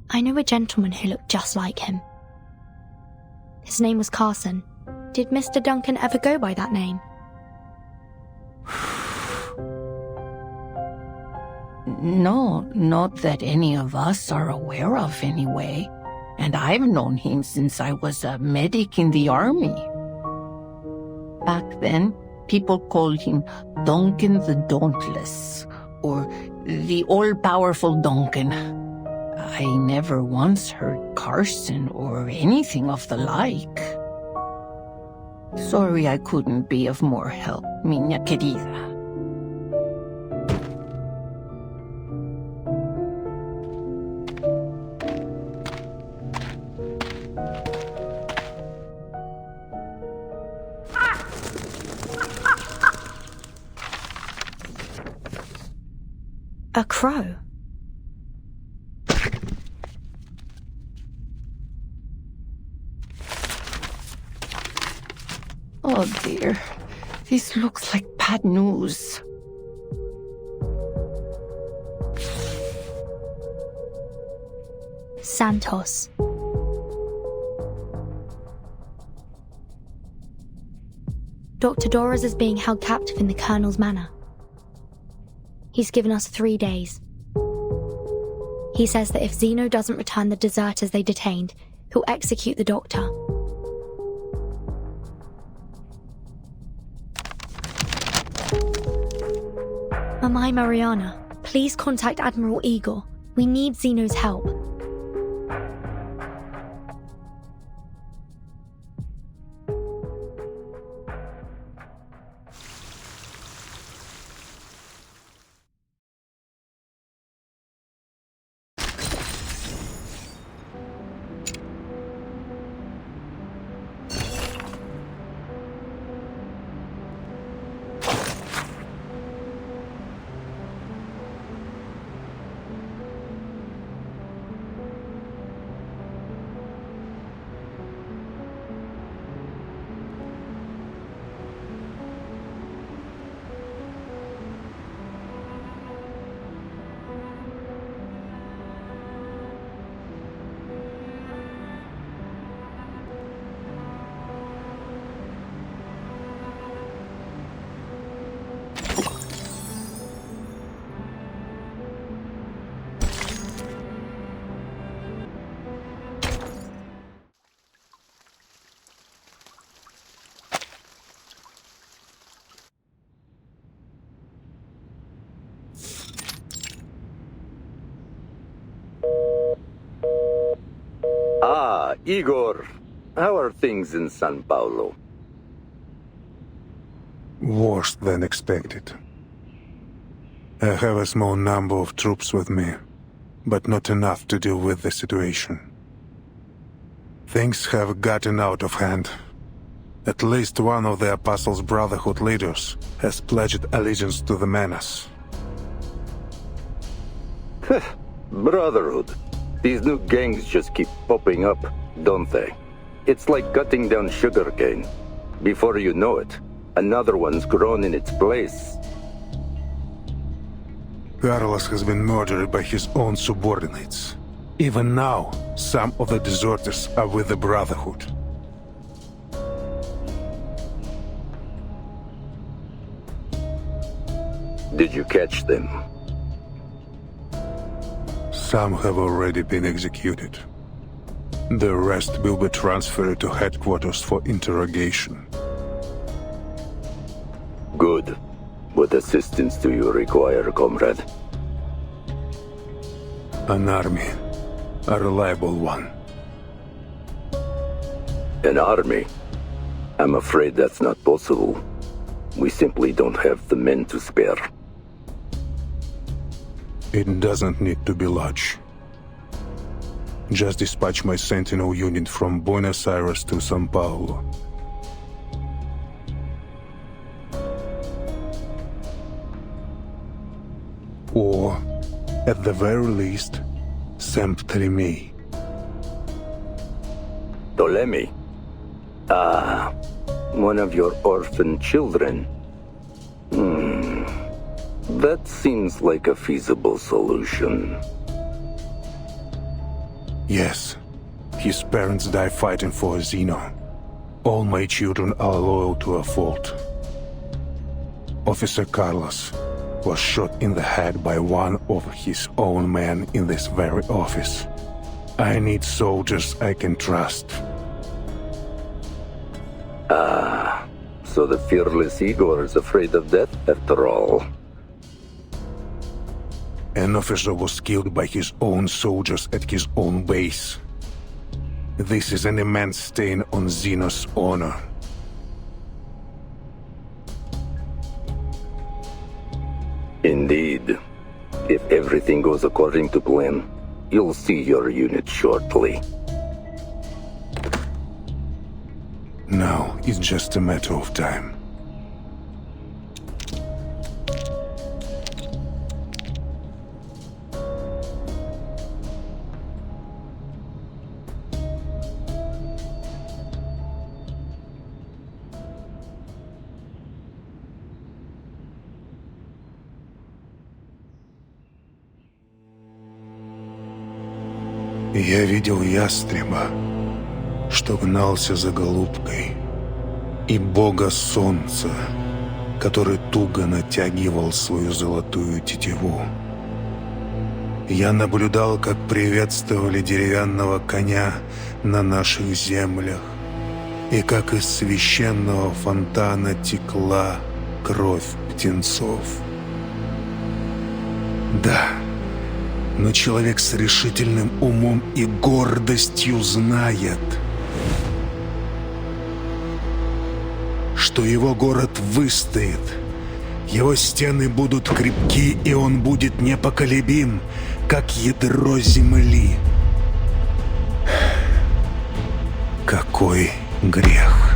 I know a gentleman who looked just like him. His name was Carson. Did Mr. Duncan ever go by that name? No, not that any of us are aware of anyway. And I've known him since I was a medic in the army. Back then, people called him Duncan the Dauntless, or the all-powerful Duncan. I never once heard Carson or anything of the like. Sorry I couldn't be of more help, miña querida. A crow? Oh dear, this looks like bad news. Santos. Dr. Doras is being held captive in the Colonel's manor. He's given us 3 days. He says that if Zeno doesn't return the deserters they detained, he'll execute the doctor. Mamai Mariana, please contact Admiral Igor. We need Zeno's help. Ah, Igor. How are things in San Paulo? Worse than expected. I have a small number of troops with me, but not enough to deal with the situation. Things have gotten out of hand. At least one of the Apostles' Brotherhood leaders has pledged allegiance to the menace. Brotherhood. These new gangs just keep popping up, don't they? It's like cutting down sugarcane. Before you know it, another one's grown in its place. Carlos has been murdered by his own subordinates. Even now, some of the deserters are with the Brotherhood. Did you catch them? Some have already been executed. The rest will be transferred to headquarters for interrogation. Good. What assistance do you require, comrade? An army. A reliable one. An army? I'm afraid that's not possible. We simply don't have the men to spare. It doesn't need to be large. Just dispatch my sentinel unit from Buenos Aires to São Paulo. Or, at the very least, Saint-Rémy. Ptolemy? Ah, one of your orphan children. That seems like a feasible solution. Yes. His parents died fighting for Zeno. All my children are loyal to a fault. Officer Carlos was shot in the head by one of his own men in this very office. I need soldiers I can trust. Ah, so the fearless Igor is afraid of death after all. An officer was killed by his own soldiers at his own base. This is an immense stain on Zeno's honor. Indeed. If everything goes according to plan, you'll see your unit shortly. Now it's just a matter of time. Я видел ястреба, что гнался за голубкой, и бога солнца, который туго натягивал свою золотую тетиву. Я наблюдал, как приветствовали деревянного коня на наших землях, и как из священного фонтана текла кровь птенцов. Да, но человек с решительным умом и гордостью знает, что его город выстоит, его стены будут крепки, и он будет непоколебим, как ядро земли. Какой грех!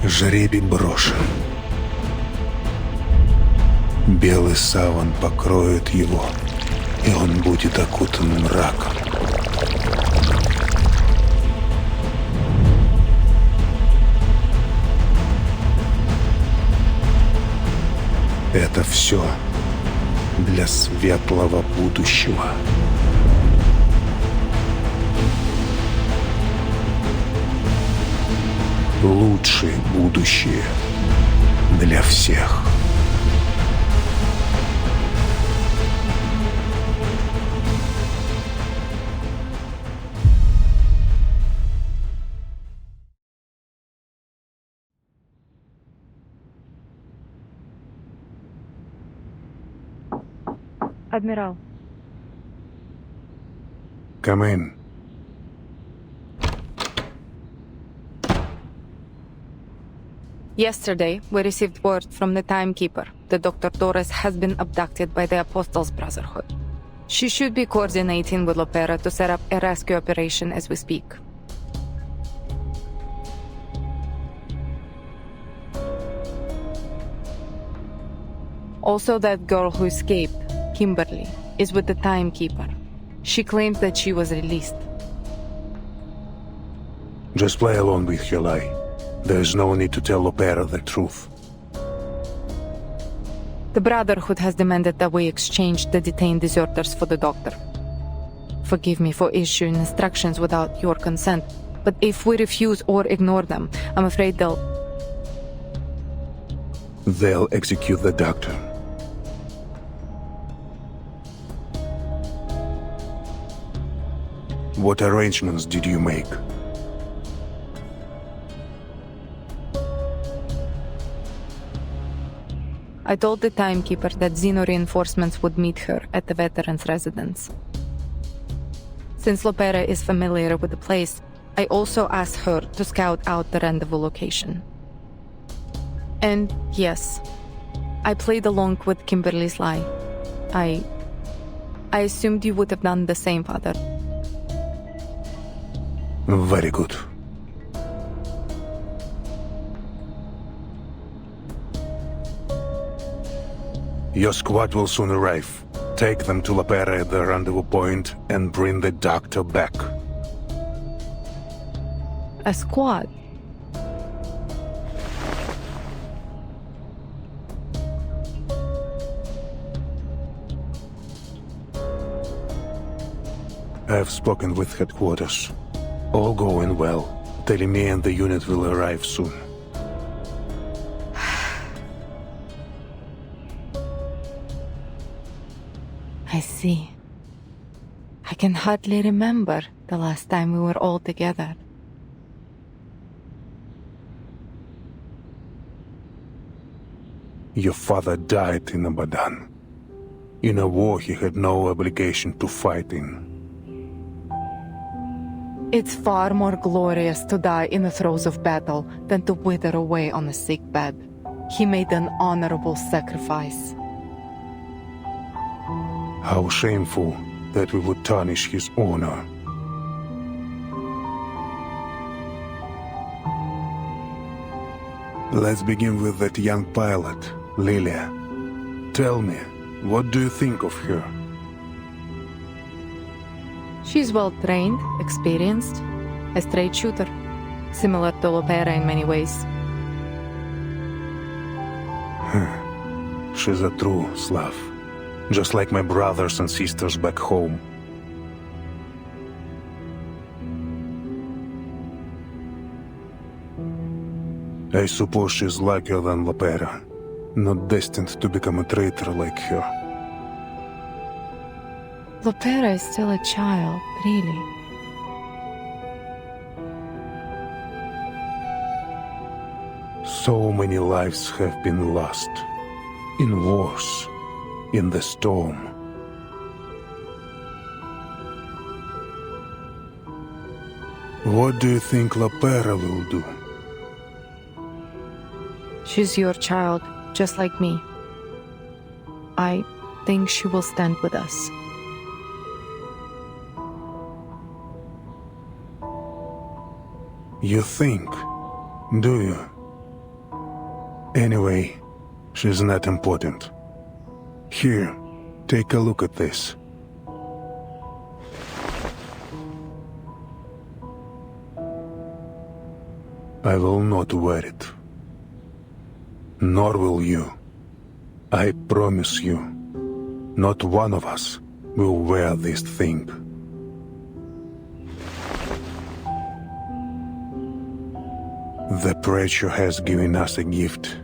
Жребий брошен. Белый саван покроет его, и он будет окутан мраком. Это все для светлого будущего. Лучшее будущее для всех. Admiral. Come in. Yesterday, we received word from the timekeeper that Dr. Torres has been abducted by the Apostles' Brotherhood. She should be coordinating with Lopera to set up a rescue operation as we speak. Also, that girl who escaped, Kimberly, is with the timekeeper. She claims that she was released. Just play along with your lie. There's no need to tell Lopera the truth. The Brotherhood has demanded that we exchange the detained deserters for the doctor. Forgive me for issuing instructions without your consent, but if we refuse or ignore them, I'm afraid they'll execute the doctor. What arrangements did you make? I told the timekeeper that Xeno reinforcements would meet her at the veteran's residence. Since Lopera is familiar with the place, I also asked her to scout out the rendezvous location. And yes, I played along with Kimberly's lie. I assumed you would have done the same, Father. Very good. Your squad will soon arrive. Take them to Lopera at the rendezvous point and bring the doctor back. A squad? I have spoken with headquarters. All going well. Teleme and the unit will arrive soon. I see. I can hardly remember the last time we were all together. Your father died in Abadan. In a war he had no obligation to fight in. It's far more glorious to die in the throes of battle than to wither away on a sick bed. He made an honorable sacrifice. How shameful that we would tarnish his honor. Let's begin with that young pilot, Lilia. Tell me, what do you think of her? She's well-trained, experienced, a straight shooter, similar to Lopera in many ways. She's a true Slav, just like my brothers and sisters back home. I suppose she's luckier than Lopera, not destined to become a traitor like her. Lopera is still a child, really. So many lives have been lost. In wars, in the storm. What do you think Lopera will do? She's your child, just like me. I think she will stand with us. You think? Do you? Anyway, she's not important. Here, take a look at this. I will not wear it. Nor will you. I promise you, not one of us will wear this thing. The preacher has given us a gift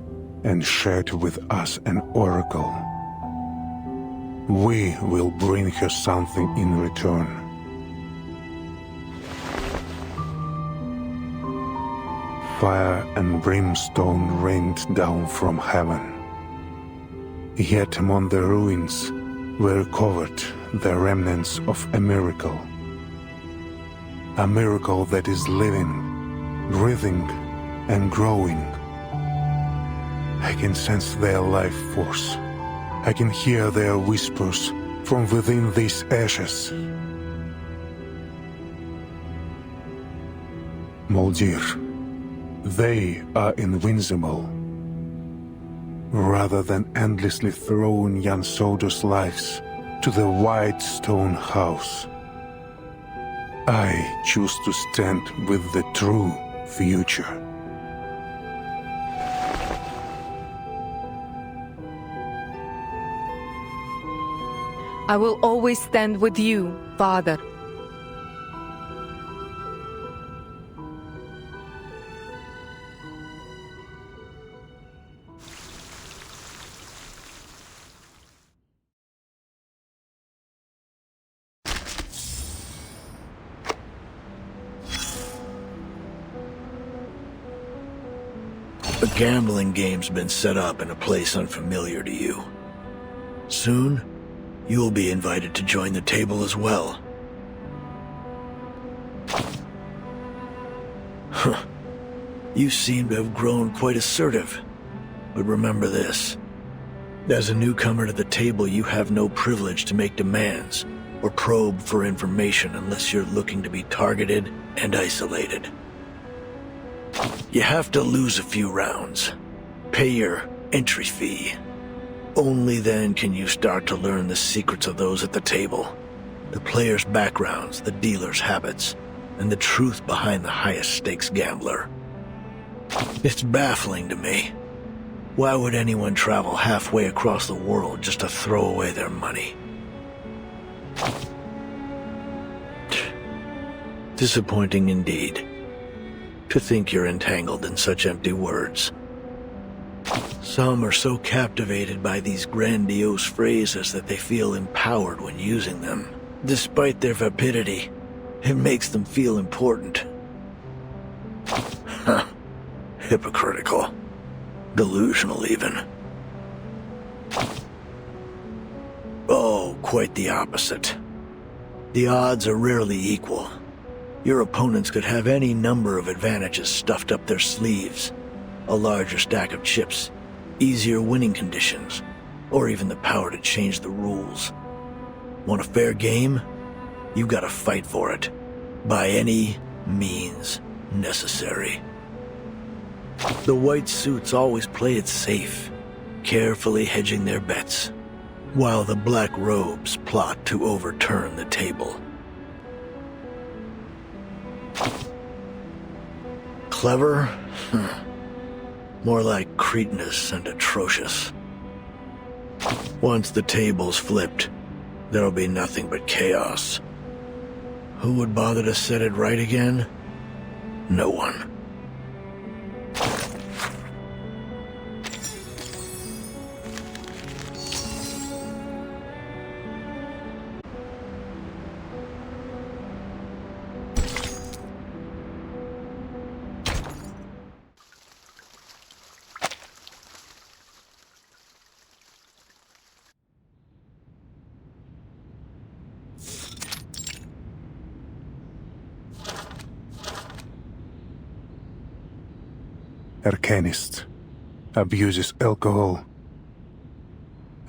and shared with us an oracle. We will bring her something in return. Fire and brimstone rained down from heaven. Yet among the ruins were covered the remnants of a miracle. A miracle that is living, breathing, and growing. I can sense their life force. I can hear their whispers from within these ashes. Moldir, they are invincible. Rather than endlessly throwing young soldiers' lives to the white stone house, I choose to stand with the true future. I will always stand with you, Father. A gambling game's been set up in a place unfamiliar to you. Soon, you'll be invited to join the table as well. Huh. You seem to have grown quite assertive. But remember this. As a newcomer to the table, you have no privilege to make demands or probe for information unless you're looking to be targeted and isolated. You have to lose a few rounds. Pay your entry fee. Only then can you start to learn the secrets of those at the table, the players' backgrounds, the dealers' habits, and the truth behind the highest stakes gambler. It's baffling to me. Why would anyone travel halfway across the world just to throw away their money? Disappointing indeed. To think you're entangled in such empty words. Some are so captivated by these grandiose phrases that they feel empowered when using them. Despite their vapidity, it makes them feel important. Huh. Hypocritical. Delusional, even. Oh, quite the opposite. The odds are rarely equal. Your opponents could have any number of advantages stuffed up their sleeves. A larger stack of chips, easier winning conditions, or even the power to change the rules. Want a fair game? You've got to fight for it, by any means necessary. The white suits always play it safe, carefully hedging their bets, while the black robes plot to overturn the table. Clever? More like cretinous and atrocious. Once the table's flipped, there'll be nothing but chaos. Who would bother to set it right again? No one. arcanist, abuses alcohol,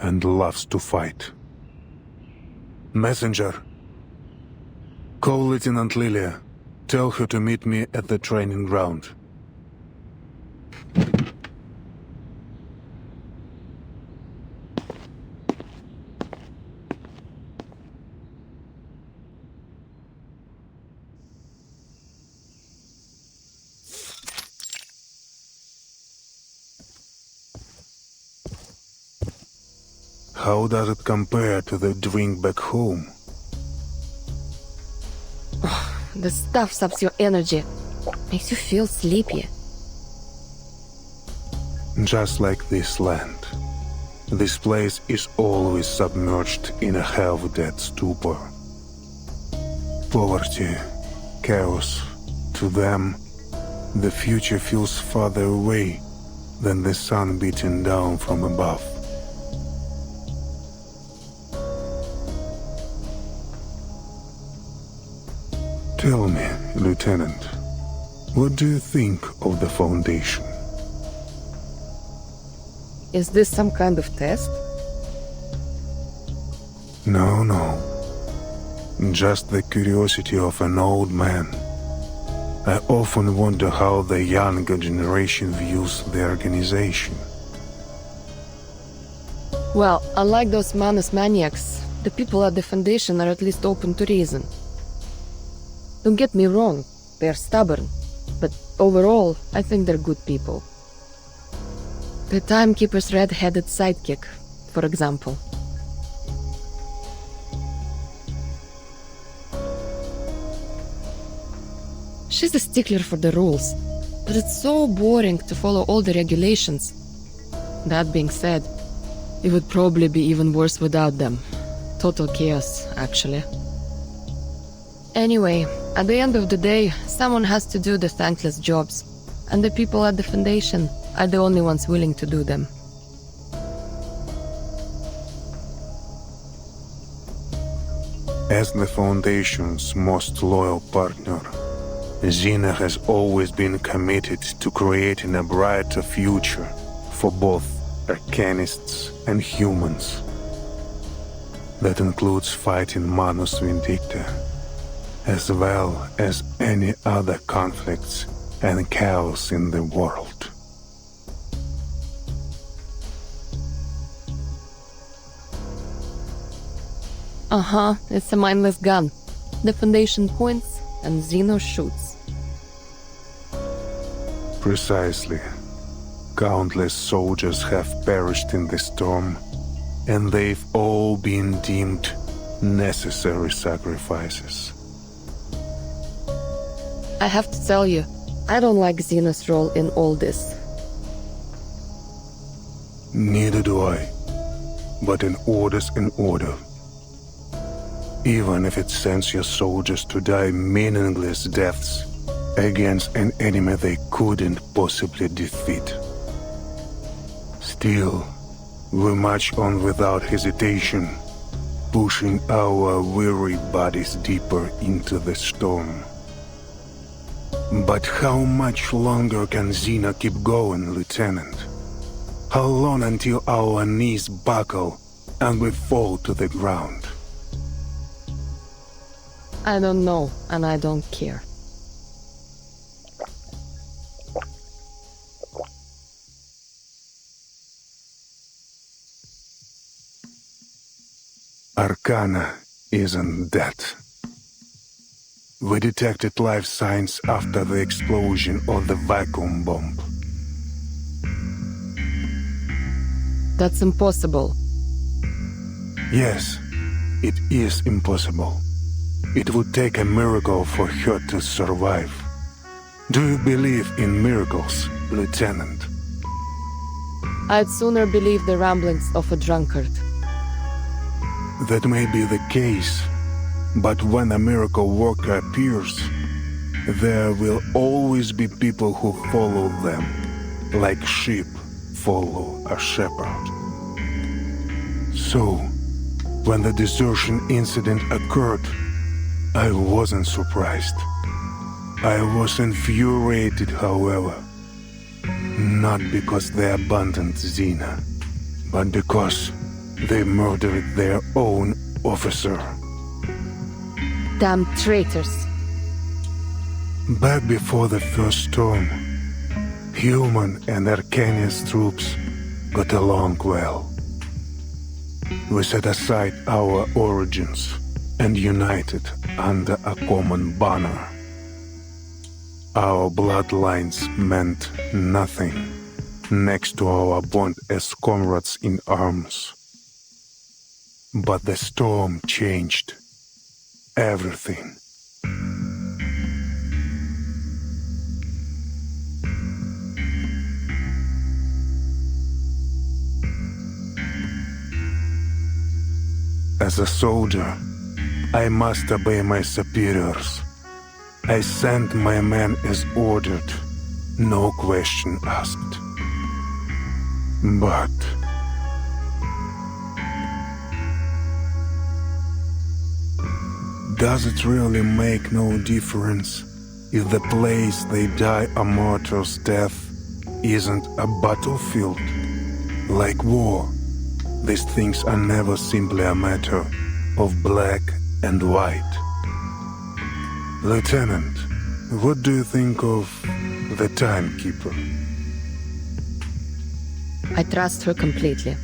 and loves to fight. Messenger, call Lieutenant Lilia. Tell her to meet me at the training ground. How does it compare to the drink back home? The stuff saps your energy. Makes you feel sleepy. Just like this land. This place is always submerged in a half-dead stupor. Poverty, chaos. To them, the future feels farther away than the sun beating down from above. Tell me, Lieutenant, what do you think of the Foundation? Is this some kind of test? No. Just the curiosity of an old man. I often wonder how the younger generation views the organization. Well, unlike those Manus maniacs, the people at the Foundation are at least open to reason. Don't get me wrong, they're stubborn, but overall, I think they're good people. The Timekeeper's red-headed sidekick, for example. She's a stickler for the rules, but it's so boring to follow all the regulations. That being said, it would probably be even worse without them. Total chaos, actually. Anyway, at the end of the day, someone has to do the thankless jobs, and the people at the Foundation are the only ones willing to do them. As the Foundation's most loyal partner, Xena has always been committed to creating a brighter future for both Arcanists and humans. That includes fighting Manus Vindicta, as well as any other conflicts and chaos in the world. It's a mindless gun. The Foundation points and Xeno shoots. Precisely. Countless soldiers have perished in the storm, and they've all been deemed necessary sacrifices. I have to tell you, I don't like Xeno's role in all this. Neither do I. But an order's an order. Even if it sends your soldiers to die meaningless deaths against an enemy they couldn't possibly defeat. Still, we march on without hesitation, pushing our weary bodies deeper into the storm. But how much longer can Xena keep going, Lieutenant? How long until our knees buckle and we fall to the ground? I don't know, and I don't care. Arcana isn't that. We detected life signs after the explosion of the vacuum bomb. That's impossible. Yes, it is impossible. It would take a miracle for her to survive. Do you believe in miracles, Lieutenant? I'd sooner believe the ramblings of a drunkard. That may be the case, but when a miracle worker appears, there will always be people who follow them, like sheep follow a shepherd. So, when the desertion incident occurred, I wasn't surprised. I was infuriated, however. not because they abandoned Xena, but because they murdered their own officer. Damn traitors. Back before the first storm, human and Arcanius troops got along well. We set aside our origins and united under a common banner. Our bloodlines meant nothing next to our bond as comrades in arms. But the storm changed everything. As a soldier, I must obey my superiors. I sent my men as ordered, no question asked. But does it really make no difference if the place they die a martyr's death isn't a battlefield? Like war, these things are never simply a matter of black and white. Lieutenant, what do you think of the timekeeper? I trust her completely.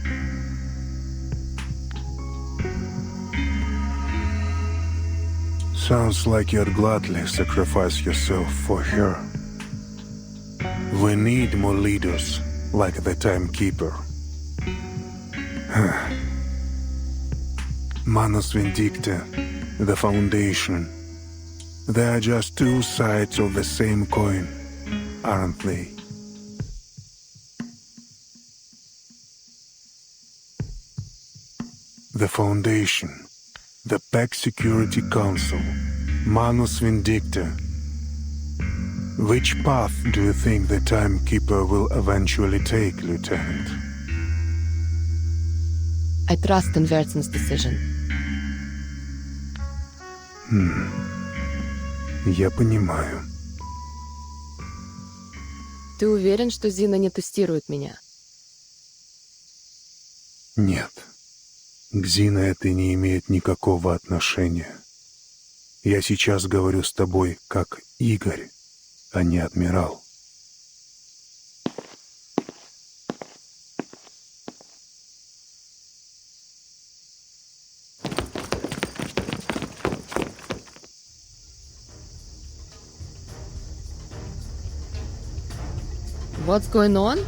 Sounds like you'd gladly sacrifice yourself for her. We need more leaders like the timekeeper. Manus Vindicta, the Foundation. They are just two sides of the same coin, aren't they? The Foundation, the PAC Security Council, Manus Vindicta. Which path do you think the Timekeeper will eventually take, Lieutenant? I trust in Vertzen's decision. Я понимаю. Ты уверен, что Зина не тестирует меня? Нет. К Зина это не имеет никакого отношения. Я сейчас говорю с тобой как Игорь, а не адмирал. What's going on?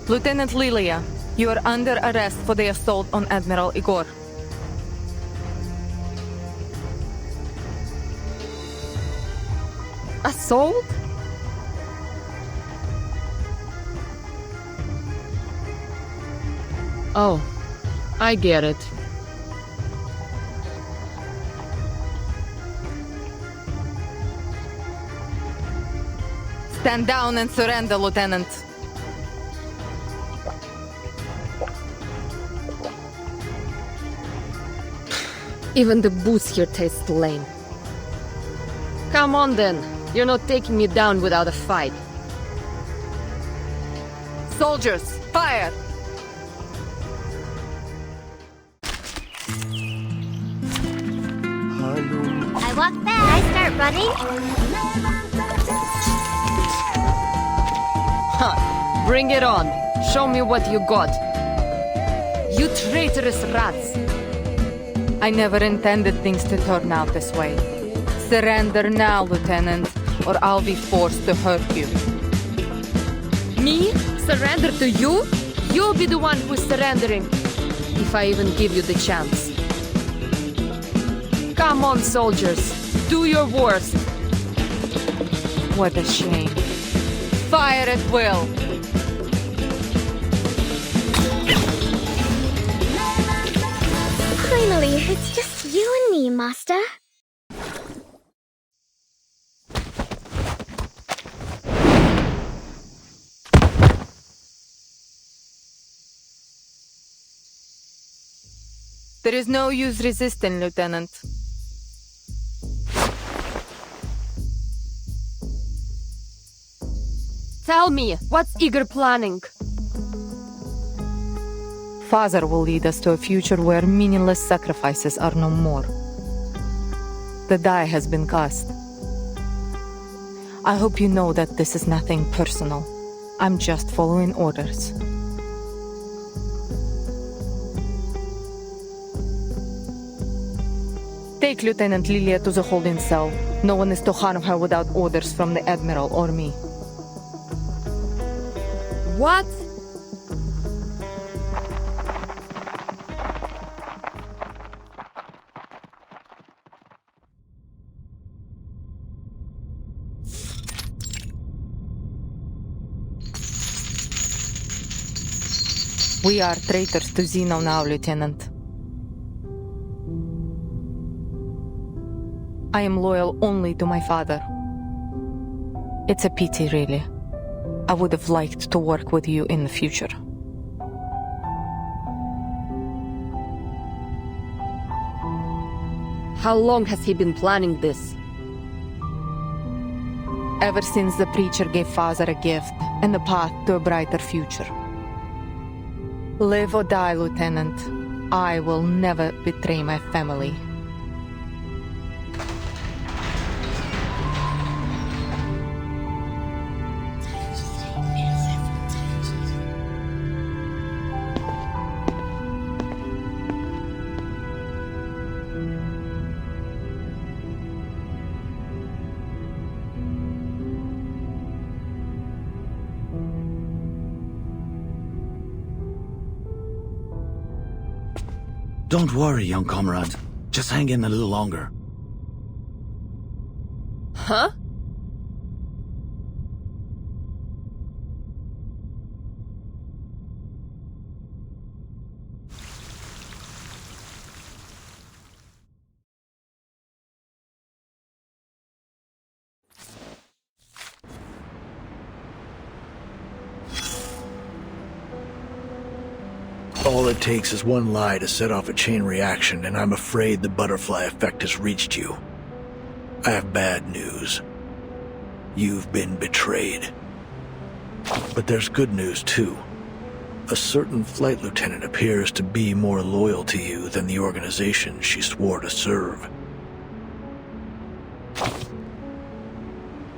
Lieutenant Lilia, you are under arrest for the assault on Admiral Igor. Assault? Oh, I get it. Stand down and surrender, Lieutenant. Even the booze here tastes lame. Come on then. You're not taking me down without a fight. Soldiers, fire! I walk fast. I start running. Huh. Bring it on. Show me what you got. You traitorous rats. I never intended things to turn out this way. Surrender now, Lieutenant, or I'll be forced to hurt you. Me? Surrender to you? You'll be the one who's surrendering. If I even give you the chance. Come on, soldiers. Do your worst. What a shame. Fire at will. Finally, it's just you and me, Master. There is no use resisting, Lieutenant. Tell me, what's Igor planning? Father will lead us to a future where meaningless sacrifices are no more. The die has been cast. I hope you know that this is nothing personal. I'm just following orders. Take Lieutenant Lilia to the holding cell. No one is to harm her without orders from the Admiral or me. What? We are traitors to Zeno now, Lieutenant. I am loyal only to my father. It's a pity, really. I would have liked to work with you in the future. How long has he been planning this? Ever since the preacher gave Father a gift and a path to a brighter future. Live or die, Lieutenant, I will never betray my family. Don't worry, young comrade. Just hang in a little longer. Huh? All it takes is one lie to set off a chain reaction, and I'm afraid the butterfly effect has reached you. I have bad news. You've been betrayed. But there's good news, too. A certain flight lieutenant appears to be more loyal to you than the organization she swore to serve.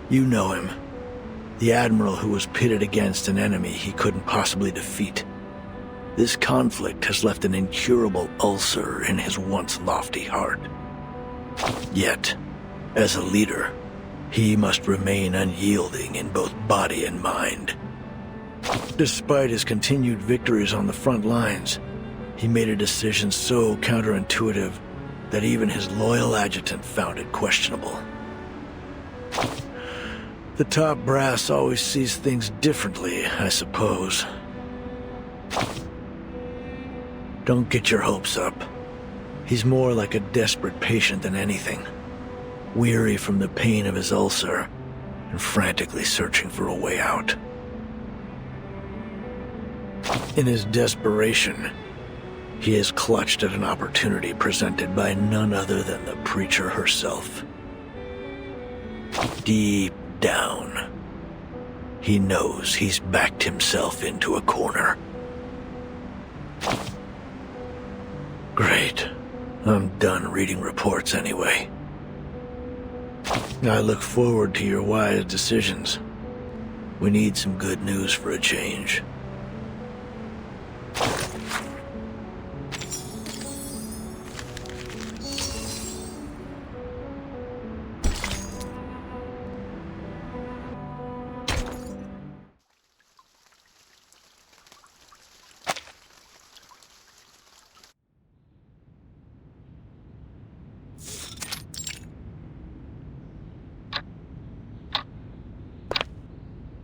You know him. The admiral who was pitted against an enemy he couldn't possibly defeat. This conflict has left an incurable ulcer in his once lofty heart. Yet, as a leader, he must remain unyielding in both body and mind. Despite his continued victories on the front lines, he made a decision so counterintuitive that even his loyal adjutant found it questionable. The top brass always sees things differently, I suppose. Don't get your hopes up. He's more like a desperate patient than anything, weary from the pain of his ulcer and frantically searching for a way out. In his desperation, he has clutched at an opportunity presented by none other than the preacher herself. Deep down, he knows he's backed himself into a corner. Great. I'm done reading reports anyway. I look forward to your wise decisions. We need some good news for a change.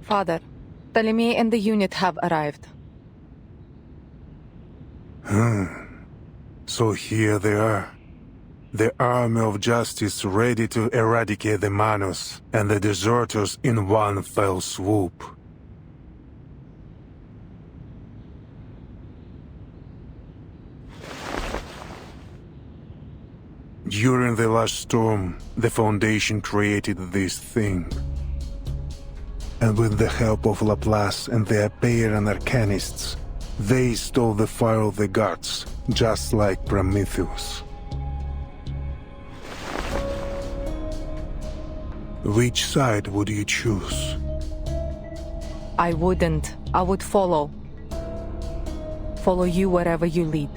Father, Ptolemy and the unit have arrived. So here they are. The army of justice ready to eradicate the Manus and the deserters in one fell swoop. During the last storm, the Foundation created this thing. And with the help of Laplace and the Apeian arcanists, they stole the fire of the gods, just like Prometheus. Which side would you choose? I wouldn't. I would follow. Follow you wherever you lead.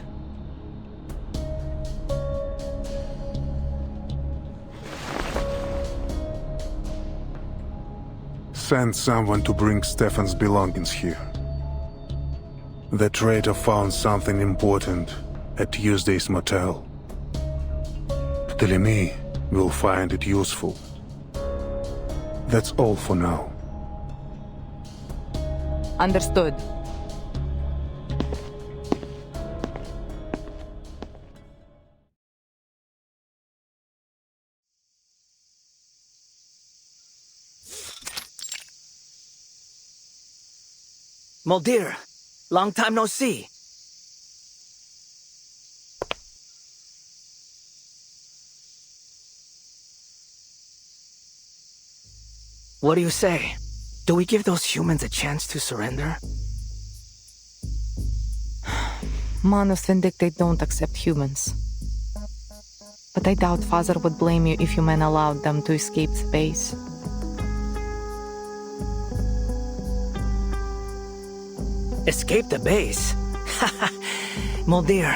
Send someone to bring Stefan's belongings here. The traitor found something important at Tuesday's motel. Ptolemy will find it useful. That's all for now. Understood. Muldir, long time no see. What do you say? Do we give those humans a chance to surrender? Manus Vindicate don't accept humans. But I doubt Father would blame you if you men allowed them to escape the base. Escape the base? Muldir,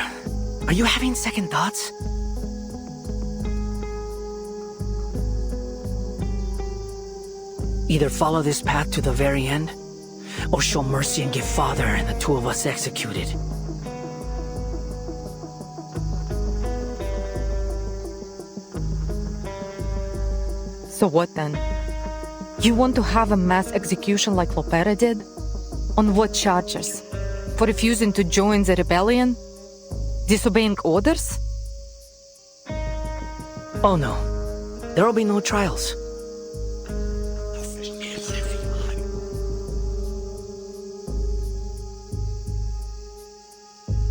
are you having second thoughts? Either follow this path to the very end, or show mercy and get Father and the two of us executed. So what then? You want to have a mass execution like Lopera did? On what charges? For refusing to join the rebellion? Disobeying orders? Oh no. There will be no trials.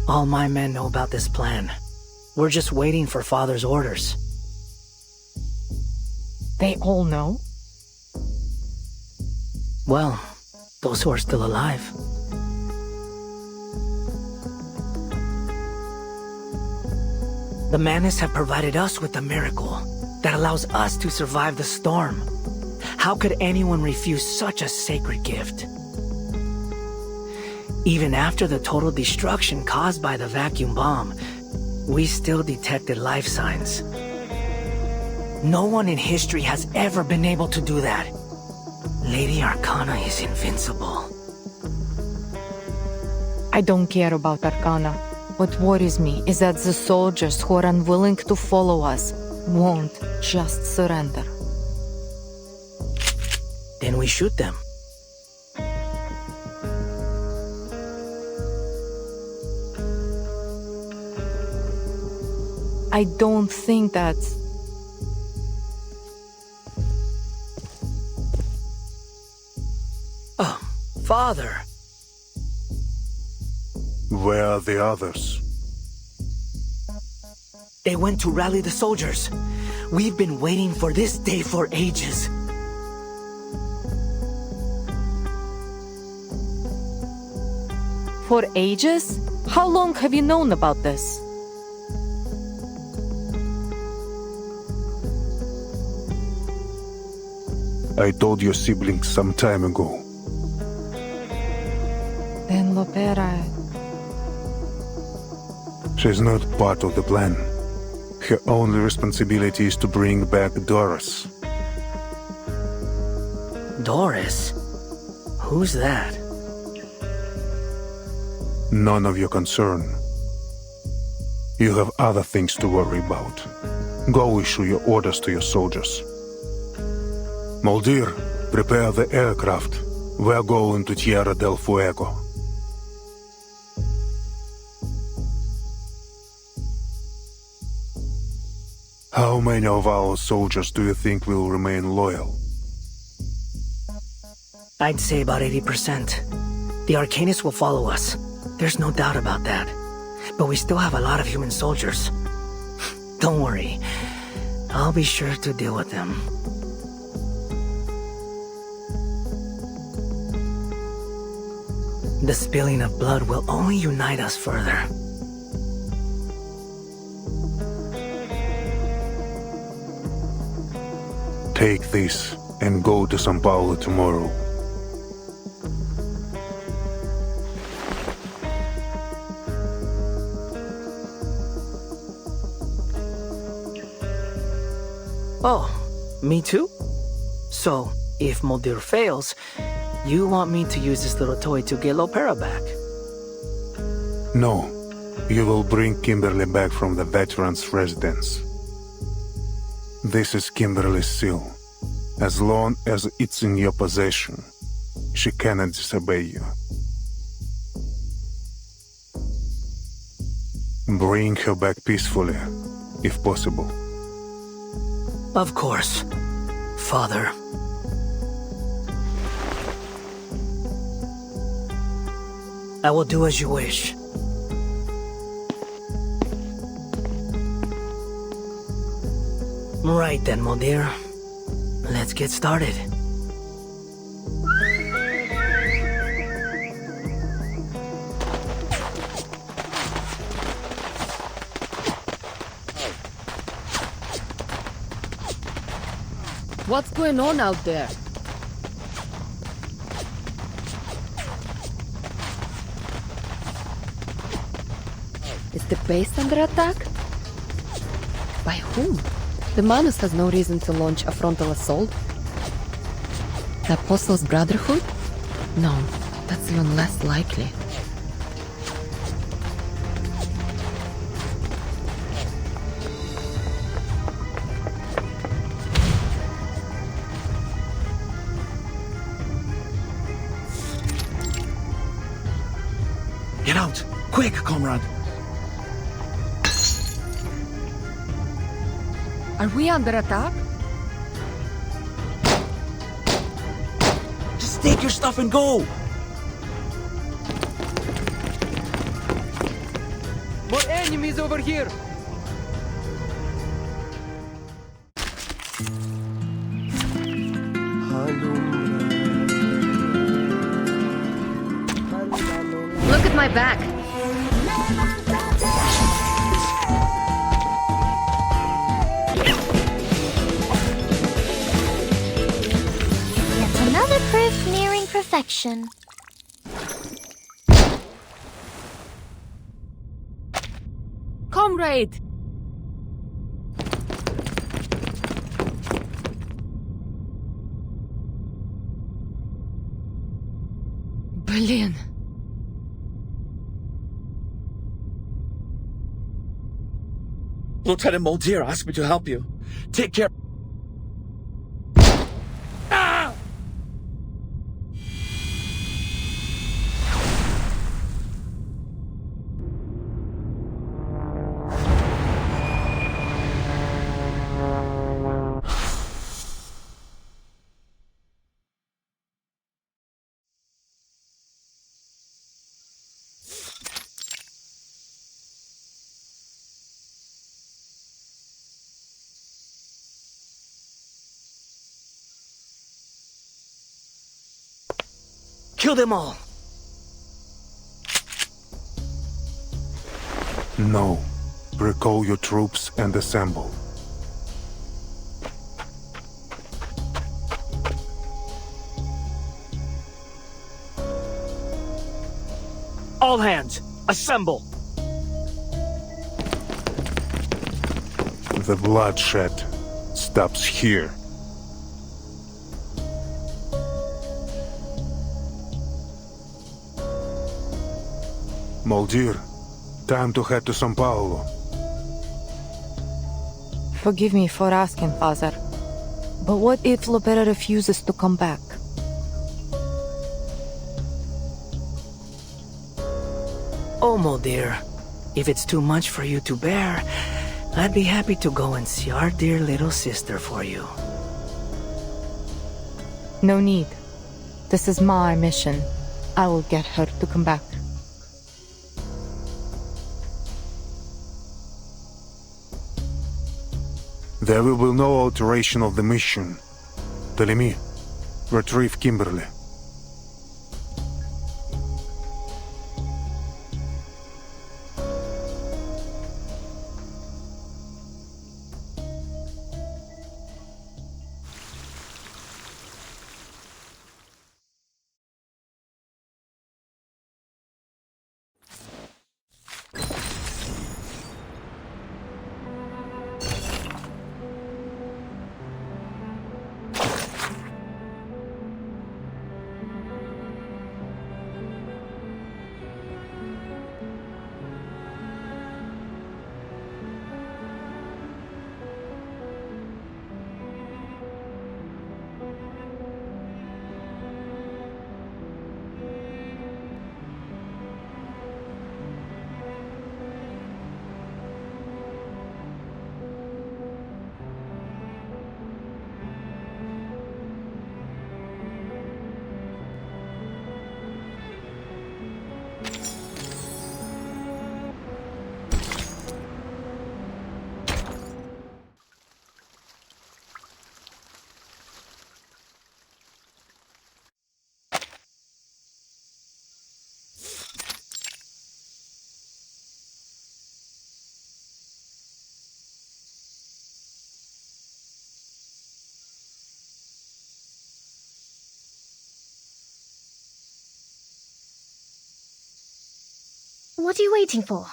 All my men know about this plan. We're just waiting for Father's orders. They all know? Well, those who are still alive. The Manus have provided us with a miracle that allows us to survive the storm. How could anyone refuse such a sacred gift? Even after the total destruction caused by the vacuum bomb, we still detected life signs. No one in history has ever been able to do that. Lady Arcana is invincible. I don't care about Arcana. What worries me is that the soldiers who are unwilling to follow us won't just surrender. Then we shoot them. I don't think that's... Oh, Father. Where are the others? They went to rally the soldiers. We've been waiting for this day for ages. For ages? How long have you known about this? I told your siblings some time ago. Then Loperai... She's not part of the plan. Her only responsibility is to bring back Doris. Doris? Who's that? None of your concern. You have other things to worry about. Go issue your orders to your soldiers. Muldir, prepare the aircraft. We're going to Tierra del Fuego. How many of our soldiers do you think will remain loyal? I'd say about 80%. The Arcanists will follow us. There's no doubt about that. But we still have a lot of human soldiers. Don't worry. I'll be sure to deal with them. The spilling of blood will only unite us further. Take this and go to São Paulo tomorrow. Oh, me too? So, if Mulder fails, you want me to use this little toy to get Lopeira back? No, you will bring Kimberly back from the veterans' residence. This is Kimberly's seal. As long as it's in your possession, she cannot disobey you. Bring her back peacefully, if possible. Of course, Father. I will do as you wish. Right then, Mulder. Let's get started. What's going on out there? Is the base under attack? By whom? The Manus has no reason to launch a frontal assault. The Apostles' Brotherhood? No, that's even less likely. Get out! Quick, comrade! Are we under attack? Just take your stuff and go! More enemies over here! Look at my back. Yet another proof nearing perfection. Comrade! Блин. Lieutenant Mulder asked me to help you. Take care. Ah! Kill them all! No. Recall your troops and assemble. All hands, assemble! The bloodshed stops here. Mulder, time to head to São Paulo. Forgive me for asking, Father, but what if Lopeira refuses to come back? Oh, Mulder, if it's too much for you to bear, I'd be happy to go and see our dear little sister for you. No need. This is my mission. I will get her to come back. There will be no alteration of the mission. Ptolemy, retrieve Kimberly. What are you waiting for?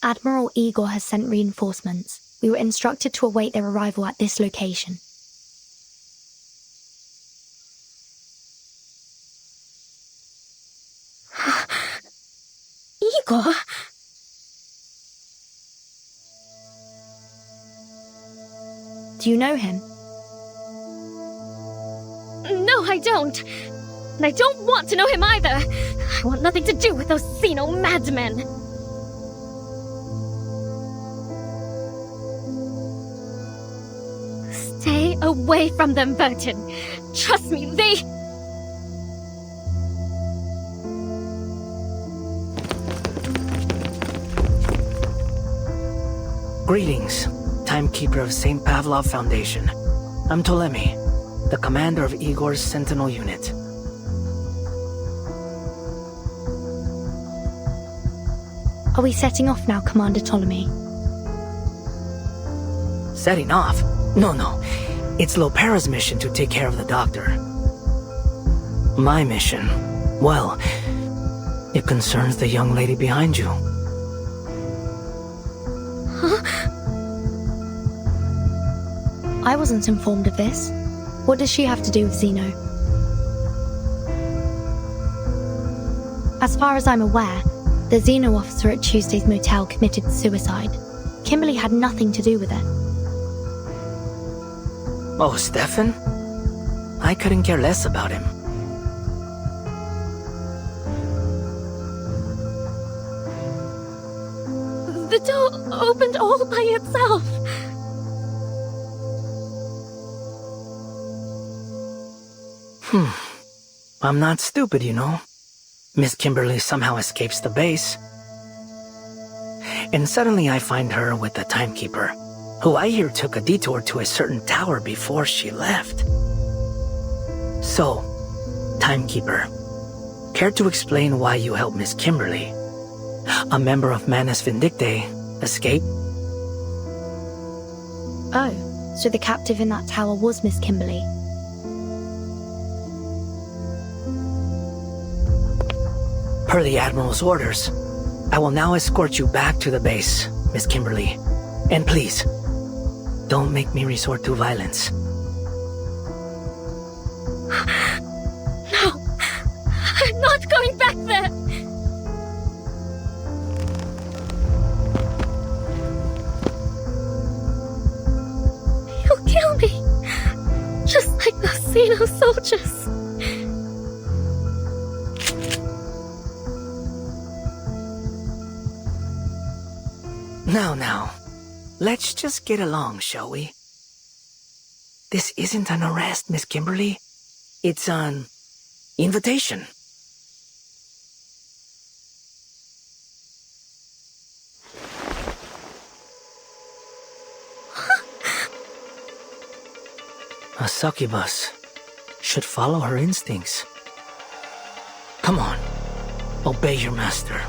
Admiral Igor has sent reinforcements. We were instructed to await their arrival at this location. Igor? Do you know him? No, I don't. And I don't want to know him either. I want nothing to do with those Xeno madmen. Stay away from them, Burton. Trust me, they... Greetings, Timekeeper of St. Pavlov Foundation. I'm Ptolemy, the commander of Igor's Sentinel unit. Are we setting off now, Commander Ptolemy? Setting off? No. It's Lopeра's mission to take care of the doctor. My mission? Well, it concerns the young lady behind you. Huh? I wasn't informed of this. What does she have to do with Xeno? As far as I'm aware, the Xeno officer at Tuesday's motel committed suicide. Kimberly had nothing to do with it. Oh, Stefan? I couldn't care less about him. The door opened all by itself. I'm not stupid, you know. Miss Kimberly somehow escapes the base. And suddenly I find her with the Timekeeper, who I hear took a detour to a certain tower before she left. So, Timekeeper, care to explain why you helped Miss Kimberly, a member of Manus Vindictae, escape? Oh, so the captive in that tower was Miss Kimberly. Per the Admiral's orders, I will now escort you back to the base, Miss Kimberly. And please, don't make me resort to violence. No, I'm not going back there. You'll kill me, just like those Xeno soldiers. Now, let's just get along, shall we? This isn't an arrest, Miss Kimberly. It's an invitation. A succubus should follow her instincts. Come on, obey your master.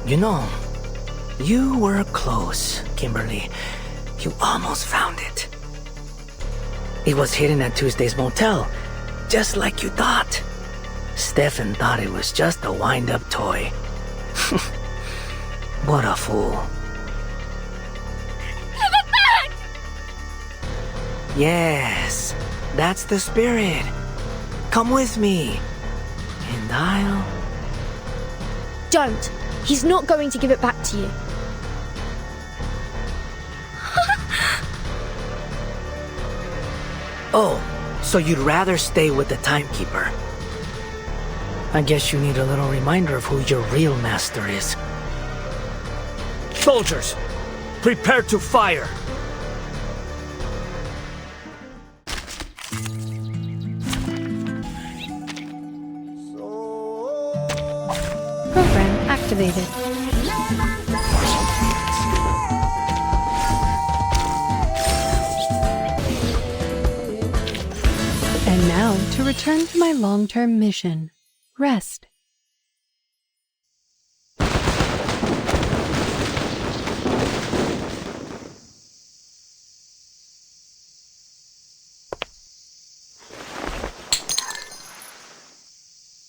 You know, you were close, Kimberly. You almost found it. It was hidden at Tuesday's motel, just like you thought. Stefan thought it was just a wind-up toy. What a fool. Give it back! Yes, that's the spirit. Come with me, and I'll... Don't! He's not going to give it back to you. Oh, so you'd rather stay with the Timekeeper. I guess you need a little reminder of who your real master is. Soldiers, prepare to fire! Program activated. And now to return to my long-term mission. Rest.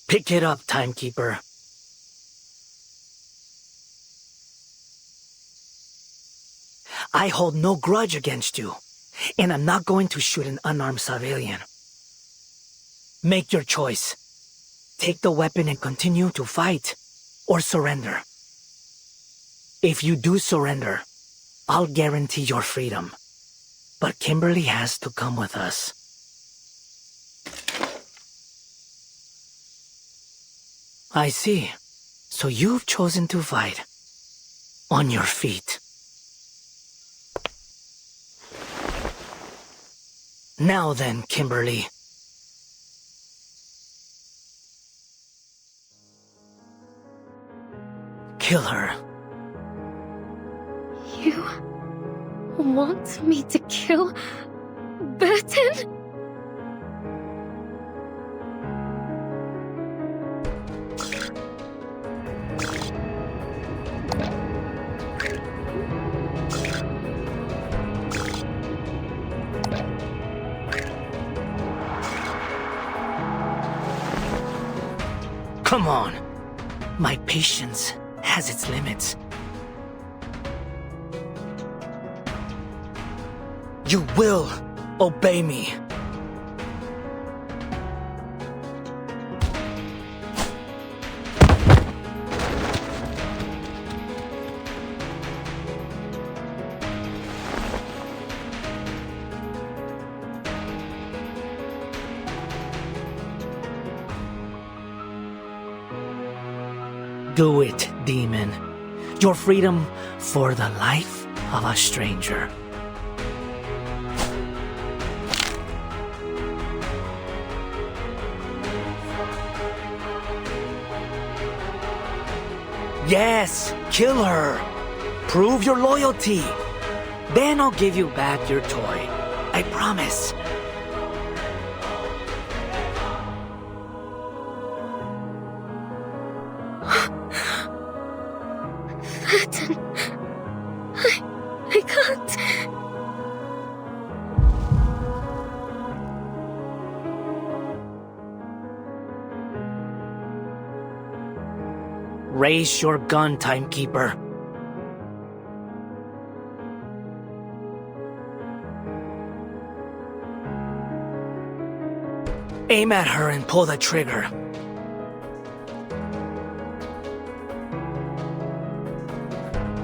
Pick it up, timekeeper. I hold no grudge against you, and I'm not going to shoot an unarmed civilian. Make your choice. Take the weapon and continue to fight, or surrender. If you do surrender, I'll guarantee your freedom. But Kimberly has to come with us. I see. So you've chosen to fight. On your feet. Now then, Kimberly. Kill her. You want me to kill Burton? Come on. My patience has its limits. You will obey me. Do it, demon. Your freedom for the life of a stranger. Yes, kill her. Prove your loyalty. Then I'll give you back your toy. I promise. Burton, I can't. Raise your gun, timekeeper. Aim at her and pull the trigger.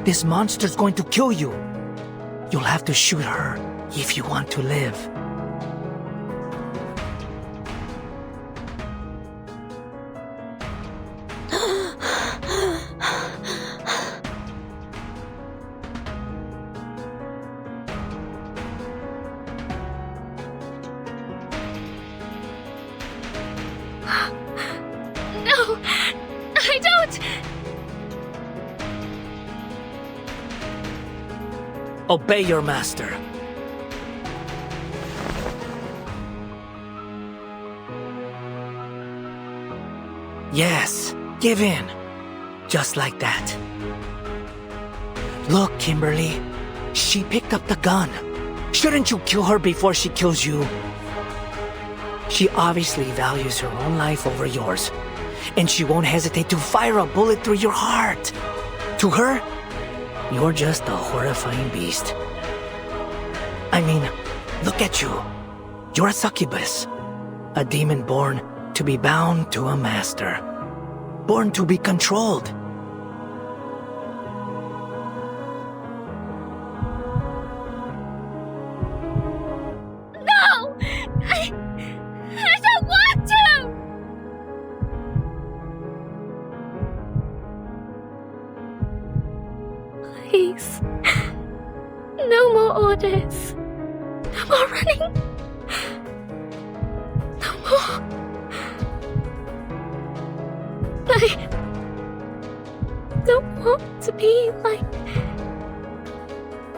This monster's going to kill you. You'll have to shoot her if you want to live. No, I don't. Obey your master. Yes, give in. Just like that. Look, Kimberly. She picked up the gun. Shouldn't you kill her before she kills you? She obviously values her own life over yours, and she won't hesitate to fire a bullet through your heart. To her, you're just a horrifying beast. I mean, look at you. You're a succubus. A demon born to be bound to a master. Born to be controlled. No! I don't want to! Please. No more orders. No more running. No more. I don't want to be like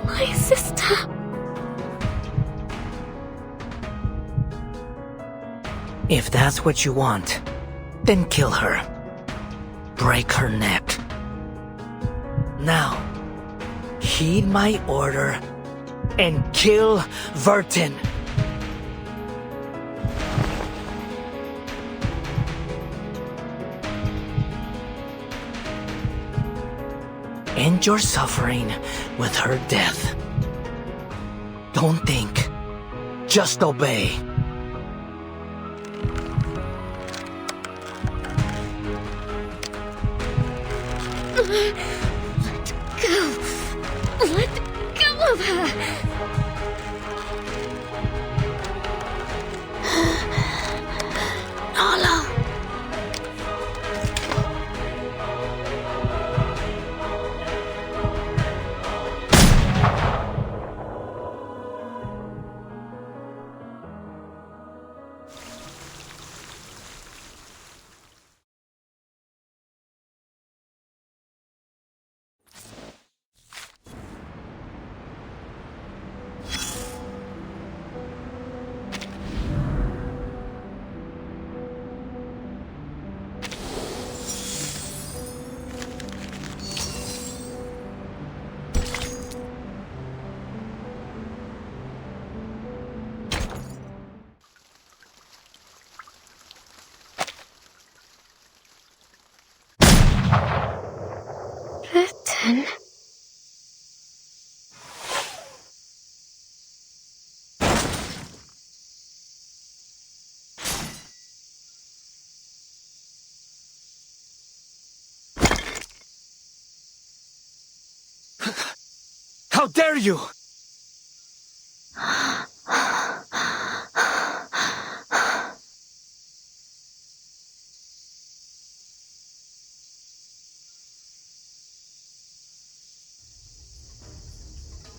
my sister. If that's what you want, then kill her. Break her neck. Now, heed my order and kill Vertin. end your suffering with her death. Don't think. Just obey. Let go. Let go of her. Nala. Written. How dare you!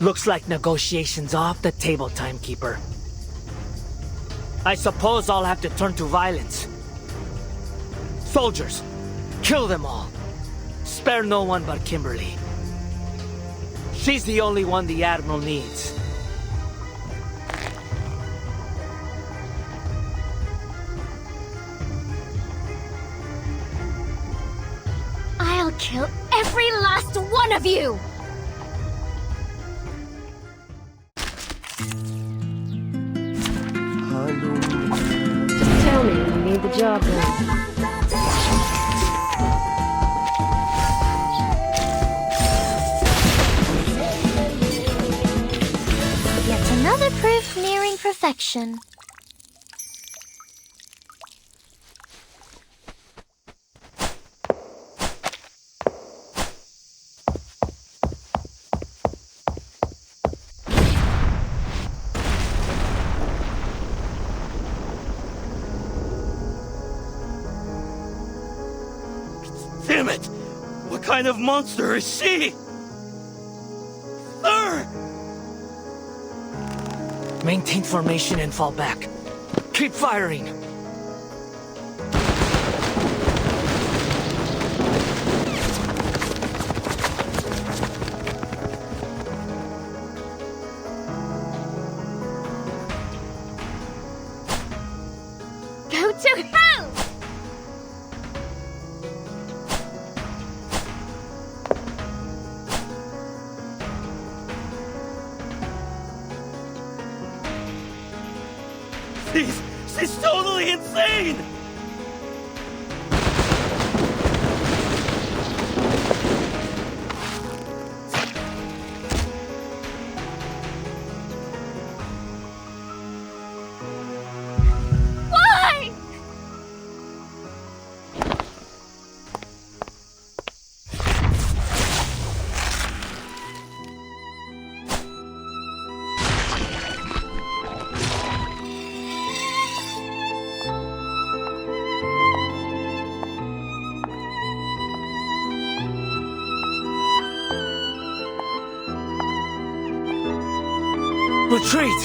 Looks like negotiations off the table, timekeeper. I suppose I'll have to turn to violence. Soldiers, kill them all. Spare no one but Kimberly. She's the only one the Admiral needs. I'll kill every last one of you! Just tell me when you need the job done. Yet another proof nearing perfection. Damn it! What kind of monster is she? Sir! Maintain formation and fall back. Keep firing! Go to hell! She's totally insane! Why? Retreat!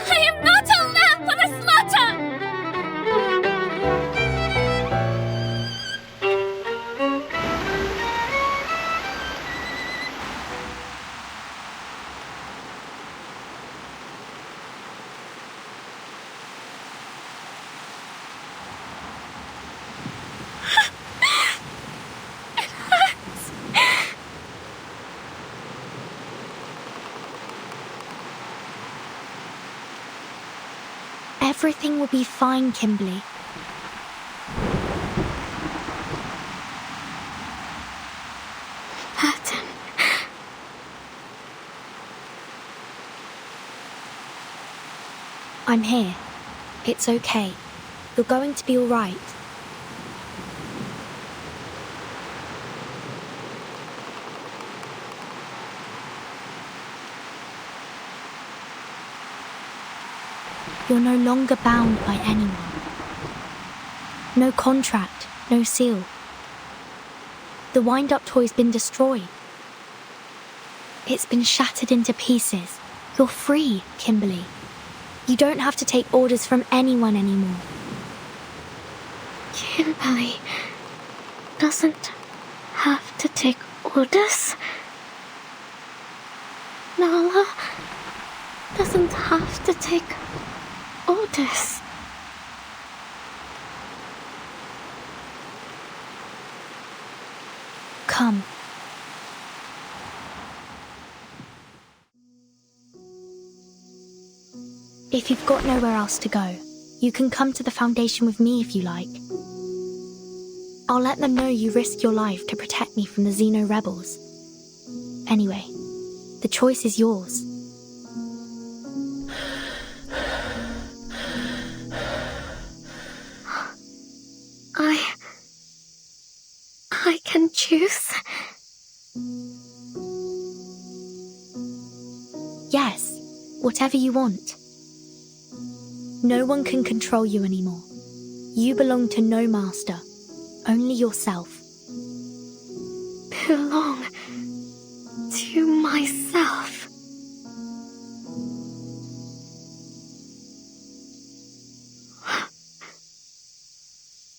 I am not a lamb for the slaughter! Everything will be fine, Kimberly. Burton. I'm here. It's okay. You're going to be all right. You're no longer bound by anyone. No contract, no seal. The wind-up toy's been destroyed. It's been shattered into pieces. You're free, Kimberly. You don't have to take orders from anyone anymore. Kimberly doesn't have to take orders. Nala doesn't have to take orders. Come. If you've got nowhere else to go, you can come to the Foundation with me if you like. I'll let them know you risk your life to protect me from the Xeno rebels. Anyway, the choice is yours. I can choose. Yes, whatever you want. No one can control you anymore. You belong to no master, only yourself. Belong to myself.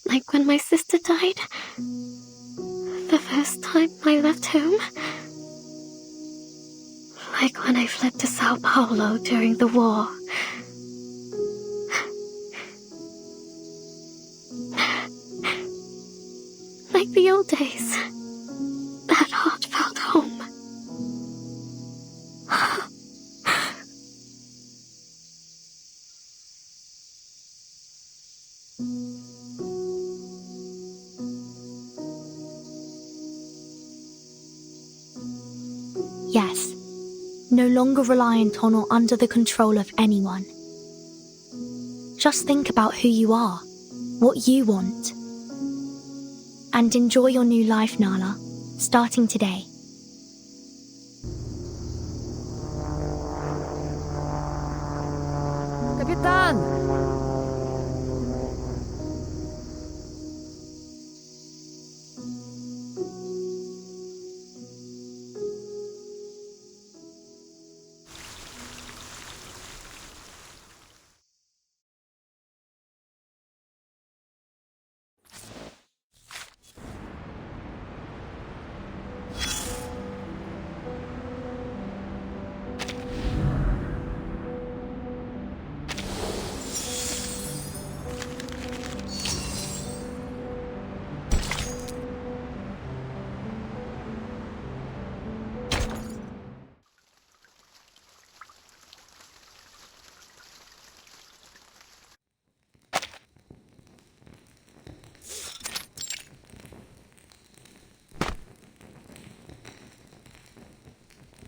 Like when my sister died, the first time I left home. Like when I fled to Sao Paulo during the war. Like the old days. That heartfelt home. Yes, no longer reliant on or under the control of anyone. Just think about who you are, what you want. And enjoy your new life, Nala, starting today. Kapitan!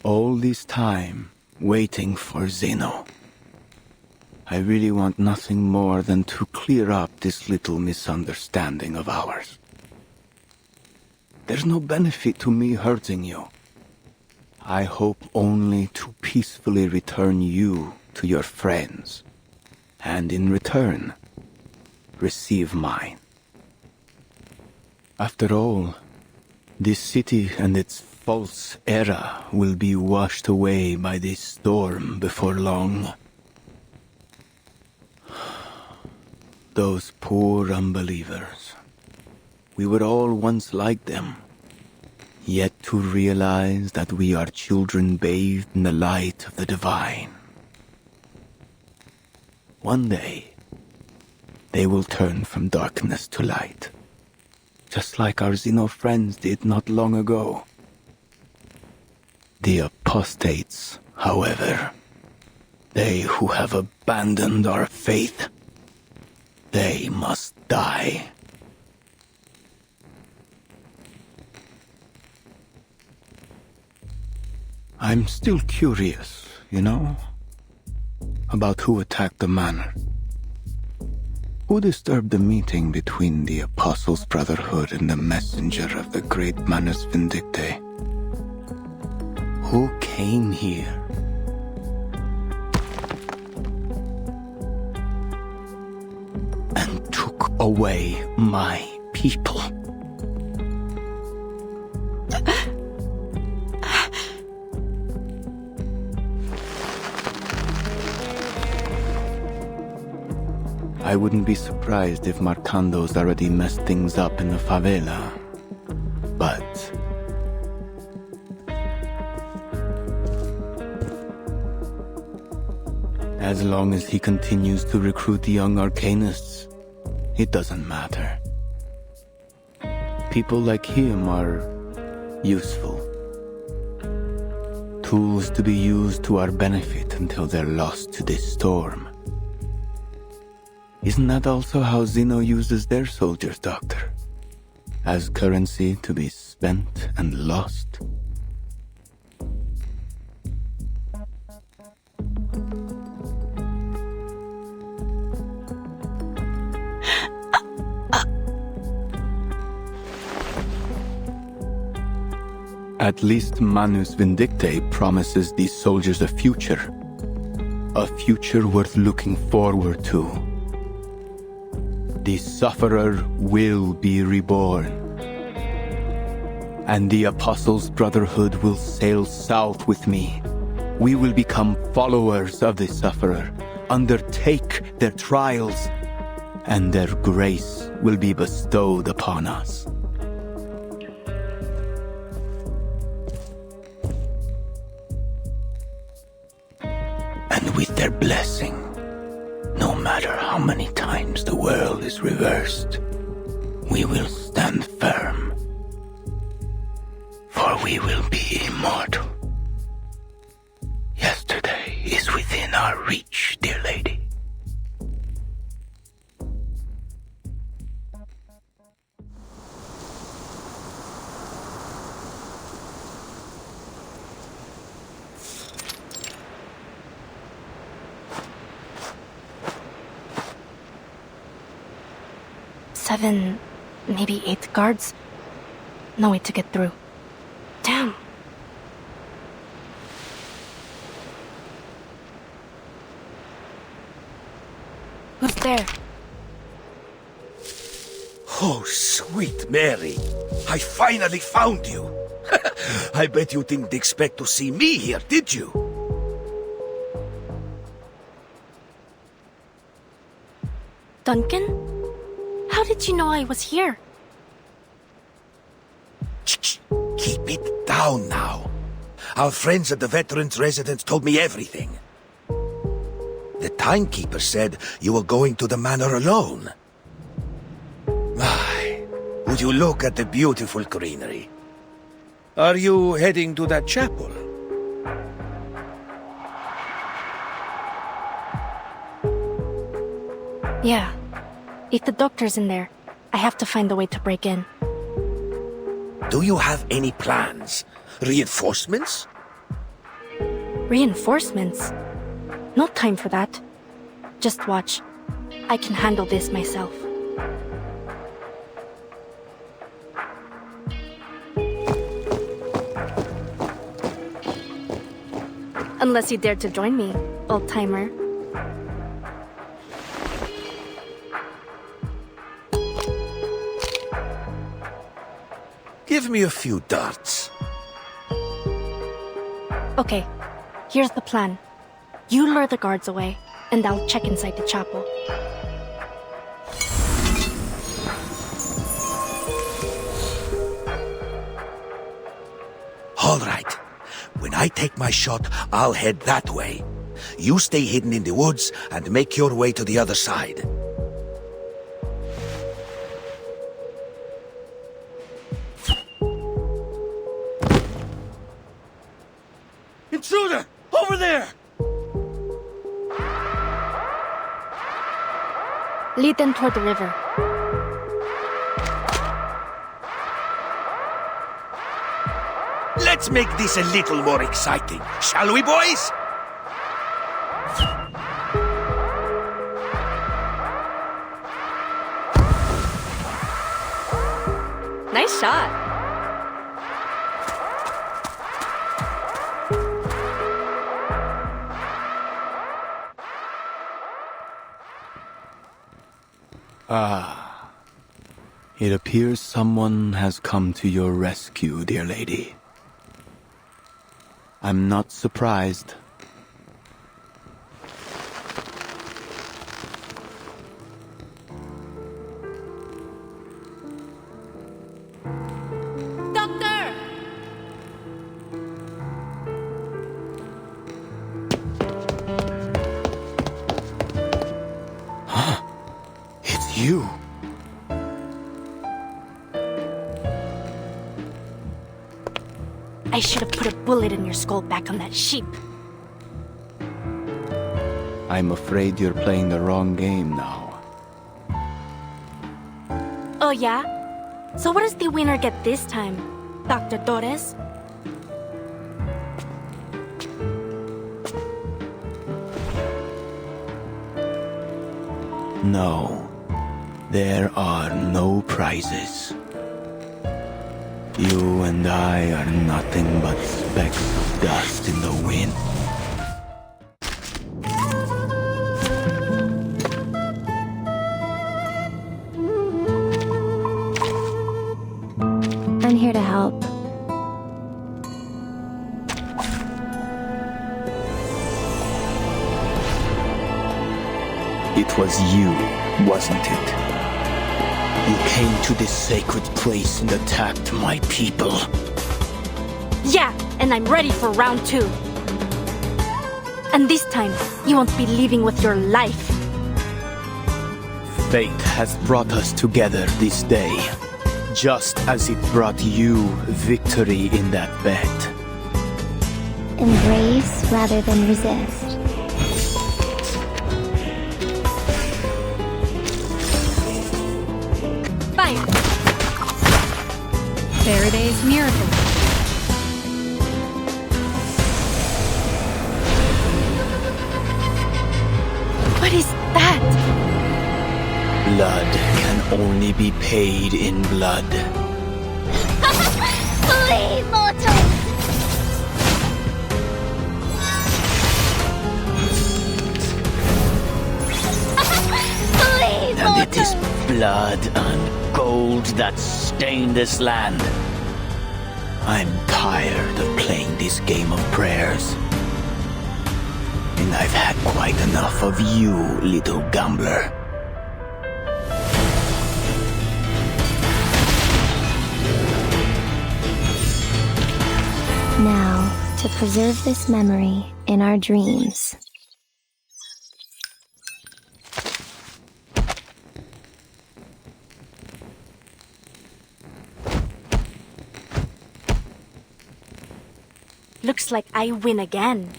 All this time, waiting for Zeno. I really want nothing more than to clear up this little misunderstanding of ours. There's no benefit to me hurting you. I hope only to peacefully return you to your friends, and in return, receive mine. After all, this city and its false era will be washed away by this storm before long. Those poor unbelievers. We were all once like them, yet to realize that we are children bathed in the light of the divine. One day, they will turn from darkness to light, just like our Xeno friends did not long ago. The apostates, however, they who have abandoned our faith, They must die. I'm still curious, about who attacked the manor. Who disturbed the meeting between the Apostles' Brotherhood and the messenger of the great Manus Vindictae? Who came here? And took away my people? I wouldn't be surprised if Marcando's already messed things up in the favela. But as long as he continues to recruit young arcanists, it doesn't matter. People like him are useful. Tools to be used to our benefit until they're lost to this storm. Isn't that also how Zeno uses their soldiers, Doctor? As currency to be spent and lost? At least Manus Vindictae promises these soldiers a future. A future worth looking forward to. The Sufferer will be reborn. And the Apostles' Brotherhood will sail south with me. We will become followers of the Sufferer, undertake their trials, and their grace will be bestowed upon us. And with their blessing, no matter how many times the world is reversed, we will stand firm. For we will be immortal. Yesterday is within our reach, dear lady. Seven, maybe 8 guards. No way to get through. Damn. Who's there? Oh, sweet Mary. I finally found you. I bet you didn't expect to see me here, did you? Duncan? How did you know I was here? Keep it down now. Our friends at the Veterans Residence told me everything. The timekeeper said you were going to the manor alone. My, would you look at the beautiful greenery? Are you heading to that chapel? Yeah. If the doctor's in there, I have to find a way to break in. Do you have any plans? Reinforcements? Reinforcements? No time for that. Just watch. I can handle this myself. Unless you dare to join me, old-timer. Give me a few darts. Okay, here's the plan. You lure the guards away, and I'll check inside the chapel. All right. When I take my shot, I'll head that way. You stay hidden in the woods and make your way to the other side. Intruder! Over there! Lead them toward the river. Let's make this a little more exciting, shall we, boys? Nice shot. Ah. It appears someone has come to your rescue, dear lady. I'm not surprised. Doctor! It's you. I should have put a bullet in your skull back on that sheep. I'm afraid you're playing the wrong game now. Oh yeah? So what does the winner get this time, Dr. Torres? No, there are no prizes. You and I are nothing but specks of dust in the wind. I'm here to help. It was you, wasn't it? You came to this sacred place and attacked my people. Yeah, and I'm ready for round 2. And this time, you won't be leaving with your life. Fate has brought us together this day, just as it brought you victory in that bet. Embrace rather than resist. Fire! Faraday's Miracle. What is that? Blood can only be paid in blood. Flee, mortals! Flee, And it is blood and gold that stain this land. I'm tired of playing this game of prayers. And I've had quite enough of you, little gambler. Now, to preserve this memory in our dreams. Looks like I win again.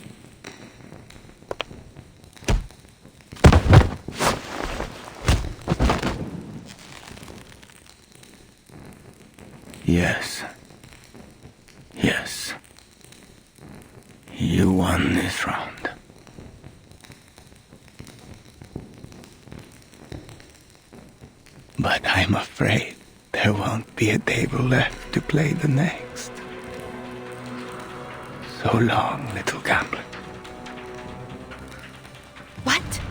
Yes. Yes. You won this round. But I'm afraid there won't be a table left to play the next. So long, little gambler. What?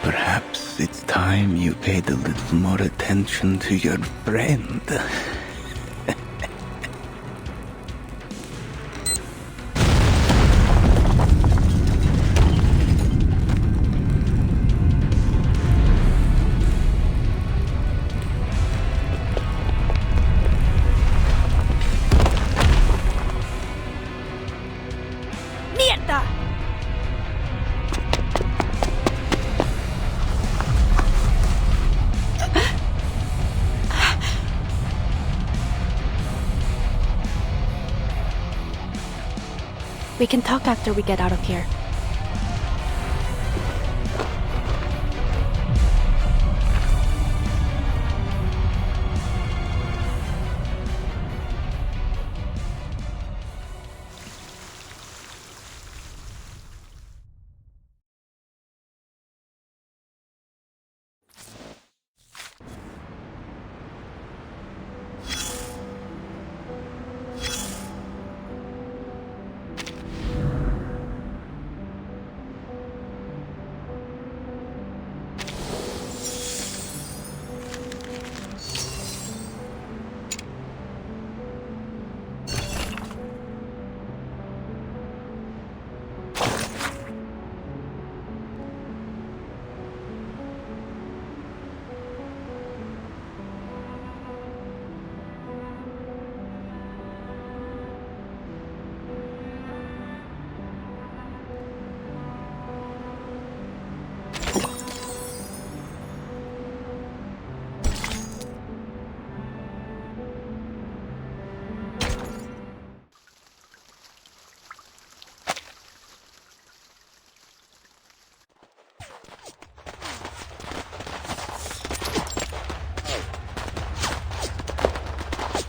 Perhaps it's time you paid a little more attention to your friend. Mierda! We can talk after we get out of here.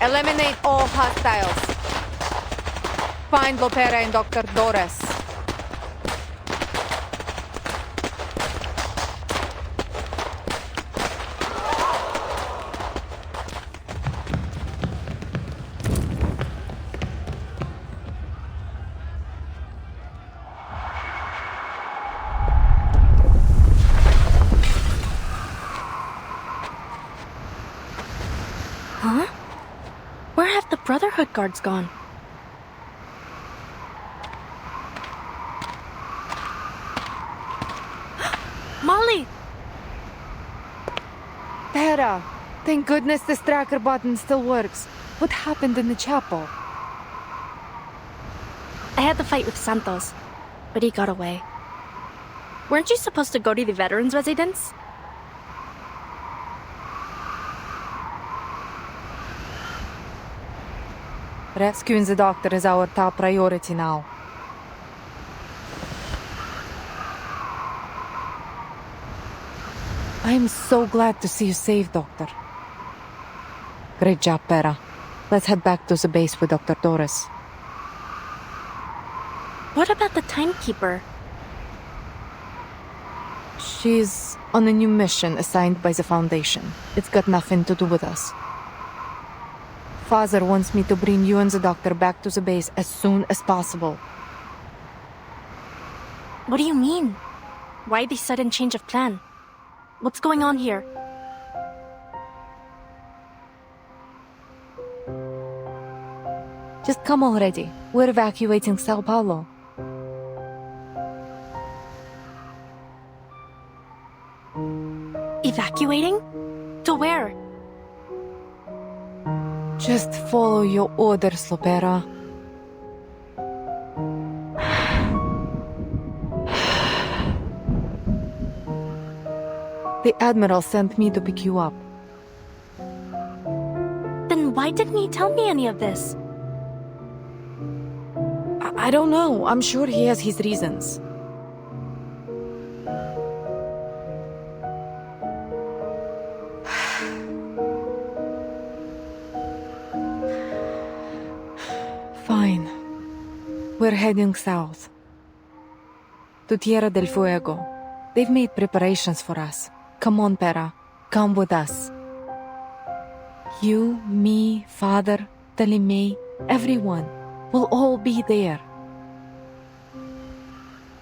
Eliminate all hostiles. Find Loperai and Dr. Doris. Huh? Where have the Brotherhood guards gone? Molly! Pera, thank goodness this tracker button still works. What happened in the chapel? I had the fight with Santos, but he got away. Weren't you supposed to go to the veterans' residence? Rescuing the doctor is our top priority now. I am so glad to see you safe, Doctor. Great job, Pera. Let's head back to the base with Dr. Doris. What about the timekeeper? She's on a new mission assigned by the Foundation. It's got nothing to do with us. Father wants me to bring you and the doctor back to the base as soon as possible. What do you mean? Why the sudden change of plan? What's going on here? Just come already. We're evacuating Sao Paulo. Evacuating? To where? Just follow your orders, Lopera. The Admiral sent me to pick you up. Then why didn't he tell me any of this? I don't know. I'm sure he has his reasons. Fine. We're heading south. To Tierra del Fuego. They've made preparations for us. Come on, Pera. Come with us. You, me, Father, Talimei, everyone. We'll all be there.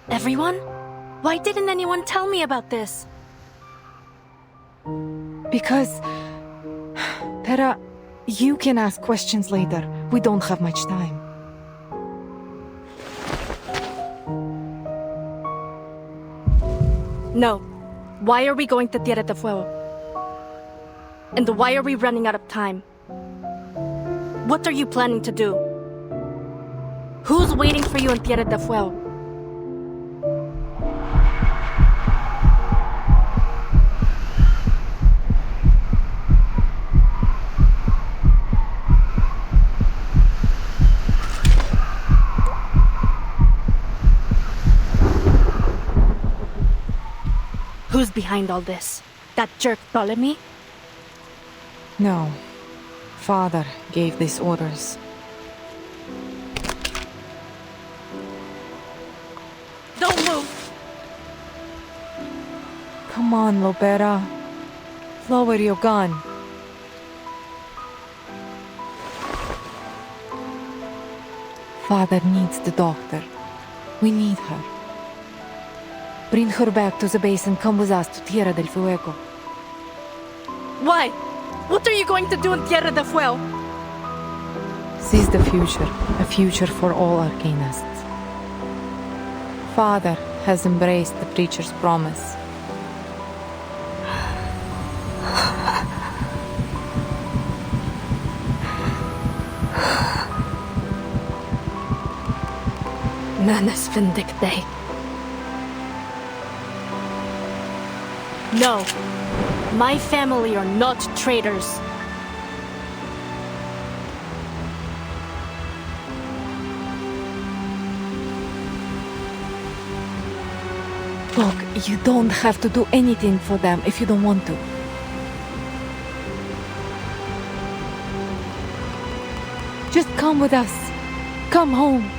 Everyone? Why didn't anyone tell me about this? Because... Pera, you can ask questions later. We don't have much time. No. Why are we going to Tierra del Fuego? And why are we running out of time? What are you planning to do? Who's waiting for you in Tierra del Fuego? Who's behind all this? That jerk Ptolemy? No. Father gave these orders. Don't move! Come on, Lopera. Lower your gun. Father needs the doctor. We need her. Bring her back to the base and come with us to Tierra del Fuego. Why? What are you going to do in Tierra del Fuego? Seize the future, a future for all Arcanists. Father has embraced the preacher's promise. Manus Vindicte. No. My family are not traitors. Look, you don't have to do anything for them if you don't want to. Just come with us. Come home.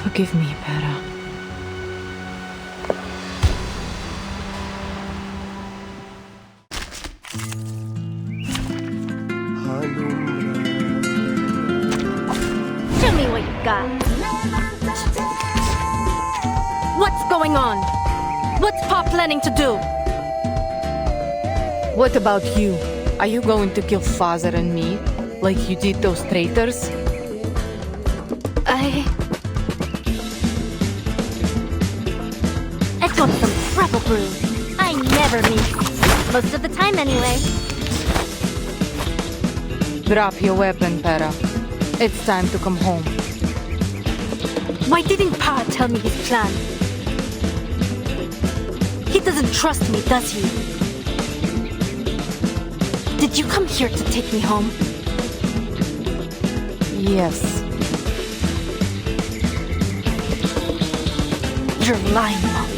Forgive me, Pera. Show me what you got. What's going on? What's Pop planning to do? What about you? Are you going to kill Father and me, like you did those traitors? I got some trouble brew. I never miss. Most of the time, anyway. Drop your weapon, Pera. It's time to come home. Why didn't Pa tell me his plan? He doesn't trust me, does he? Did you come here to take me home? Yes. You're lying, Mom.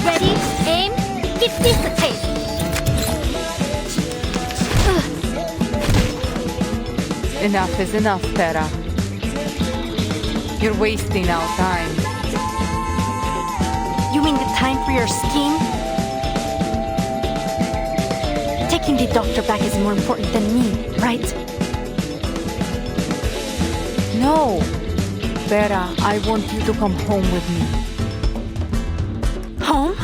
Ready, aim, give this a taste. Enough is enough, Pera. You're wasting our time. You mean the time for your scheme? Taking the doctor back is more important than me, right? No. Pera, I want you to come home with me. Home?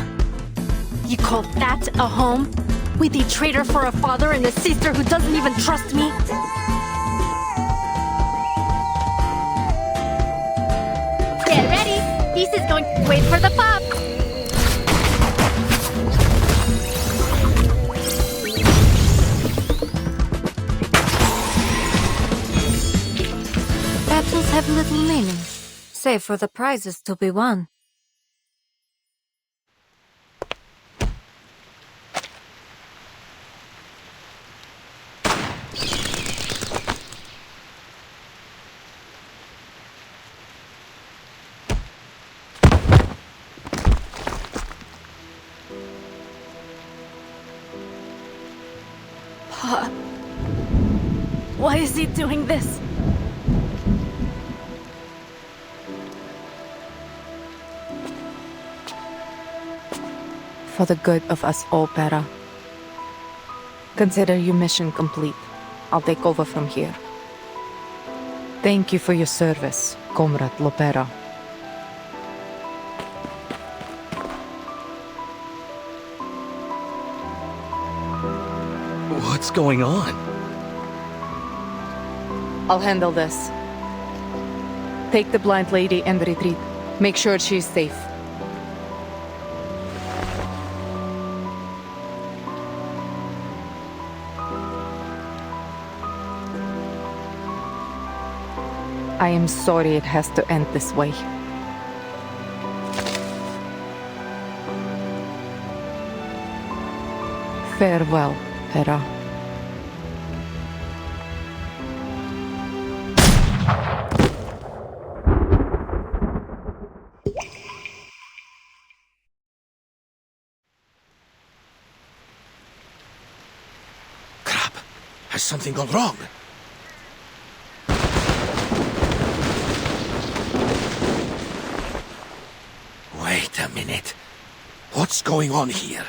You call that a home? With a traitor for a father and a sister who doesn't even trust me? Get ready! This is going to wait for the pop! Battles have little meaning, save for the prizes to be won. Pa, why is he doing this? For the good of us all, Pera. Consider your mission complete. I'll take over from here. Thank you for your service, Comrade Lopera. What's going on? I'll handle this. Take the blind lady and retreat. Make sure she's safe. I am sorry it has to end this way. Farewell, Pera. Crap! Has something gone wrong? Wait a minute. What's going on here?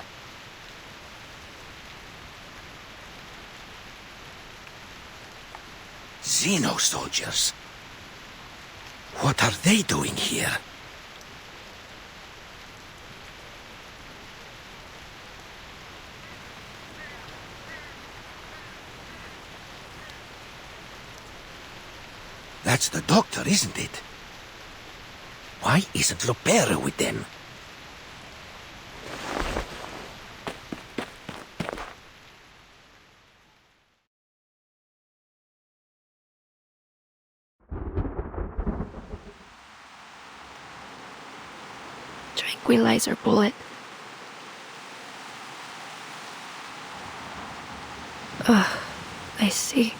Xeno soldiers. What are they doing here? That's the doctor, isn't it? Why isn't Loperai with them? Tranquilizer bullet. I see.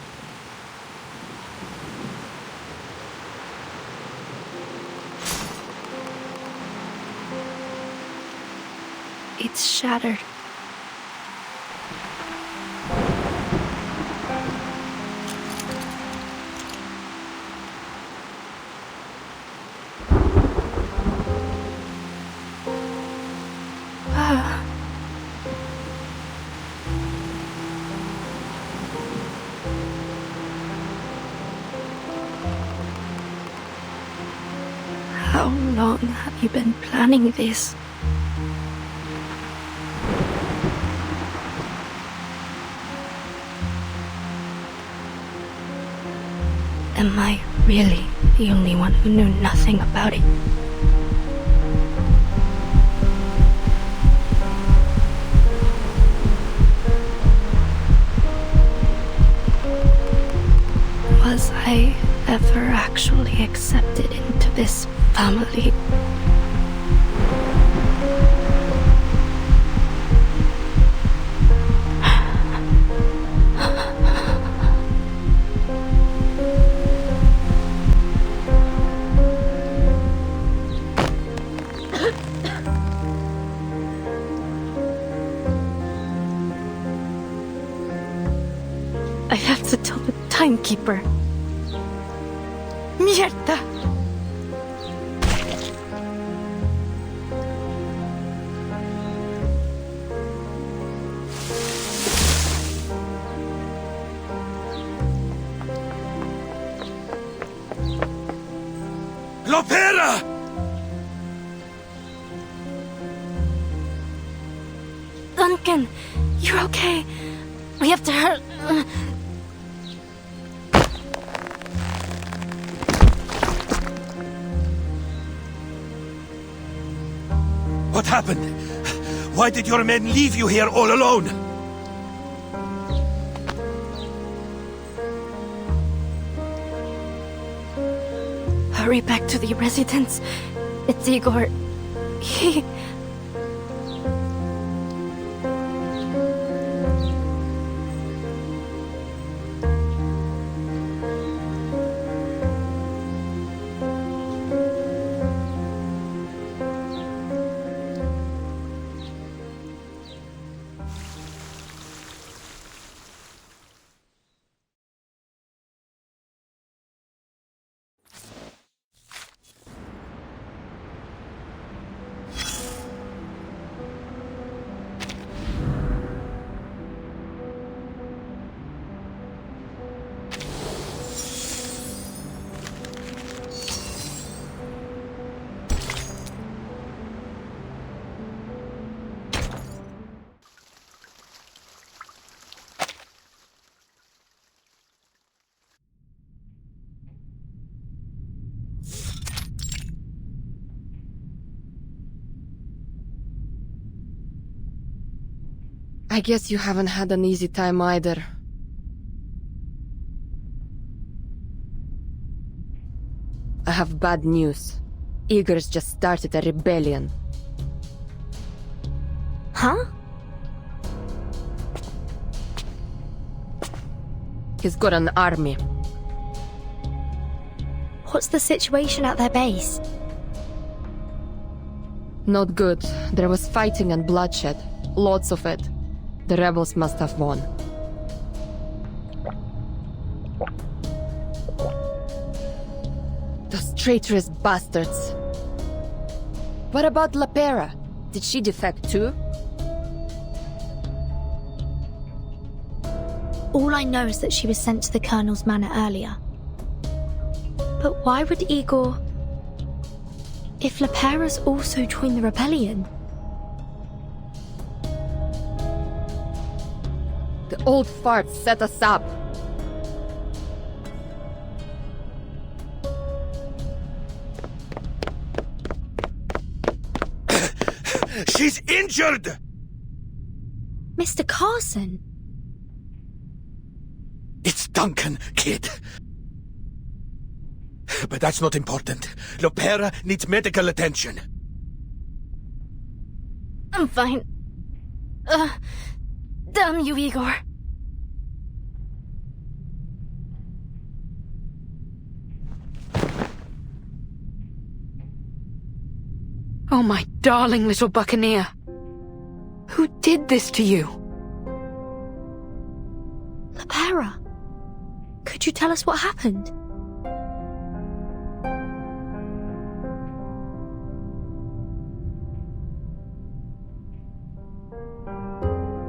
It's shattered. How long have you been planning this? Am I really the only one who knew nothing about it? Was I ever actually accepted into this family? I have to tell the timekeeper. Mierda! Lopera! Duncan, you're okay. We have to hurry. What happened? Why did your men leave you here all alone? Hurry back to the residence. It's Igor. He... I guess you haven't had an easy time either. I have bad news. Igor's just started a rebellion. Huh? He's got an army. What's the situation at their base? Not good. There was fighting and bloodshed. Lots of it. The rebels must have won. Those traitorous bastards. What about Lopera? Did she defect too? All I know is that she was sent to the Colonel's manor earlier. But why would Igor... If Lopera's also joined the rebellion? The old fart set us up. She's injured! Mr. Carson? It's Duncan, kid. But that's not important. Lopera needs medical attention. I'm fine. Damn you, Igor. Oh, my darling little buccaneer. did this to you? Lopera, could you tell us what happened?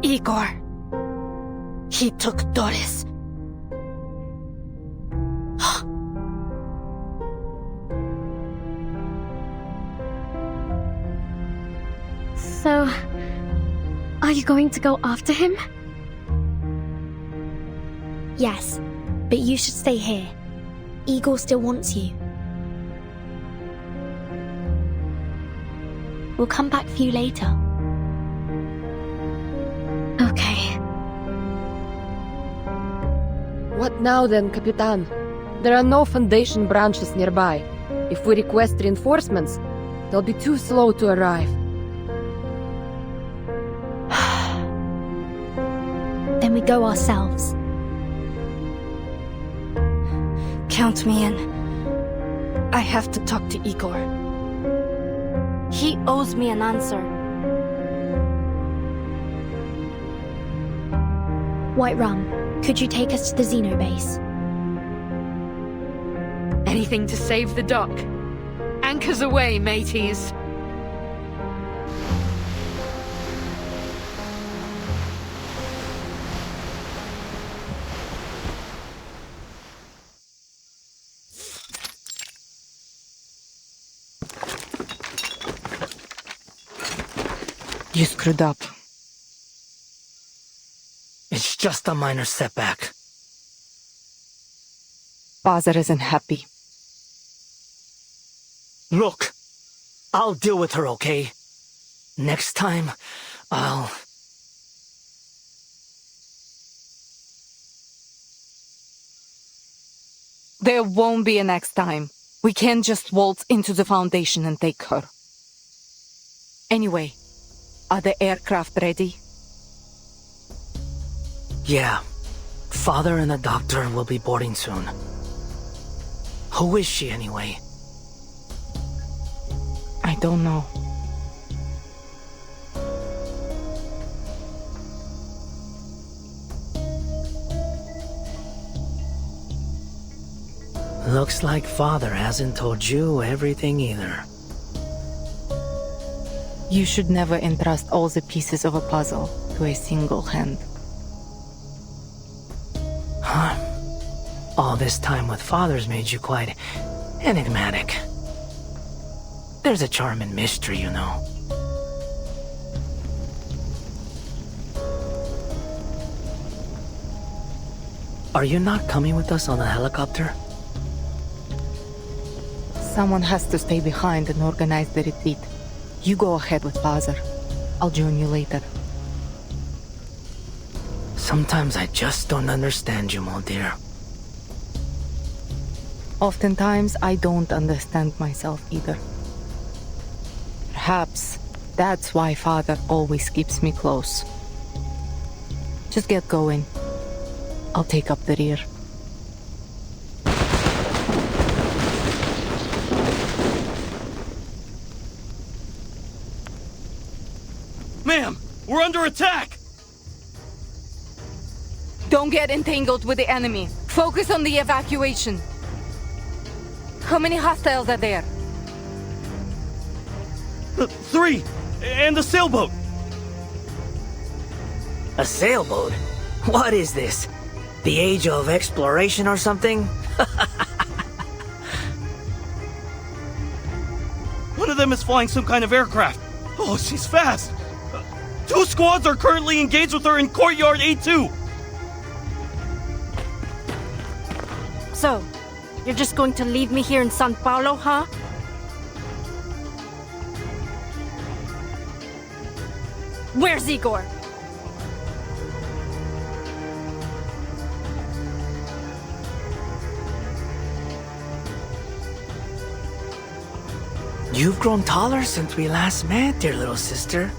Igor. He took Doris. So, are you going to go after him? Yes, but you should stay here. Igor still wants you. We'll come back for you later. Okay. What now then, Capitan? There are no Foundation branches nearby. If we request reinforcements, they'll be too slow to arrive. Then we go ourselves. Count me in. I have to talk to Igor. He owes me an answer. White Rum, could you take us to the Xeno base? Anything to save the dock. Anchors away, mateys. You screwed up. It's just a minor setback. Father isn't happy. Look, I'll deal with her, okay? Next time, I'll... There won't be a next time. We can't just waltz into the Foundation and take her. Anyway, are the aircraft ready? Yeah. Father and the doctor will be boarding soon. Who is she, anyway? I don't know. Looks like Father hasn't told you everything either. You should never entrust all the pieces of a puzzle to a single hand. Huh? All this time with Father's made you quite enigmatic. There's a charm in mystery, you know. Are you not coming with us on the helicopter? Someone has to stay behind and organize the retreat. You go ahead with Father. I'll join you later. Sometimes I just don't understand you, my dear. Oftentimes, I don't understand myself either. Perhaps that's why Father always keeps me close. Just get going. I'll take up the rear. Ma'am, we're under attack! Don't get entangled with the enemy. Focus on the evacuation. How many hostiles are there? 3! And a sailboat! A sailboat? What is this? The age of exploration or something? One of them is flying some kind of aircraft. Oh, she's fast! 2 squads are currently engaged with her in Courtyard A2! So, you're just going to leave me here in Sao Paulo, huh? Where's Igor? You've grown taller since we last met, dear little sister.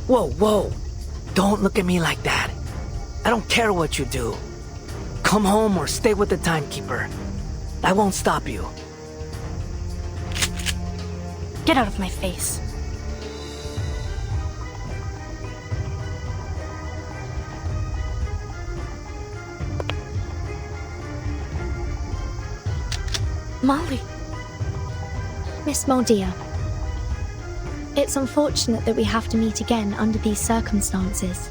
Whoa, whoa. Don't look at me like that. I don't care what you do. Come home or stay with the timekeeper. I won't stop you. Get out of my face. Molly. Miss Moldia, it's unfortunate that we have to meet again under these circumstances.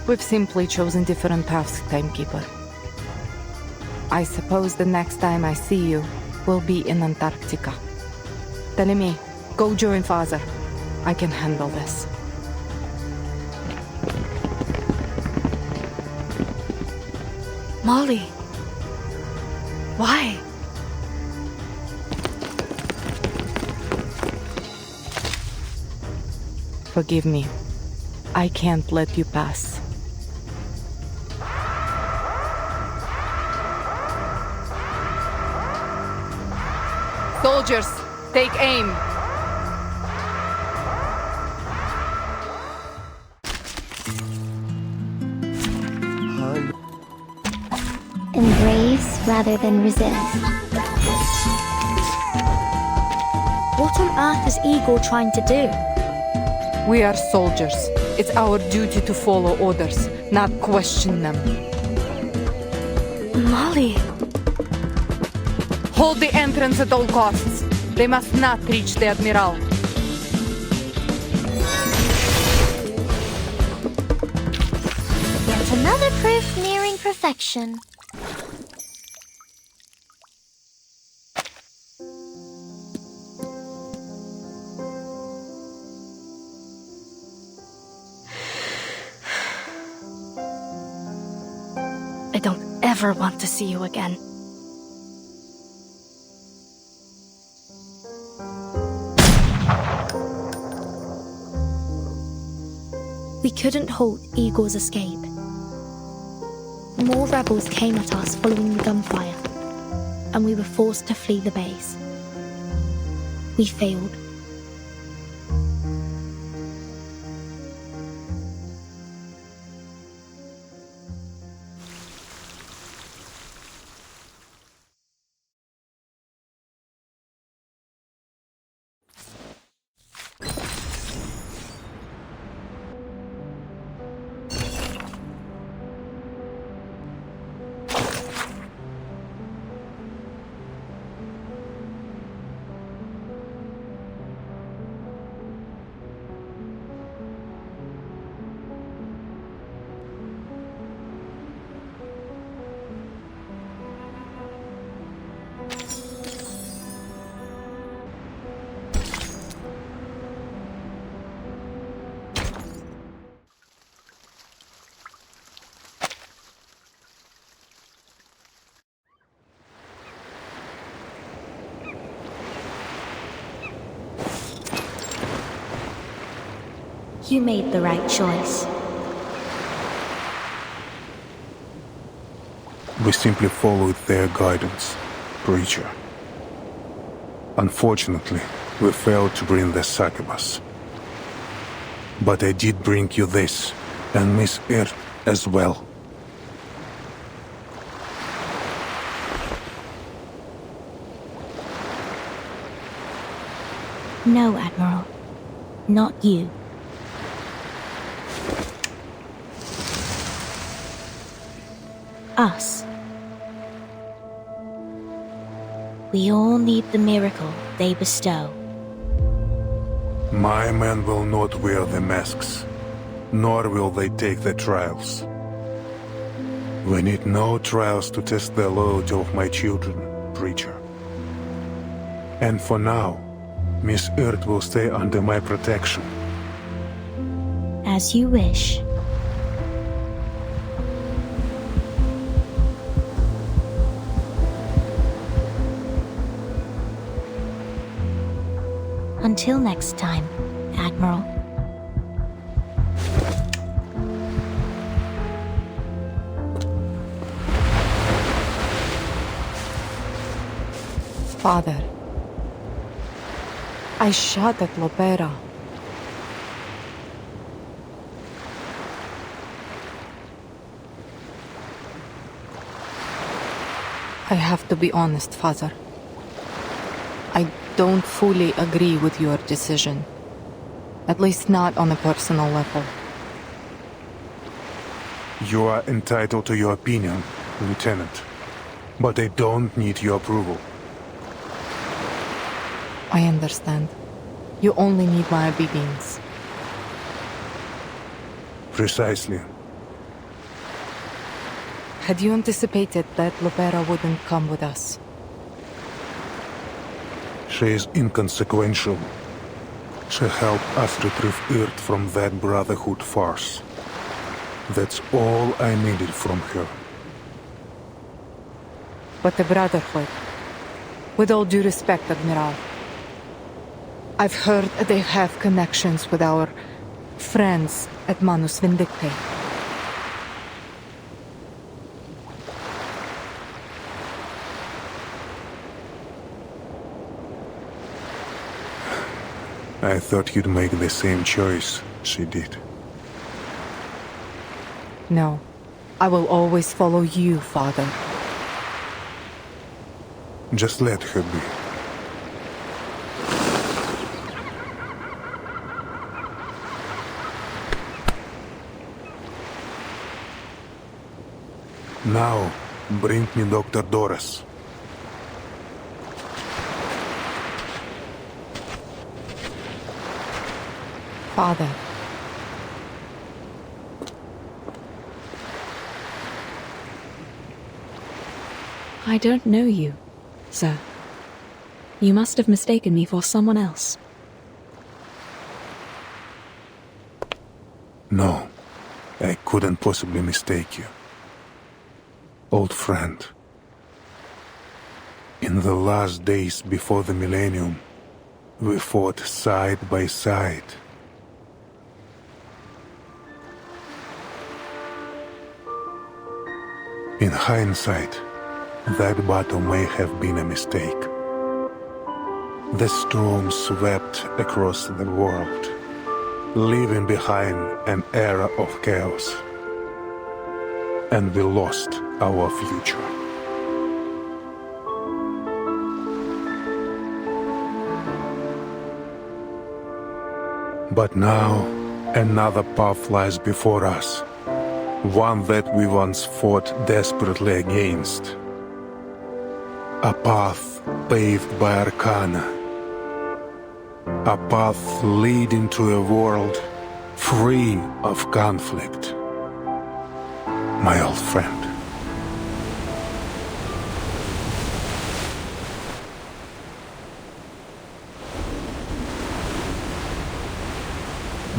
We've simply chosen different paths, Timekeeper. I suppose the next time I see you will be in Antarctica. Telemi, go join Father. I can handle this. Molly. Why? Forgive me. I can't let you pass. Soldiers, take aim! Embrace rather than resist. What on earth is Igor trying to do? We are soldiers. It's our duty to follow orders, not question them. Molly. Hold the entrance at all costs. They must not reach the Admiral. Yet another proof nearing perfection. I don't ever want to see you again. We couldn't halt Igor's escape. More rebels came at us following the gunfire, and we were forced to flee the base. We failed. You made the right choice. We simply followed their guidance, Preacher. Unfortunately, we failed to bring the succubus. But I did bring you this, and Miss Earth as well. No, Admiral. Not you. Us. We all need the miracle they bestow. My men will not wear the masks, nor will they take the trials. We need no trials to test the loyalty of my children, Preacher. And for now, Miss Earth will stay under my protection. As you wish. Until next time, Admiral. Father, I shot at Lopera. I have to be honest, Father. I don't fully agree with your decision. At least not on a personal level. You are entitled to your opinion, Lieutenant. But I don't need your approval. I understand. You only need my obedience. Precisely. Had you anticipated that Lopera wouldn't come with us? She is inconsequential. She helped us retrieve Earth from that Brotherhood farce. That's all I needed from her. But the Brotherhood... With all due respect, Admiral, I've heard they have connections with our friends at Manus Vindicte. I thought you'd make the same choice she did. No. I will always follow you, Father. Just let her be. Now, bring me Dr. Doris. Father. I don't know you, sir. You must have mistaken me for someone else. No, I couldn't possibly mistake you. Old friend. In the last days before the millennium, we fought side by side. In hindsight, that battle may have been a mistake. The storm swept across the world, leaving behind an era of chaos. And we lost our future. But now, another path lies before us. One that we once fought desperately against. A path paved by arcana. A path leading to a world free of conflict. My old friend.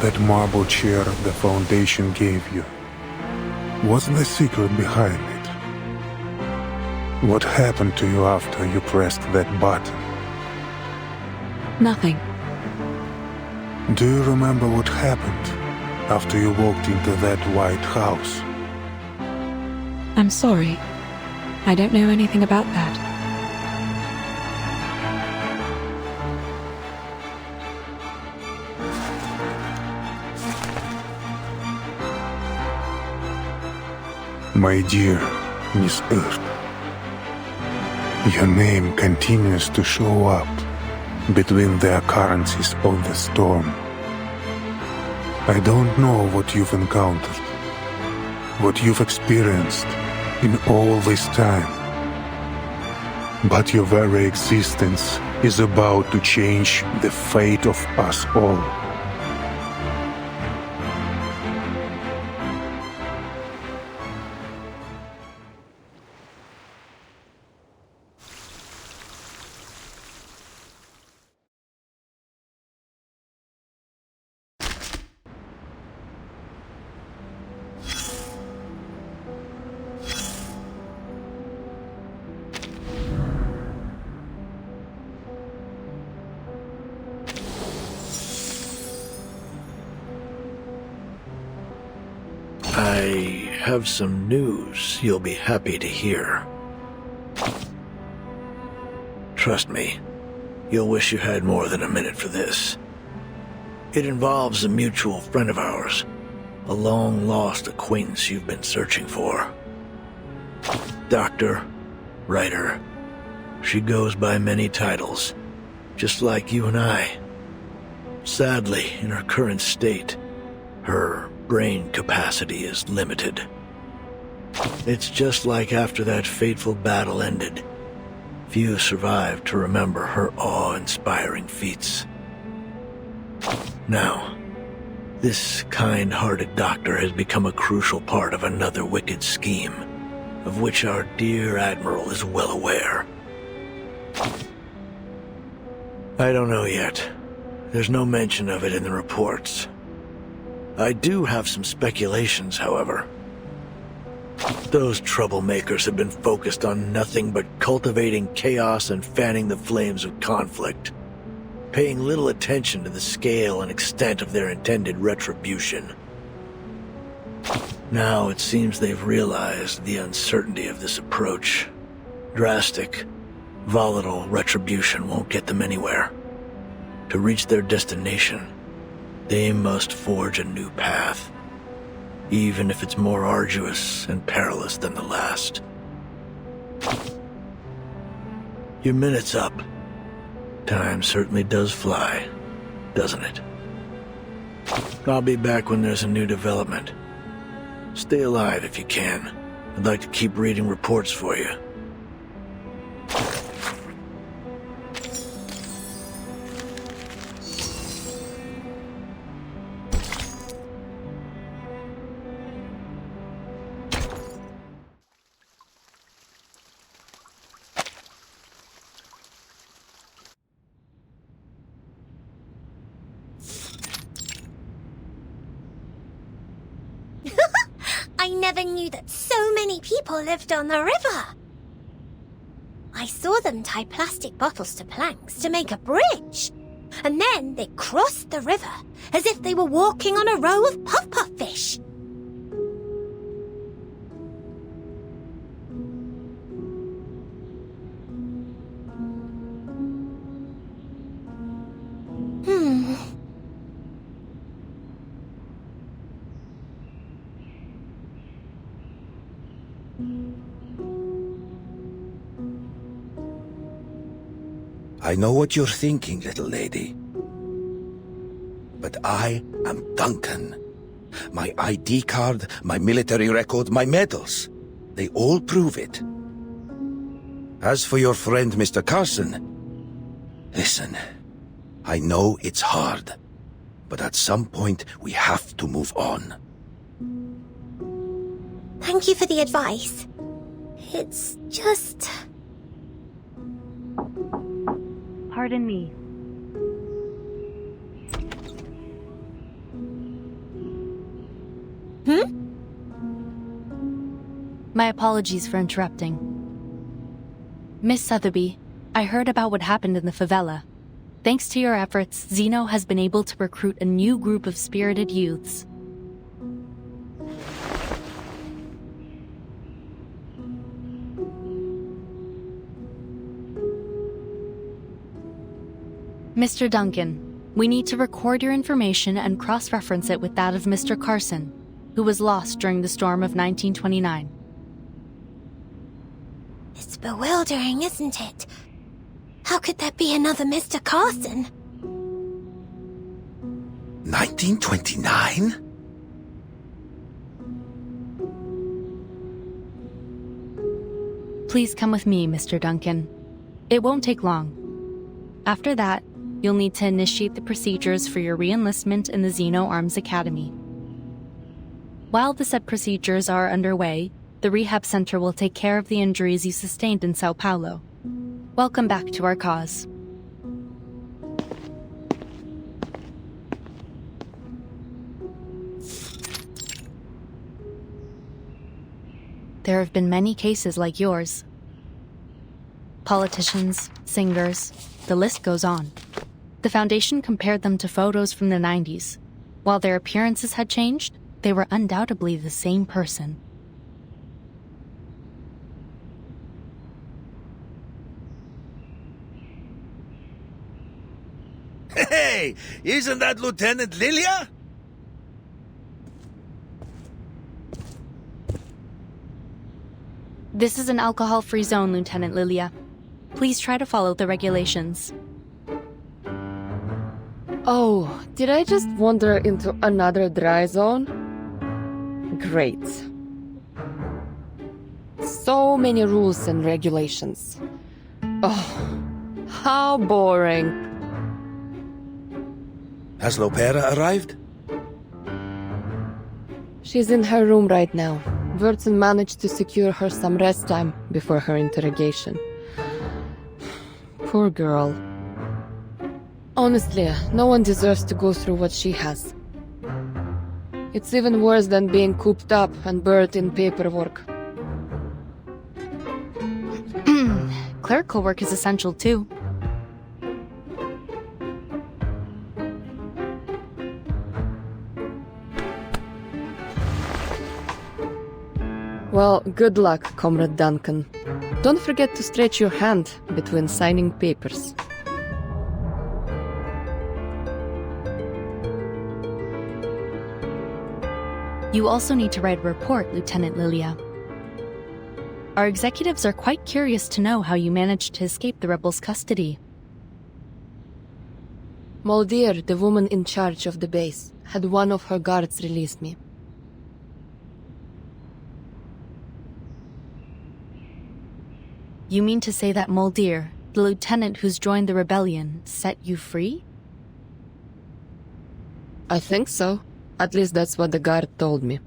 That marble chair the Foundation gave you. What's the secret behind it? What happened to you after you pressed that button? Nothing. Do you remember what happened after you walked into that white house? I'm sorry. I don't know anything about that. My dear Miss Earth, your name continues to show up between the occurrences of the storm. I don't know what you've encountered, what you've experienced in all this time, but your very existence is about to change the fate of us all. I have some news you'll be happy to hear. Trust me, you'll wish you had more than a minute for this. It involves a mutual friend of ours, a long-lost acquaintance you've been searching for. Doctor, writer, she goes by many titles. just like you and I. Sadly, in her current state, her brain capacity is limited. It's just like after that fateful battle ended. Few survived to remember her awe-inspiring feats. Now, this kind-hearted doctor has become a crucial part of another wicked scheme, of which our dear Admiral is well aware. I don't know yet. There's no mention of it in the reports. I do have some speculations, however. Those troublemakers have been focused on nothing but cultivating chaos and fanning the flames of conflict, paying little attention to the scale and extent of their intended retribution. Now it seems they've realized the uncertainty of this approach. Drastic, volatile retribution won't get them anywhere. To reach their destination, they must forge a new path, even if it's more arduous and perilous than the last. Your minute's up. Time certainly does fly, doesn't it? I'll be back when there's a new development. Stay alive if you can. I'd like to keep reading reports for you. I never knew that so many people lived on the river. I saw them tie plastic bottles to planks to make a bridge. And then they crossed the river as if they were walking on a row of puff-puff fish. I know what you're thinking, little lady. But I am Duncan. My ID card, my military record, my medals, they all prove it. As for your friend, Mr. Carson, listen, I know it's hard, but at some point we have to move on. Thank you for the advice. It's just... Pardon me. My apologies for interrupting. Miss Sotheby, I heard about what happened in the favela. Thanks to your efforts, Zeno has been able to recruit a new group of spirited youths. Mr. Duncan, we need to record your information and cross-reference it with that of Mr. Carson, who was lost during the storm of 1929. It's bewildering, isn't it? How could there be another Mr. Carson? 1929? Please come with me, Mr. Duncan. It won't take long. After that, you'll need to initiate the procedures for your re-enlistment in the Zeno Arms Academy. While the said procedures are underway, the rehab center will take care of the injuries you sustained in Sao Paulo. Welcome back to our cause. There have been many cases like yours. Politicians, singers, the list goes on. The Foundation compared them to photos from the 90s. While their appearances had changed, they were undoubtedly the same person. Hey, isn't that Lieutenant Lilia? This is an alcohol-free zone, Lieutenant Lilia. Please try to follow the regulations. Oh, did I just wander into another dry zone? Great. So many rules and regulations. Oh, how boring. Has Lopera arrived? She's in her room right now. Wurtzen managed to secure her some rest time before her interrogation. Poor girl. Honestly, no one deserves to go through what she has. It's even worse than being cooped up and buried in paperwork. Clerical work is essential too. Well, good luck, Comrade Duncan. Don't forget to stretch your hand between signing papers. You also need to write a report, Lieutenant Lilia. Our executives are quite curious to know how you managed to escape the rebels' custody. Moldier, the woman in charge of the base, had one of her guards release me. You mean to say that Moldier, the lieutenant who's joined the rebellion, set you free? I think so. At least that's what the guard told me.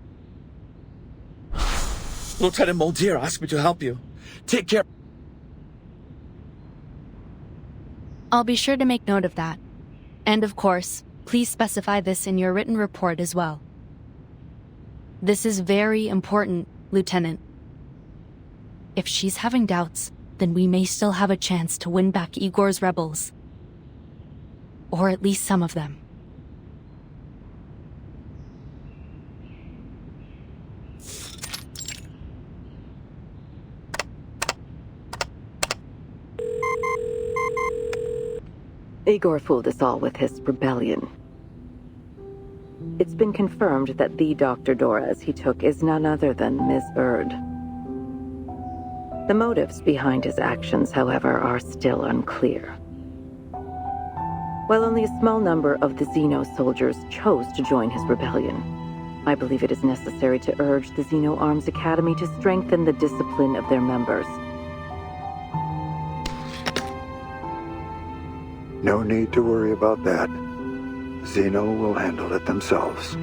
Lieutenant Moldier asked me to help you. Take care. I'll be sure to make note of that. And of course, please specify this in your written report as well. This is very important, Lieutenant. If she's having doubts, then we may still have a chance to win back Igor's rebels. Or at least some of them. Igor fooled us all with his rebellion. It's been confirmed that the Dr. Doras he took is none other than Ms. Erd. The motives behind his actions, however, are still unclear. While only a small number of the Xeno soldiers chose to join his rebellion, I believe it is necessary to urge the Xeno Arms Academy to strengthen the discipline of their members. No need to worry about that. Xeno will handle it themselves.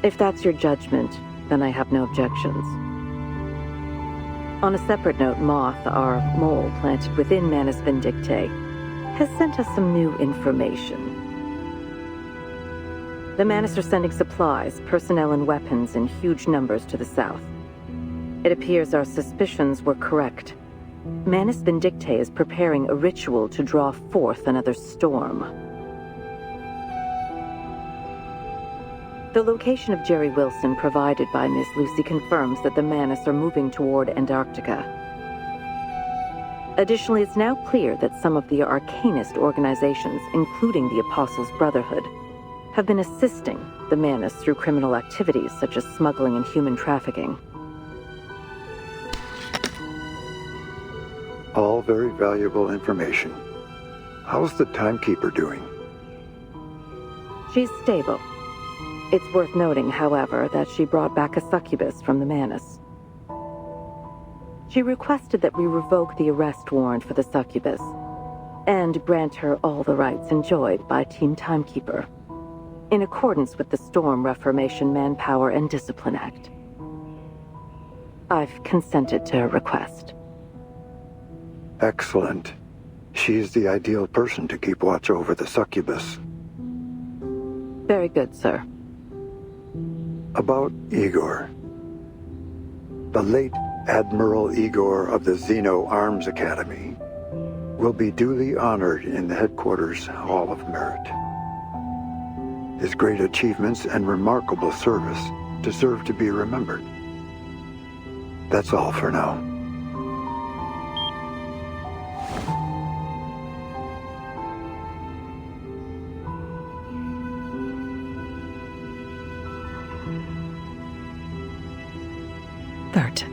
If that's your judgment, then I have no objections. On a separate note, Moth, our mole planted within Manus Vindictae, has sent us some new information. The Manus are sending supplies, personnel, and weapons in huge numbers to the south. It appears our suspicions were correct. Manus Vindictae is preparing a ritual to draw forth another storm. The location of Jerry Wilson provided by Miss Lucy confirms that the Manus are moving toward Antarctica. Additionally, it's now clear that some of the arcanist organizations, including the Apostles' Brotherhood, have been assisting the Manus through criminal activities such as smuggling and human trafficking. All very valuable information. How's the timekeeper doing? She's stable. It's worth noting, however, that she brought back a succubus from the Manus. She requested that we revoke the arrest warrant for the succubus and grant her all the rights enjoyed by Team Timekeeper, in accordance with the Storm Reformation Manpower and Discipline Act. I've consented to her request. Excellent. She's the ideal person to keep watch over the succubus. Very good, sir. About Igor. The late Admiral Igor of the Xeno Arms Academy will be duly honored in the headquarters Hall of Merit. His great achievements and remarkable service deserve to be remembered. That's all for now. Burton.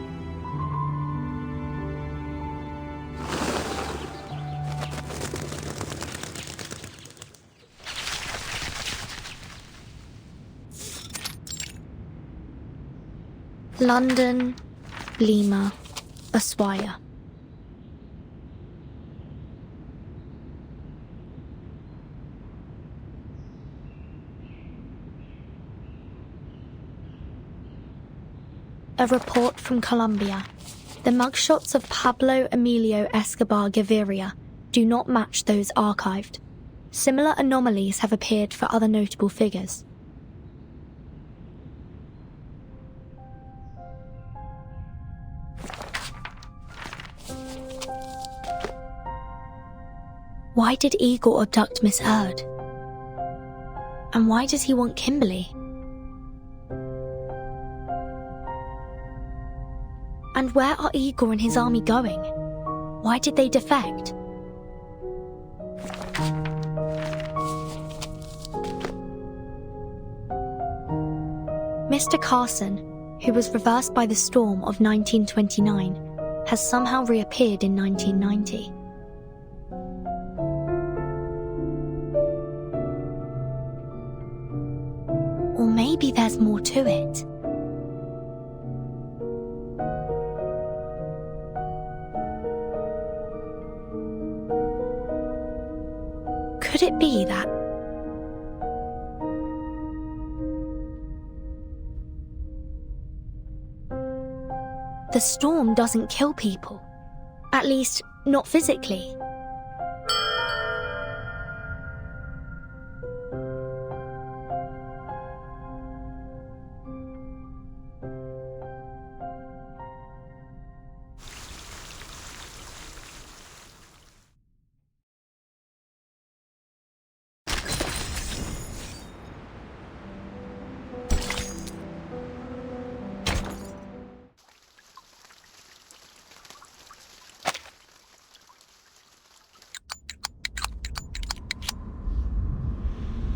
London, Lima, Ushuaia. A report from Colombia. The mugshots of Pablo Emilio Escobar Gaviria do not match those archived. Similar anomalies have appeared for other notable figures. Why did Igor abduct Miss Heard? And why does he want Kimberly? And where are Igor and his army going? Why did they defect? Mr. Carson, who was reversed by the storm of 1929, has somehow reappeared in 1990. Or maybe there's more to it. Could it be that the storm doesn't kill people? At least, not physically.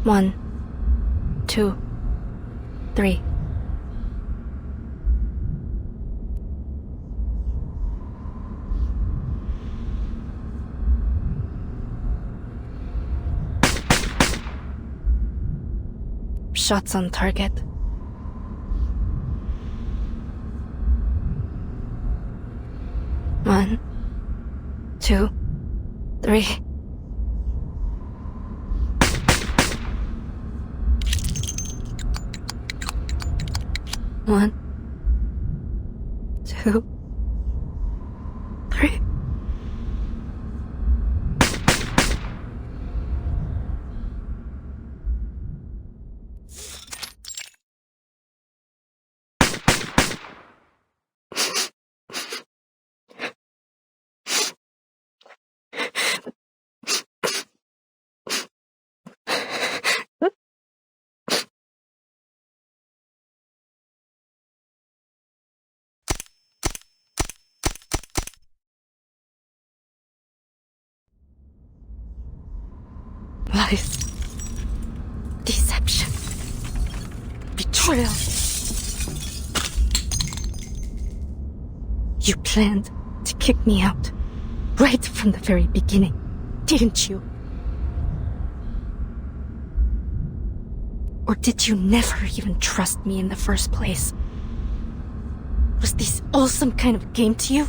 One, two, three. Shots on target. One, two, three. One, two, three. Lies, deception, betrayal. You planned to kick me out right from the very beginning, didn't you? Or did you never even trust me in the first place? Was this all some kind of game to you,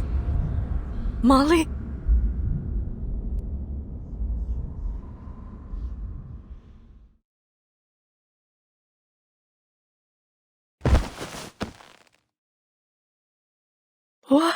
Molly? Why?